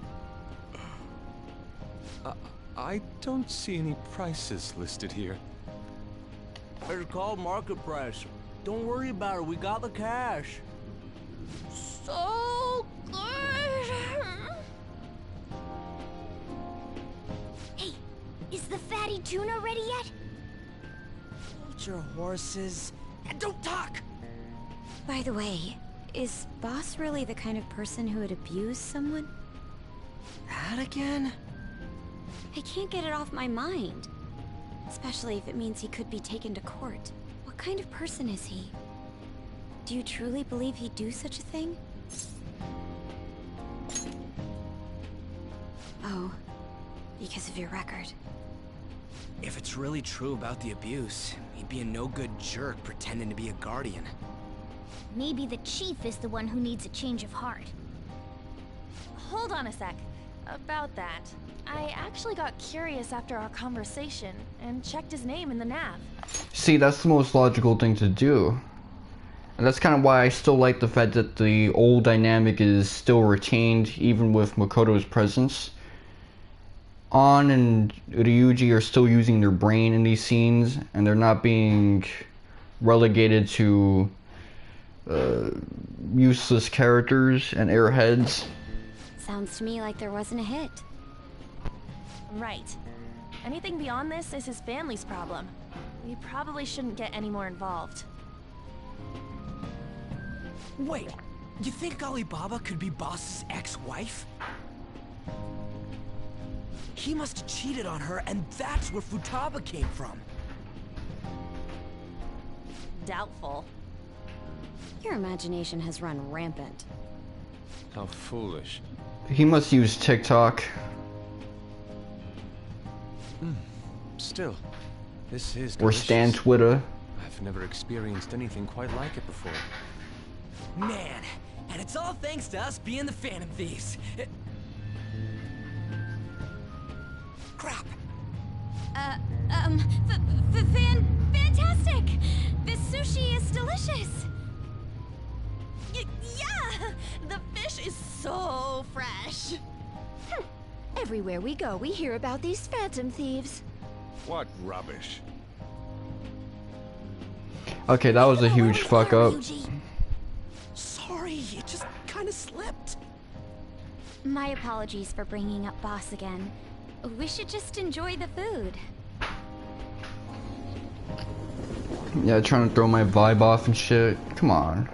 I don't see any prices listed here. It's called market price. Don't worry about it, we got the cash. So good. Hey, is the fatty tuna ready yet? Hold your horses and don't talk! By the way, is Boss really the kind of person who would abuse someone? That again? I can't get it off my mind. Especially if it means he could be taken to court. What kind of person is he? Do you truly believe he'd do such a thing? Oh, because of your record. If it's really true about the abuse, he'd be a no-good jerk pretending to be a guardian. Maybe the chief is the one who needs a change of heart. Hold on a sec. About that, I actually got curious after our conversation and checked his name in the nav. See, that's the most logical thing to do. And that's kind of why I still like the fact that the old dynamic is still retained, even with Makoto's presence. An and Ryuji are still using their brain in these scenes, and they're not being relegated to useless characters and airheads. Sounds to me like there wasn't a hit. Right. Anything beyond this is his family's problem. We probably shouldn't get any more involved. Wait, you think Alibaba could be Boss's ex-wife? He must have cheated on her, and that's where Futaba came from. Doubtful. Your imagination has run rampant. How foolish. He must use TikTok. Still, this is Or delicious. Stan Twitter. I've never experienced anything quite like it before. Man, and it's all thanks to us being the Phantom Thieves. Crap. Fantastic! This sushi is delicious! Yeah! The fish is so fresh! Everywhere we go, we hear about these Phantom Thieves. What rubbish. Okay, that was a huge fuck up. Sorry, it just kind of slipped. My apologies for bringing up Boss again. We should just enjoy the food. Yeah, trying to throw my vibe off and shit. Come on.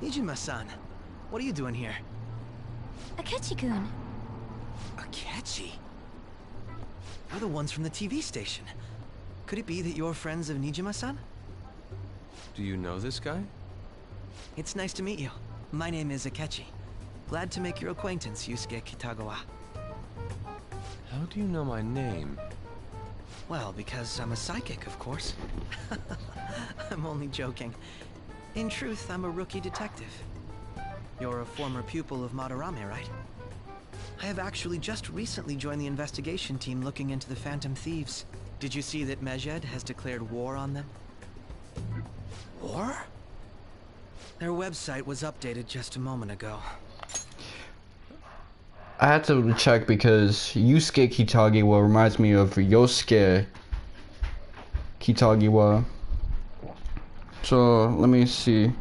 Nijima-san, what are you doing here? Akechi-kun. Akechi? We're the ones from the TV station. Could it be that you're friends of Nijima-san? Do you know this guy? It's nice to meet you. My name is Akechi. Glad to make your acquaintance, Yusuke Kitagawa. How do you know my name? Well, because I'm a psychic, of course. I'm only joking. In truth, I'm a rookie detective. You're a former pupil of Madarame, right? I have actually just recently joined the investigation team looking into the Phantom Thieves. Did you see that Medjed has declared war on them? War? Their website was updated just a moment ago. I had to check because Yusuke Kitagiwa reminds me of Yosuke Kitagiwa. So let me see.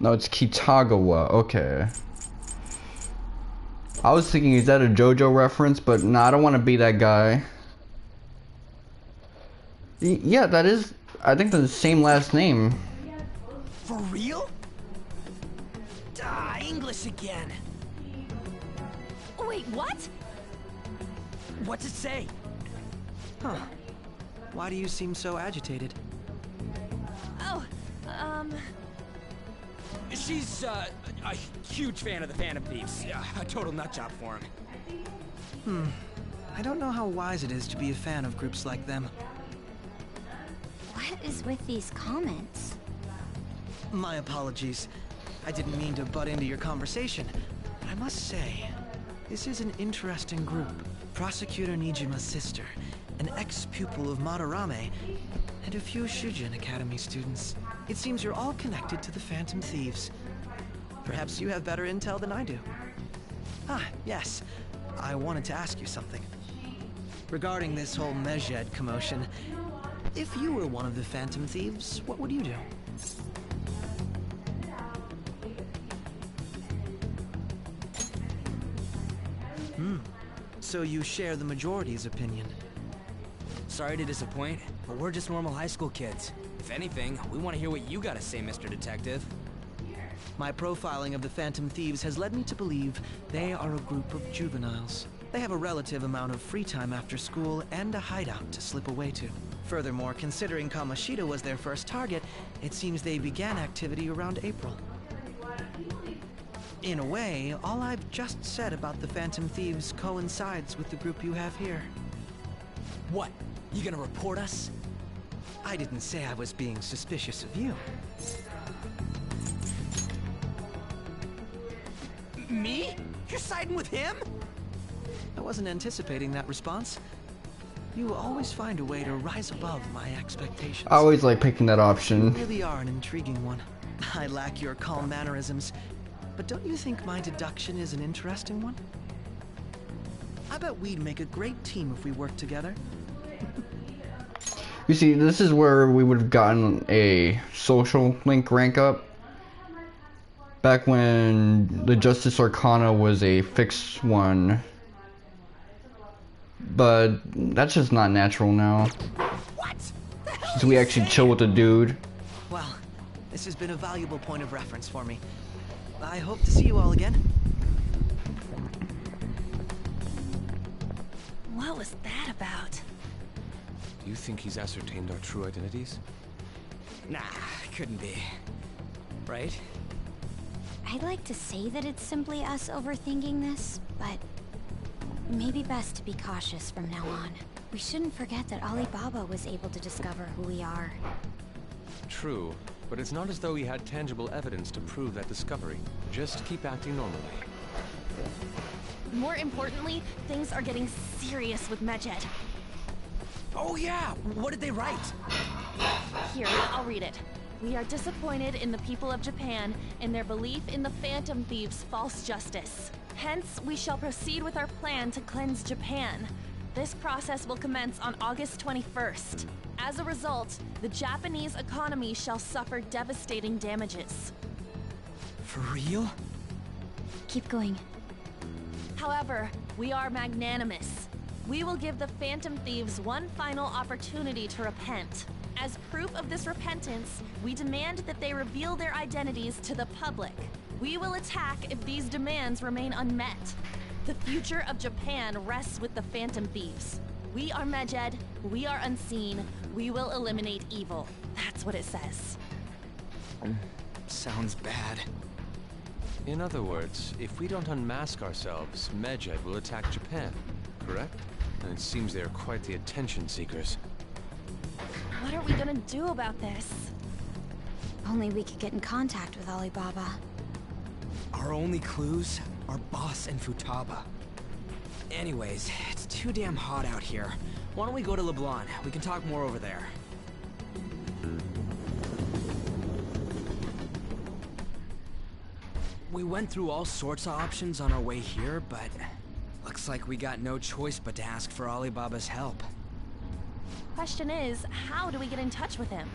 No, it's Kitagawa. Okay. I was thinking, is that a JoJo reference? But no, I don't want to be that guy. Yeah, that is. I think they're the same last name. For real? English again. Wait, what? What's it say? Huh. Why do you seem so agitated? Oh, She's, a huge fan of the Phantom Thieves. A total nutjob for him. I don't know how wise it is to be a fan of groups like them. What is with these comments? My apologies. I didn't mean to butt into your conversation, but I must say, this is an interesting group. Prosecutor Nijima's sister, an ex-pupil of Madarame, and a few Shujin Academy students. It seems you're all connected to the Phantom Thieves. Perhaps you have better intel than I do. Ah, yes. I wanted to ask you something. Regarding this whole Medjed commotion, if you were one of the Phantom Thieves, what would you do? So you share the majority's opinion. Sorry to disappoint, but we're just normal high school kids. If anything, we want to hear what you gotta say, Mr. Detective. My profiling of the Phantom Thieves has led me to believe they are a group of juveniles. They have a relative amount of free time after school and a hideout to slip away to. Furthermore, considering Kamoshida was their first target, it seems they began activity around April. In a way, all I've just said about the Phantom Thieves coincides with the group you have here. What? You gonna report us? I didn't say I was being suspicious of you. Me? You're siding with him? I wasn't anticipating that response. You always find a way to rise above my expectations. I always like picking that option. You really are an intriguing one. I lack your calm mannerisms, but don't you think my deduction is an interesting one? I bet we'd make a great team if we worked together. You see, this is where we would have gotten a social link rank up. Back when the Justice Arcana was a fixed one. But that's just not natural now. What? Since we actually chill with the dude. Well, this has been a valuable point of reference for me. I hope to see you all again. what was that about? Do you think he's ascertained our true identities? Nah, couldn't be. Right? I'd like to say that it's simply us overthinking this, but maybe best to be cautious from now on. We shouldn't forget that Alibaba was able to discover who we are. True, but it's not as though he had tangible evidence to prove that discovery. Just keep acting normally. More importantly, things are getting serious with Medjed. Oh yeah, what did they write? Here, I'll read it. We are disappointed in the people of Japan in their belief in the Phantom Thieves' false justice. Hence, we shall proceed with our plan to cleanse Japan. This process will commence on August 21st. As a result, the Japanese economy shall suffer devastating damages. For real? Keep going. However, we are magnanimous. We will give the Phantom Thieves one final opportunity to repent. As proof of this repentance, we demand that they reveal their identities to the public. We will attack if these demands remain unmet. The future of Japan rests with the Phantom Thieves. We are Medjed, we are unseen, we will eliminate evil. That's what it says. Sounds bad. In other words, if we don't unmask ourselves, Medjed will attack Japan, correct? And it seems they are quite the attention seekers. What are we gonna do about this? Only we could get in contact with Alibaba. Our only clues are Boss and Futaba. Anyways, it's too damn hot out here. Why don't we go to LeBlanc? We can talk more over there. We went through all sorts of options on our way here, but looks like we got no choice but to ask for Alibaba's help. Question is, how do we get in touch with him?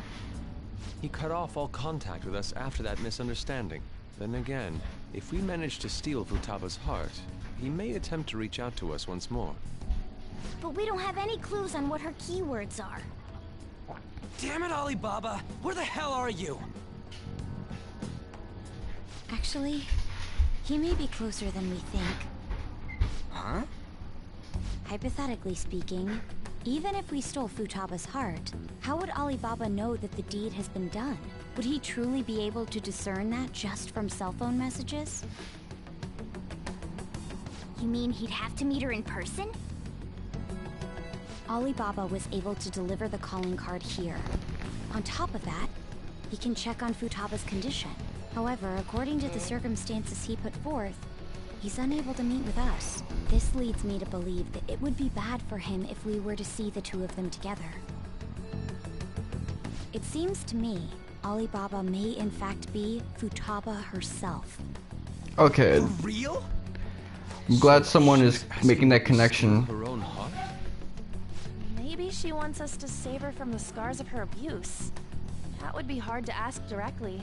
He cut off all contact with us after that misunderstanding. Then again, if we manage to steal Futaba's heart, he may attempt to reach out to us once more. But we don't have any clues on what her keywords are. Damn it, Alibaba! Where the hell are you? Actually, he may be closer than we think. Huh? Hypothetically speaking, even if we stole Futaba's heart, how would Alibaba know that the deed has been done? Would he truly be able to discern that just from cell phone messages? You mean he'd have to meet her in person? Alibaba was able to deliver the calling card here. On top of that, he can check on Futaba's condition. However, according to the circumstances he put forth, he's unable to meet with us. This leads me to believe that it would be bad for him if we were to see the two of them together. It seems to me Alibaba may in fact be Futaba herself. Okay. For real? I'm glad someone is making that connection. Her own heart? Maybe she wants us to save her from the scars of her abuse. That would be hard to ask directly.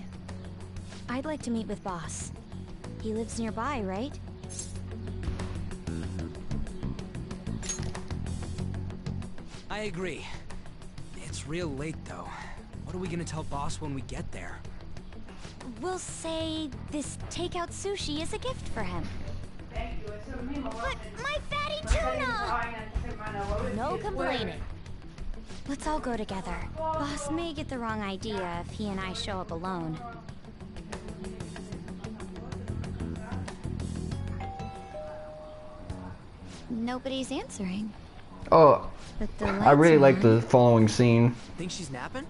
I'd like to meet with Boss. He lives nearby, right? I agree. It's real late, though. What are we gonna tell Boss when we get there? We'll say this takeout sushi is a gift for him. But my fatty tuna! No complaining. Let's all go together. Boss may get the wrong idea if he and I show up alone. Nobody's answering. Oh, But the I really lights like are the following scene. Think she's napping?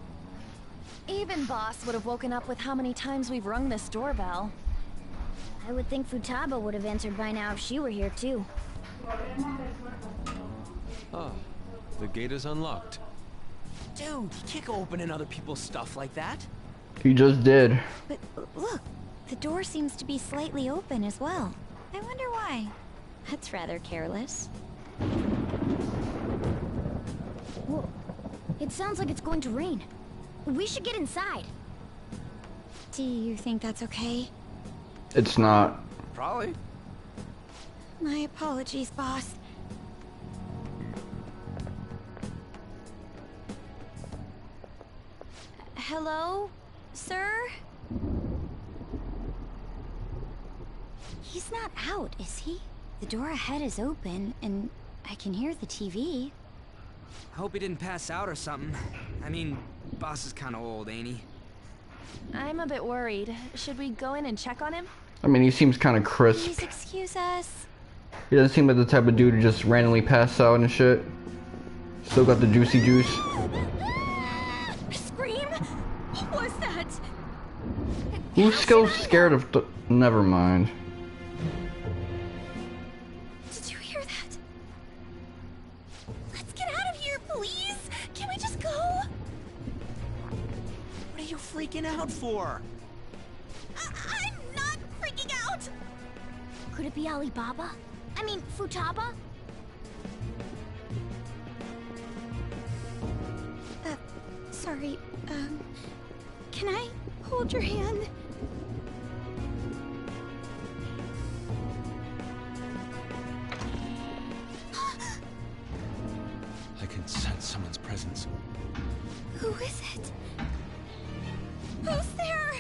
Even Boss would have woken up with how many times we've rung this doorbell. I would think Futaba would have answered by now if she were here too. Ah, the gate is unlocked. Dude, you can't go opening other people's stuff like that. He just did. But look, the door seems to be slightly open as well. I wonder why. That's rather careless. Whoa. It sounds like it's going to rain. We should get inside. Do you think that's okay? It's not. Probably. My apologies, boss. Hello, sir? He's not out, is he? The door ahead is open, and I can hear the TV. Hope he didn't pass out or something. I mean, Boss is kind of old, ain't he? I'm a bit worried. Should we go in and check on him? I mean, he seems kind of crisp. Please excuse us. He doesn't seem like the type of dude to just randomly pass out and shit. Still got the juicy juice. Scream? What was that? Who's still scared of never mind. Did you hear that? Let's get out of here, please. Can we just go? What are you freaking out for? I'm not freaking out. Could it be Alibaba? I mean, Futaba? Sorry, can I hold your hand? I can sense someone's presence. Who is it? Who's there?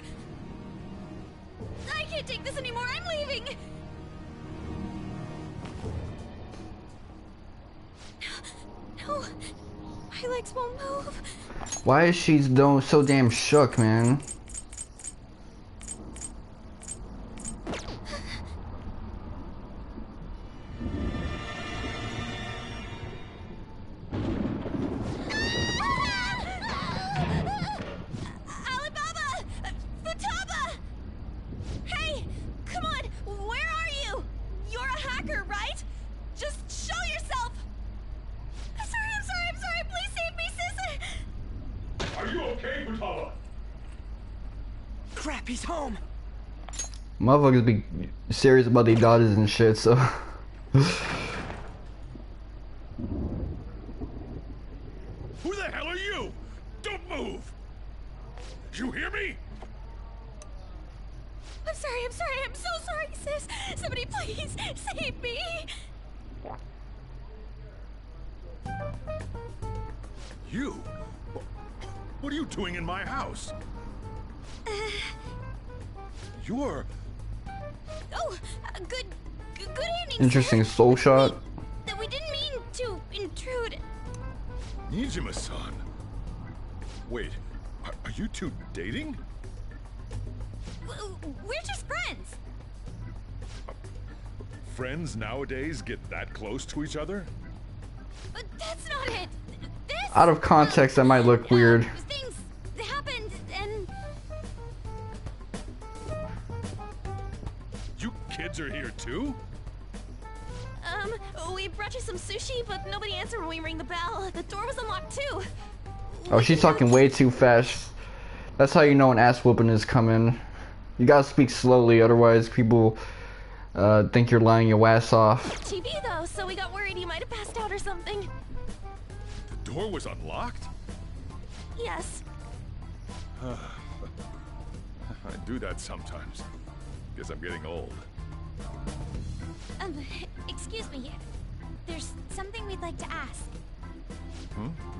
I can't take this anymore. I'm leaving. No, my legs won't move. Why is she so damn shook, man? He's home. Motherfuckers be serious about their daughters and shit, so. Who the hell are you? Don't move! You hear me? I'm sorry, I'm so sorry, sis. Somebody please save me. You? What are you doing in my house? You're... Oh, good evening, Interesting sir. soul shot. We didn't mean to intrude. Nijima-san. Wait, are you two dating? We're just friends. Friends nowadays get that close to each other? But that's not it. Out of context, that might look weird. Things happened and... You kids are here too? We brought you some sushi, but nobody answered when we rang the bell. The door was unlocked too. Oh, she's talking way too fast. That's how you know an ass whooping is coming. You gotta speak slowly, otherwise people think you're lying your ass off. TV though, so we got worried you might have passed out or something. The door was unlocked? Yes. I do that sometimes. Guess I'm getting old. Excuse me. There's something we'd like to ask.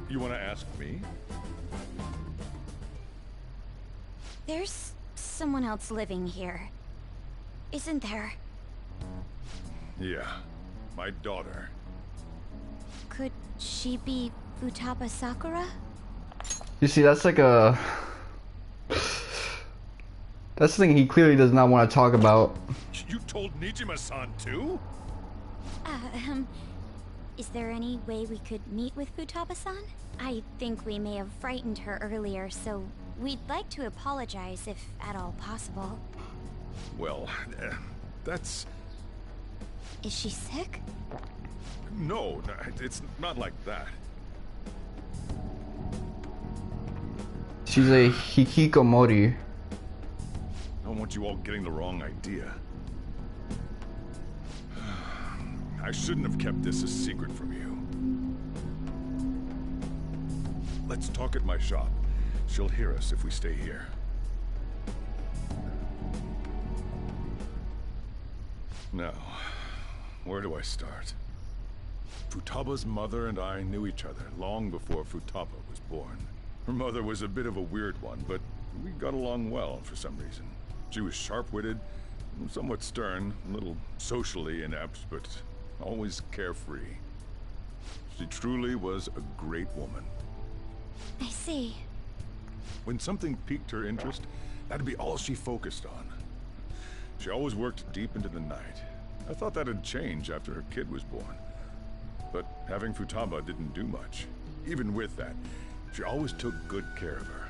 You want to ask me? There's someone else living here, isn't there? Yeah, my daughter. Could she be Futaba Sakura? You see, that's like a... That's the thing he clearly does not want to talk about. You told Nijima-san too? Is there any way we could meet with Futaba-san? I think we may have frightened her earlier, so we'd like to apologize if at all possible. Well, that's... Is she sick? No, it's not like that. She's a hikikomori. I don't want you all getting the wrong idea. I shouldn't have kept this a secret from you. Let's talk at my shop. She'll hear us if we stay here. Now, where do I start? Futaba's mother and I knew each other long before Futaba was born. Her mother was a bit of a weird one, but we got along well for some reason. She was sharp-witted, somewhat stern, a little socially inept, but always carefree. She truly was a great woman. I see. When something piqued her interest, that'd be all she focused on. She always worked deep into the night. I thought that'd change after her kid was born. But having Futaba didn't do much. Even with that, she always took good care of her.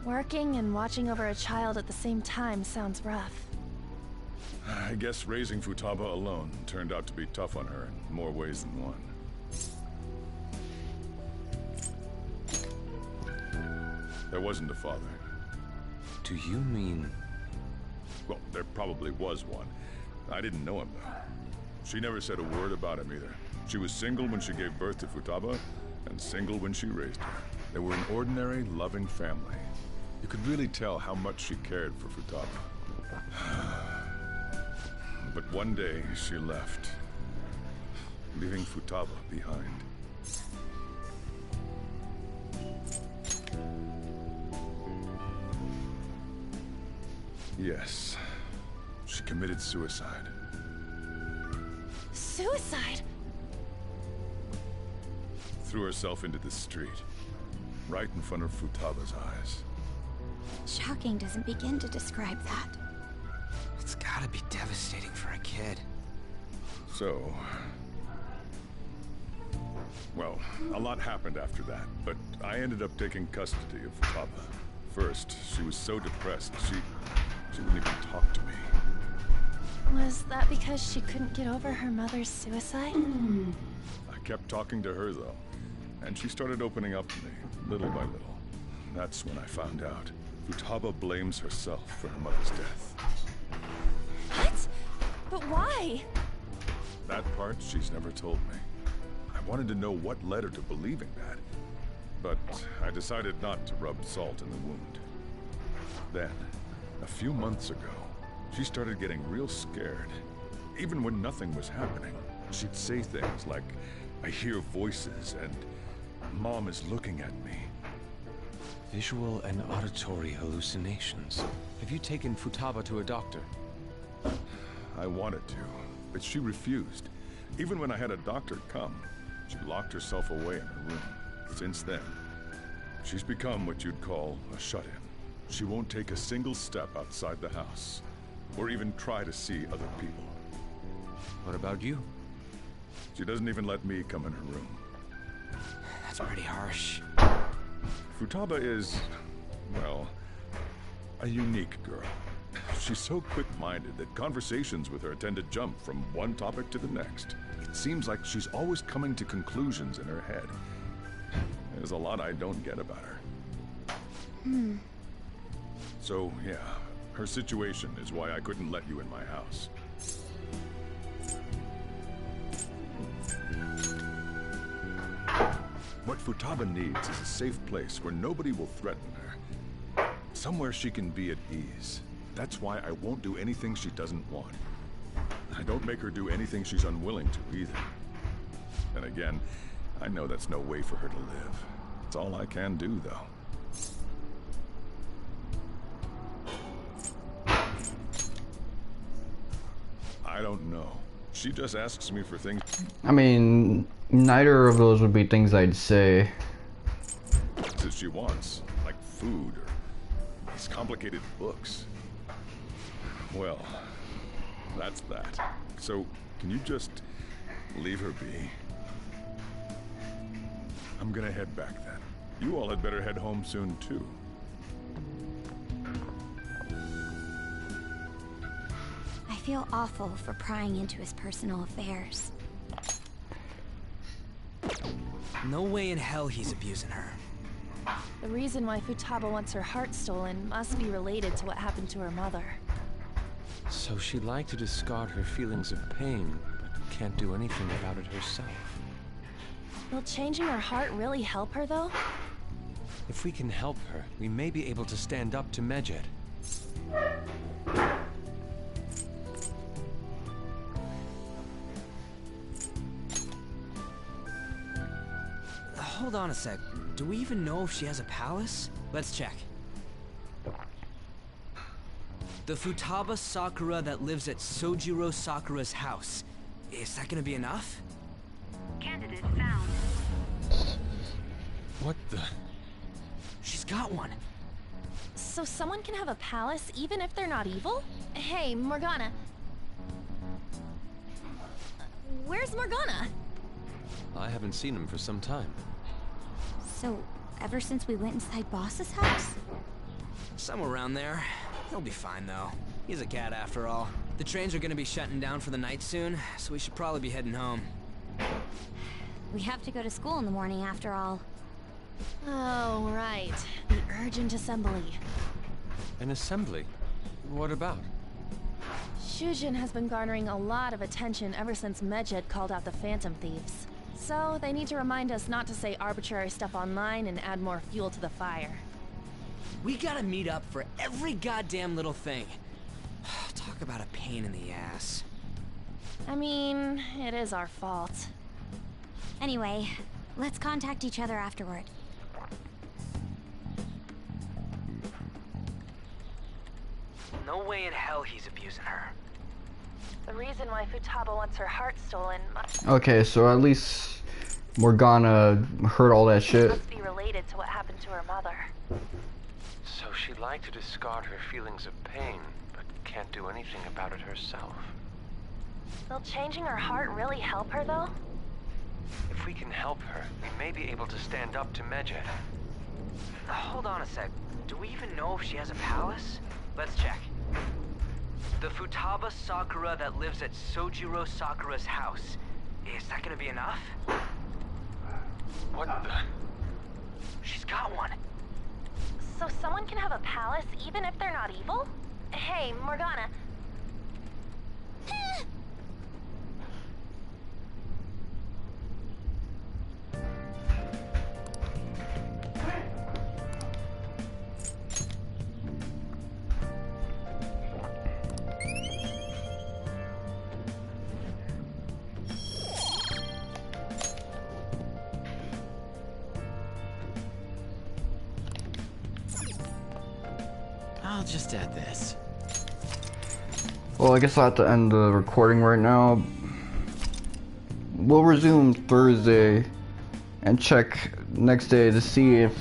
Working and watching over a child at the same time sounds rough. I guess raising Futaba alone turned out to be tough on her in more ways than one. There wasn't a father. Do you mean... Well, there probably was one. I didn't know him, though. She never said a word about him, either. She was single when she gave birth to Futaba, and single when she raised her. They were an ordinary, loving family. You could really tell how much she cared for Futaba. But one day, she left, leaving Futaba behind. Yes, she committed suicide. Suicide? Threw herself into the street, right in front of Futaba's eyes. Shocking doesn't begin to describe that. It's gotta be devastating for a kid. So... Well, a lot happened after that, but I ended up taking custody of Futaba. First, she was so depressed, she wouldn't even talk to me. Was that because she couldn't get over her mother's suicide? I kept talking to her, though, and she started opening up to me, little by little. That's when I found out. Futaba blames herself for her mother's death. What? But why? That part she's never told me. I wanted to know what led her to believing that. But I decided not to rub salt in the wound. Then, a few months ago, she started getting real scared. Even when nothing was happening, she'd say things like, "I hear voices," and "Mom is looking at me." Visual and auditory hallucinations. Have you taken Futaba to a doctor? I wanted to, but she refused. Even when I had a doctor come, she locked herself away in her room. Since then, she's become what you'd call a shut-in. She won't take a single step outside the house, or even try to see other people. What about you? She doesn't even let me come in her room. That's pretty harsh. Futaba is, well, a unique girl. She's so quick-minded that conversations with her tend to jump from one topic to the next. It seems like she's always coming to conclusions in her head. There's a lot I don't get about her. So, yeah, her situation is why I couldn't let you in my house. What Futaba needs is a safe place where nobody will threaten her. Somewhere she can be at ease. That's why I won't do anything she doesn't want. I don't make her do anything she's unwilling to either. And again, I know that's no way for her to live. It's all I can do, though. I don't know. She just asks me for things. I mean, neither of those would be things I'd say. That she wants, like food or these complicated books. Well, that's that. So, can you just leave her be? I'm gonna head back then. You all had better head home soon, too. I feel awful for prying into his personal affairs. No way in hell he's abusing her. The reason why Futaba wants her heart stolen must be related to what happened to her mother. So she'd like to discard her feelings of pain, but can't do anything about it herself. Will changing her heart really help her, though? If we can help her, we may be able to stand up to Medjed. Hold on a sec. Do we even know if she has a palace? Let's check. The Futaba Sakura that lives at Sojiro Sakura's house. Is that gonna be enough? Candidate found. What the? She's got one. So someone can have a palace even if they're not evil? Hey, Morgana. Where's Morgana? I haven't seen him for some time. So, ever since we went inside Boss's house? Somewhere around there. He'll be fine, though. He's a cat after all. The trains are gonna be shutting down for the night soon, so we should probably be heading home. We have to go to school in the morning after all. Oh, right. The urgent assembly. An assembly? What about? Shujin has been garnering a lot of attention ever since Medjed called out the Phantom Thieves. So, they need to remind us not to say arbitrary stuff online and add more fuel to the fire. We gotta meet up for every goddamn little thing. Talk about a pain in the ass. I mean, it is our fault. Anyway, let's contact each other afterward. No way in hell he's abusing her. The reason why Futaba wants her heart stolen must Okay, so at least Morgana heard all that shit. must be related to what happened to her mother. So she'd like to discard her feelings of pain, but can't do anything about it herself. Will changing her heart really help her, though? If we can help her, we may be able to stand up to Medjed. Hold on a sec. Do we even know if she has a palace? Let's check. The Futaba Sakura that lives at Sojiro Sakura's house. Is that gonna be enough? What the? She's got one. So someone can have a palace even if they're not evil? Hey, Morgana. I'll just add this. Well, I guess I'll have to end the recording right now. We'll resume Thursday and check next day to see if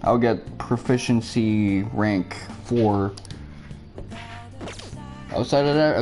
I'll get proficiency rank 4. Outside of that,